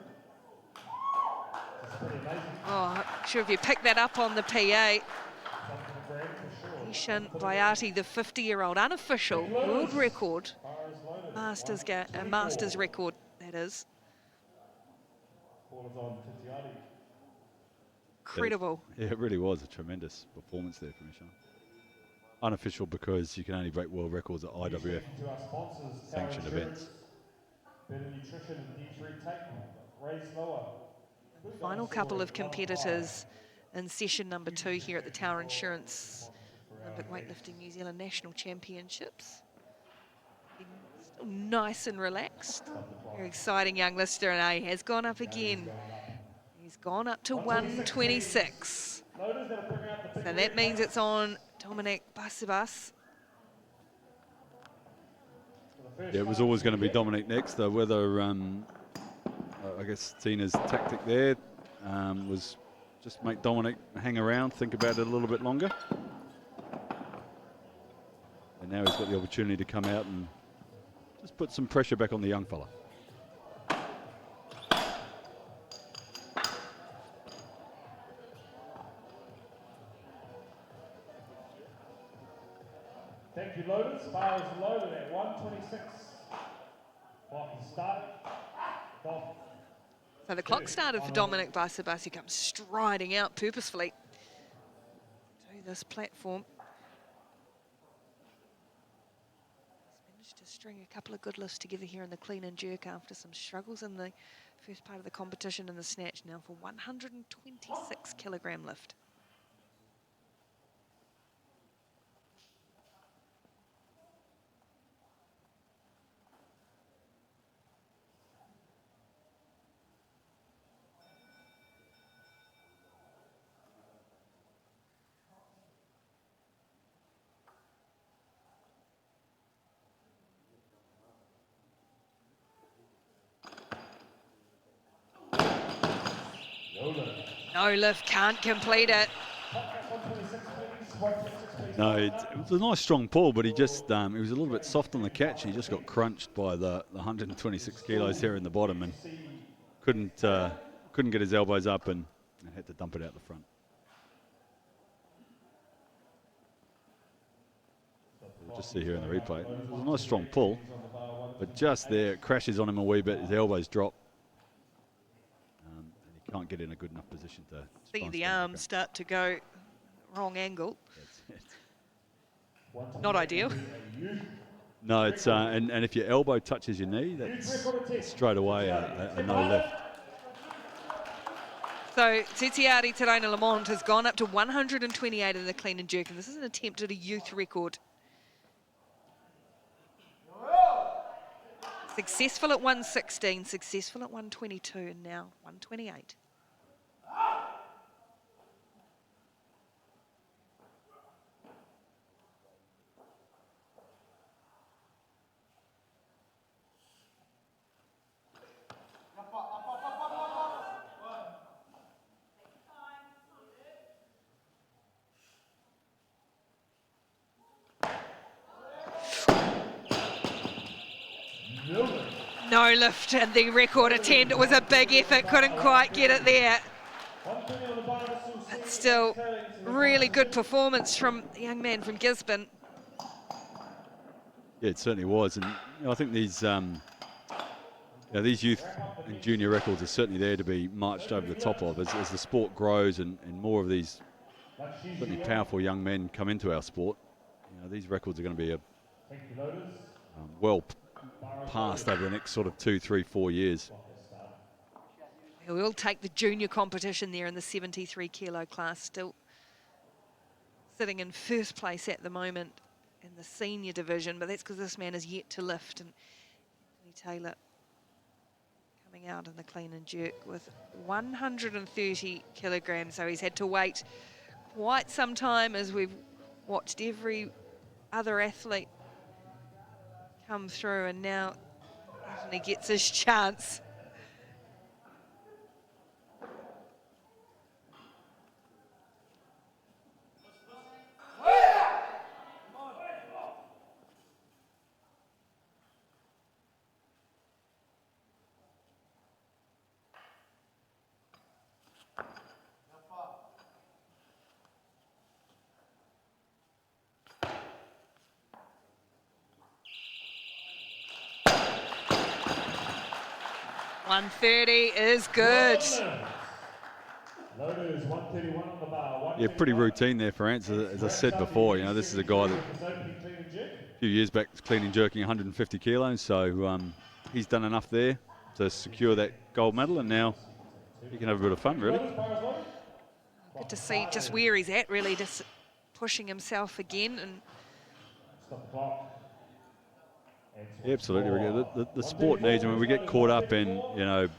Speaker 5: It's pretty amazing.
Speaker 4: Oh, I'm sure if you pick that up on the PA.
Speaker 5: Something for Graham for sure.
Speaker 4: Ishan Bayati, the 50-year-old, unofficial world record, Masters record, that is.
Speaker 5: Call is on Titiari.
Speaker 4: Incredible.
Speaker 6: Yeah, it really was a tremendous performance there from Ishan. Unofficial because you can only break world records at IWF
Speaker 5: To our sponsors,
Speaker 6: sanctioned events.
Speaker 5: Better nutrition and D3 tape, raise lower.
Speaker 4: Final couple of competitors in session number 2 here at the Tower Insurance Olympic Weightlifting New Zealand National Championships. Still nice and relaxed. Very exciting young lister, and he has gone up again. He's gone up to 126. So that means it's on Dominic Basibas.
Speaker 6: Yeah, it was always going to be Dominic next, though whether, I guess Tina's tactic there was just make Dominic hang around, think about it a little bit longer. And now he's got the opportunity to come out and just put some pressure back on the young fella.
Speaker 5: Thank you, loaders. Bar is loaded at 126. Clock is started. Off.
Speaker 4: So the clock started for Dominic Basibas. He comes striding out purposefully to this platform. He's managed to string a couple of good lifts together here in the clean and jerk after some struggles in the first part of the competition in the snatch, now for 126 kilogram lift. No lift, can't complete it.
Speaker 6: No, it was a nice strong pull, but he just he was a little bit soft on the catch. He just got crunched by the 126 kilos here in the bottom and couldn't get his elbows up and had to dump it out the front. We'll just see here in the replay. It was a nice strong pull, but just there it crashes on him a wee bit. His elbows drop. And he can't get in a good enough position to
Speaker 4: See the arms start to go wrong angle.
Speaker 6: That's it.
Speaker 4: Not ideal.
Speaker 6: No, it's and if your elbow touches your knee, that's straight away a no lift.
Speaker 4: So Titiari Tarona Lamont has gone up to 128 in the clean and jerk, and this is an attempt at a youth record. Successful at 116, successful at 122, and now 128. No lift in the record attempt. It was a big effort, couldn't quite get it there. But still, really good performance from the young man from Gisborne.
Speaker 6: Yeah, it certainly was. And I think these youth and junior records are certainly there to be marched over the top of as the sport grows and more of these certainly powerful young men come into our sport. These records are going to be well past over the next sort of 2, 3, 4 years.
Speaker 4: We'll take the junior competition there in the 73 kilo class, still sitting in first place at the moment in the senior division, but that's because this man is yet to lift. And Anthony Taylor coming out in the clean and jerk with 130 kilograms, so he's had to wait quite some time as we've watched every other athlete come through, and now Anthony gets his chance. .130 is good.
Speaker 6: Yeah, pretty routine there for Ants. As I said before, this is a guy that a few years back was clean and jerking 150 kilos, so he's done enough there to secure that gold medal, and now he can have a bit of fun, really.
Speaker 4: Good to see just where he's at, really, just pushing himself again. And
Speaker 6: yeah, absolutely. The sport needs, we get caught up in, the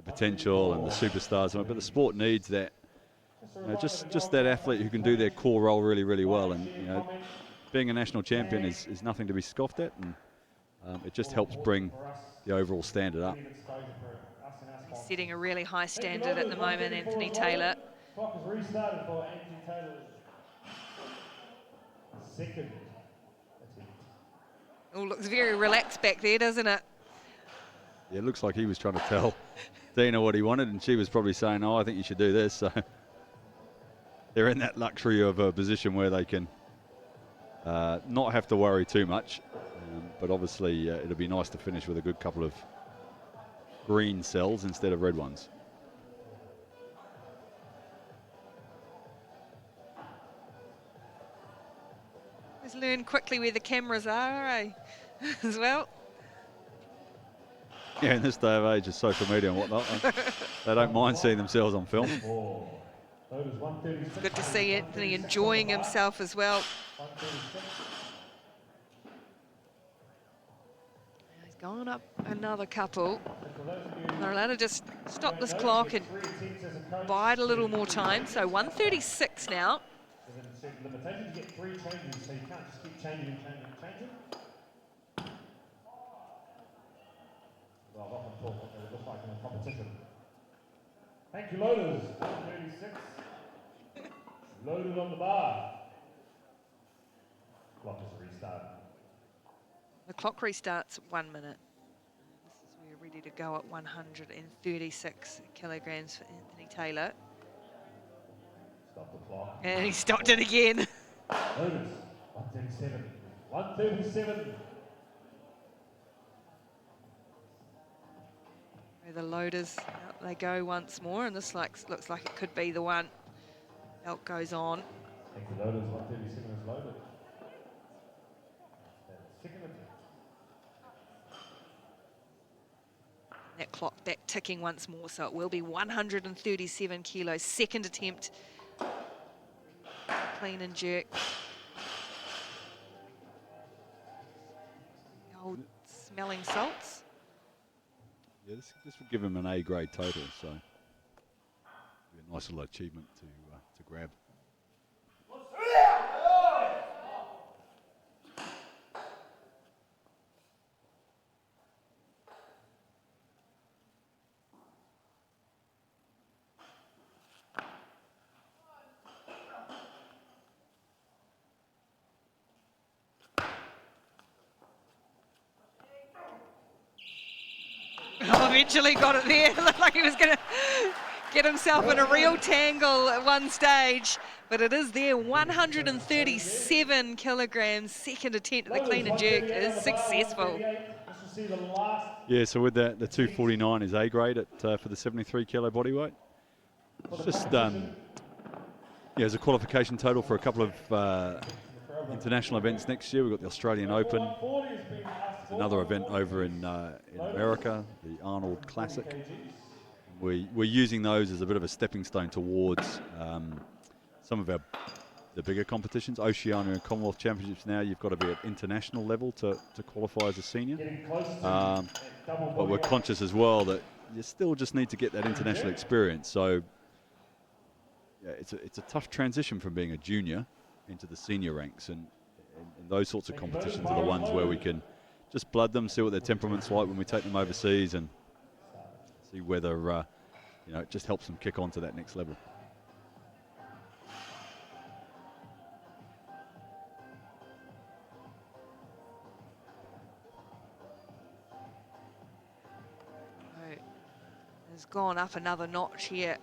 Speaker 6: potential and the superstars, but the sport needs that, just that athlete who can do their core role really, really well. And, being a national champion is nothing to be scoffed at, and it just helps bring the overall standard up.
Speaker 4: He's setting a really high standard at the moment, Anthony Taylor.
Speaker 5: Clock has restarted for Anthony Taylor. Second.
Speaker 4: Oh, looks very relaxed back there, doesn't it?
Speaker 6: Yeah, it looks like he was trying to tell Dina what he wanted, and she was probably saying, "Oh, I think you should do this." So they're in that luxury of a position where they can not have to worry too much. But obviously, it'll be nice to finish with a good couple of green cells instead of red ones.
Speaker 4: Let's learn quickly where the cameras are, eh? As well.
Speaker 6: Yeah, in this day of age of social media and whatnot, they don't mind seeing themselves on film.
Speaker 4: It's good to see Anthony enjoying himself as well. He's gone up another couple. They're allowed to just stop this clock and bide a little more time. So 136 now.
Speaker 5: Limitation to get 3 changes, so you can't just keep changing. Well, I've often thought what they would look like in a competition. Thank you, loaders. 136. Loaded on the bar. Clock is restarted.
Speaker 4: The clock restarts 1 minute. This is we're ready to go at 136 kilograms for Anthony Taylor.
Speaker 5: Stop the clock.
Speaker 4: And he stopped it again.
Speaker 5: Loaders. 137. 137.
Speaker 4: The loaders, out they go once more, and this looks like it could be the one. Belt goes on.
Speaker 5: Thank you, loaders. 137 is loaded. Second attempt.
Speaker 4: That clock back ticking once more, so it will be 137 kilos. Second attempt. Clean and jerk. The old smelling salts.
Speaker 6: Yeah, this would give him an A grade total, so be a nice little achievement to grab.
Speaker 4: eventually got it there. Looked like he was going to get himself in a real tangle at one stage, but it is there. 137 kilograms, second attempt at the clean and jerk is successful.
Speaker 6: Yeah, so with that, the 249 is A grade for the 73 kilo bodyweight. It's just as a qualification total for a couple of international events next year. We've got the Australian Open, another event over in America, the Arnold Classic. We're using those as a bit of a stepping stone towards some of the bigger competitions. Oceania and Commonwealth Championships now, you've got to be at international level to qualify as a senior. But we're conscious as well that you still just need to get that international experience. So yeah, it's a tough transition from being a junior into the senior ranks, and those sorts of competitions are the ones where we can just blood them, see what their temperament's like when we take them overseas, and see whether it just helps them kick on to that next level.
Speaker 4: Has gone up another notch here.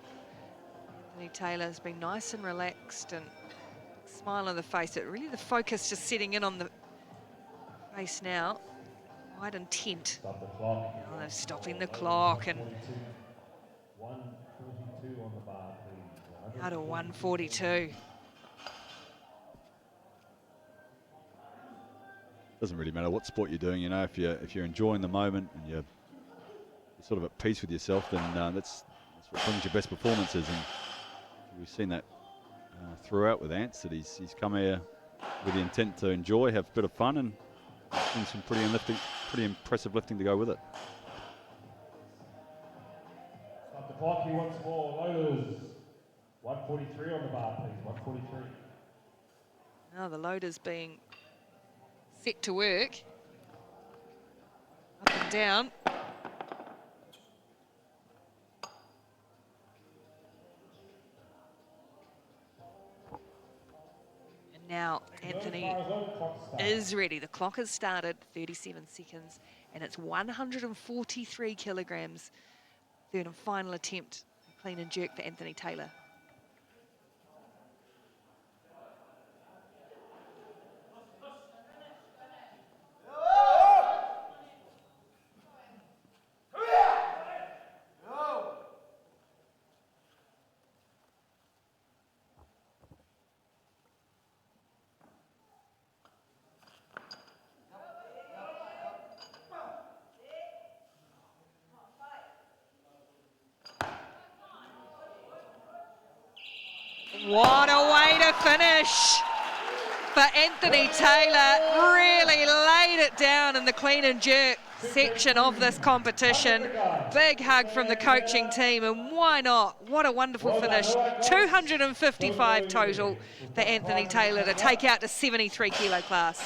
Speaker 4: Anthony Taylor's been nice and relaxed and smile on the face. It really, the focus just setting in on the face now. Quite intent.
Speaker 5: Stop the clock.
Speaker 4: Oh, they're stopping the clock, and
Speaker 5: 142 on the bar, please.
Speaker 4: out of 142.
Speaker 6: Doesn't really matter what sport you're doing, if you're enjoying the moment and you're sort of at peace with yourself, then that's what brings your best performances. And we've seen that throughout with Ants, that he's come here with the intent to enjoy, have a bit of fun, and some pretty impressive lifting to go with it.
Speaker 5: Stop the clock. He wants more loaders. 143 on the bar, please. 143.
Speaker 4: Now the loader's being set to work. Up and down. Now Anthony is ready. The clock has started, 37 seconds, and it's 143 kilograms. Third and final attempt, clean and jerk for Anthony Taylor. What a way to finish for Anthony Taylor. Really laid it down in the clean and jerk section of this competition. Big hug from the coaching team, and why not? What a wonderful finish. 255 total for Anthony Taylor to take out the 73 kilo class.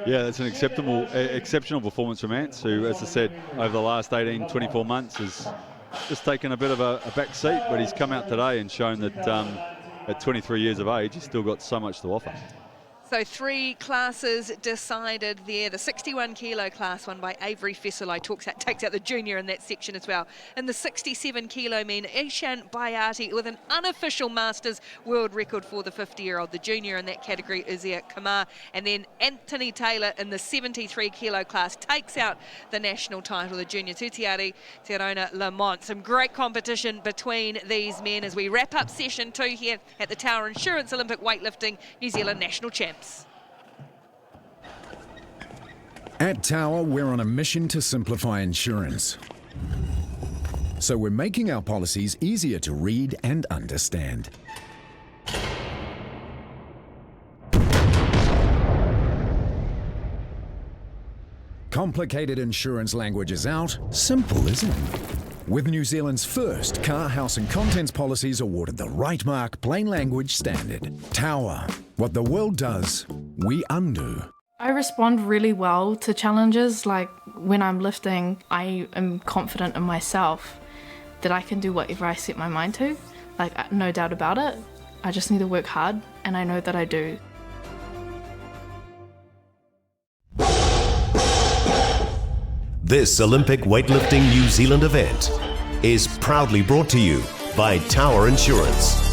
Speaker 6: Yeah, that's an exceptional performance from Ants, who, as I said, over the last 18, 24 months has just taken a bit of a back seat, but he's come out today and shown that at 23 years of age, he's still got so much to offer.
Speaker 4: So 3 classes decided there. The 61 kilo class won by Avery Fesselai, takes out the junior in that section as well. And the 67 kilo men, Ishan Bayati with an unofficial Masters world record for the 50-year-old. The junior in that category is Kamar. And then Anthony Taylor in the 73 kilo class takes out the national title, the junior Tutiari Terona Lamont. Some great competition between these men as we wrap up session 2 here at the Tower Insurance Olympic Weightlifting New Zealand National Champs.
Speaker 1: At Tower, we're on a mission to simplify insurance. So we're making our policies easier to read and understand. Complicated insurance language is out, simple is in. With New Zealand's first car, house and contents policies awarded the right mark plain language standard. Tower. What the world does, we undo.
Speaker 2: I respond really well to challenges. Like when I'm lifting, I am confident in myself that I can do whatever I set my mind to. Like, no doubt about it. I just need to work hard, and I know that I do.
Speaker 3: This Olympic Weightlifting New Zealand event is proudly brought to you by Tower Insurance.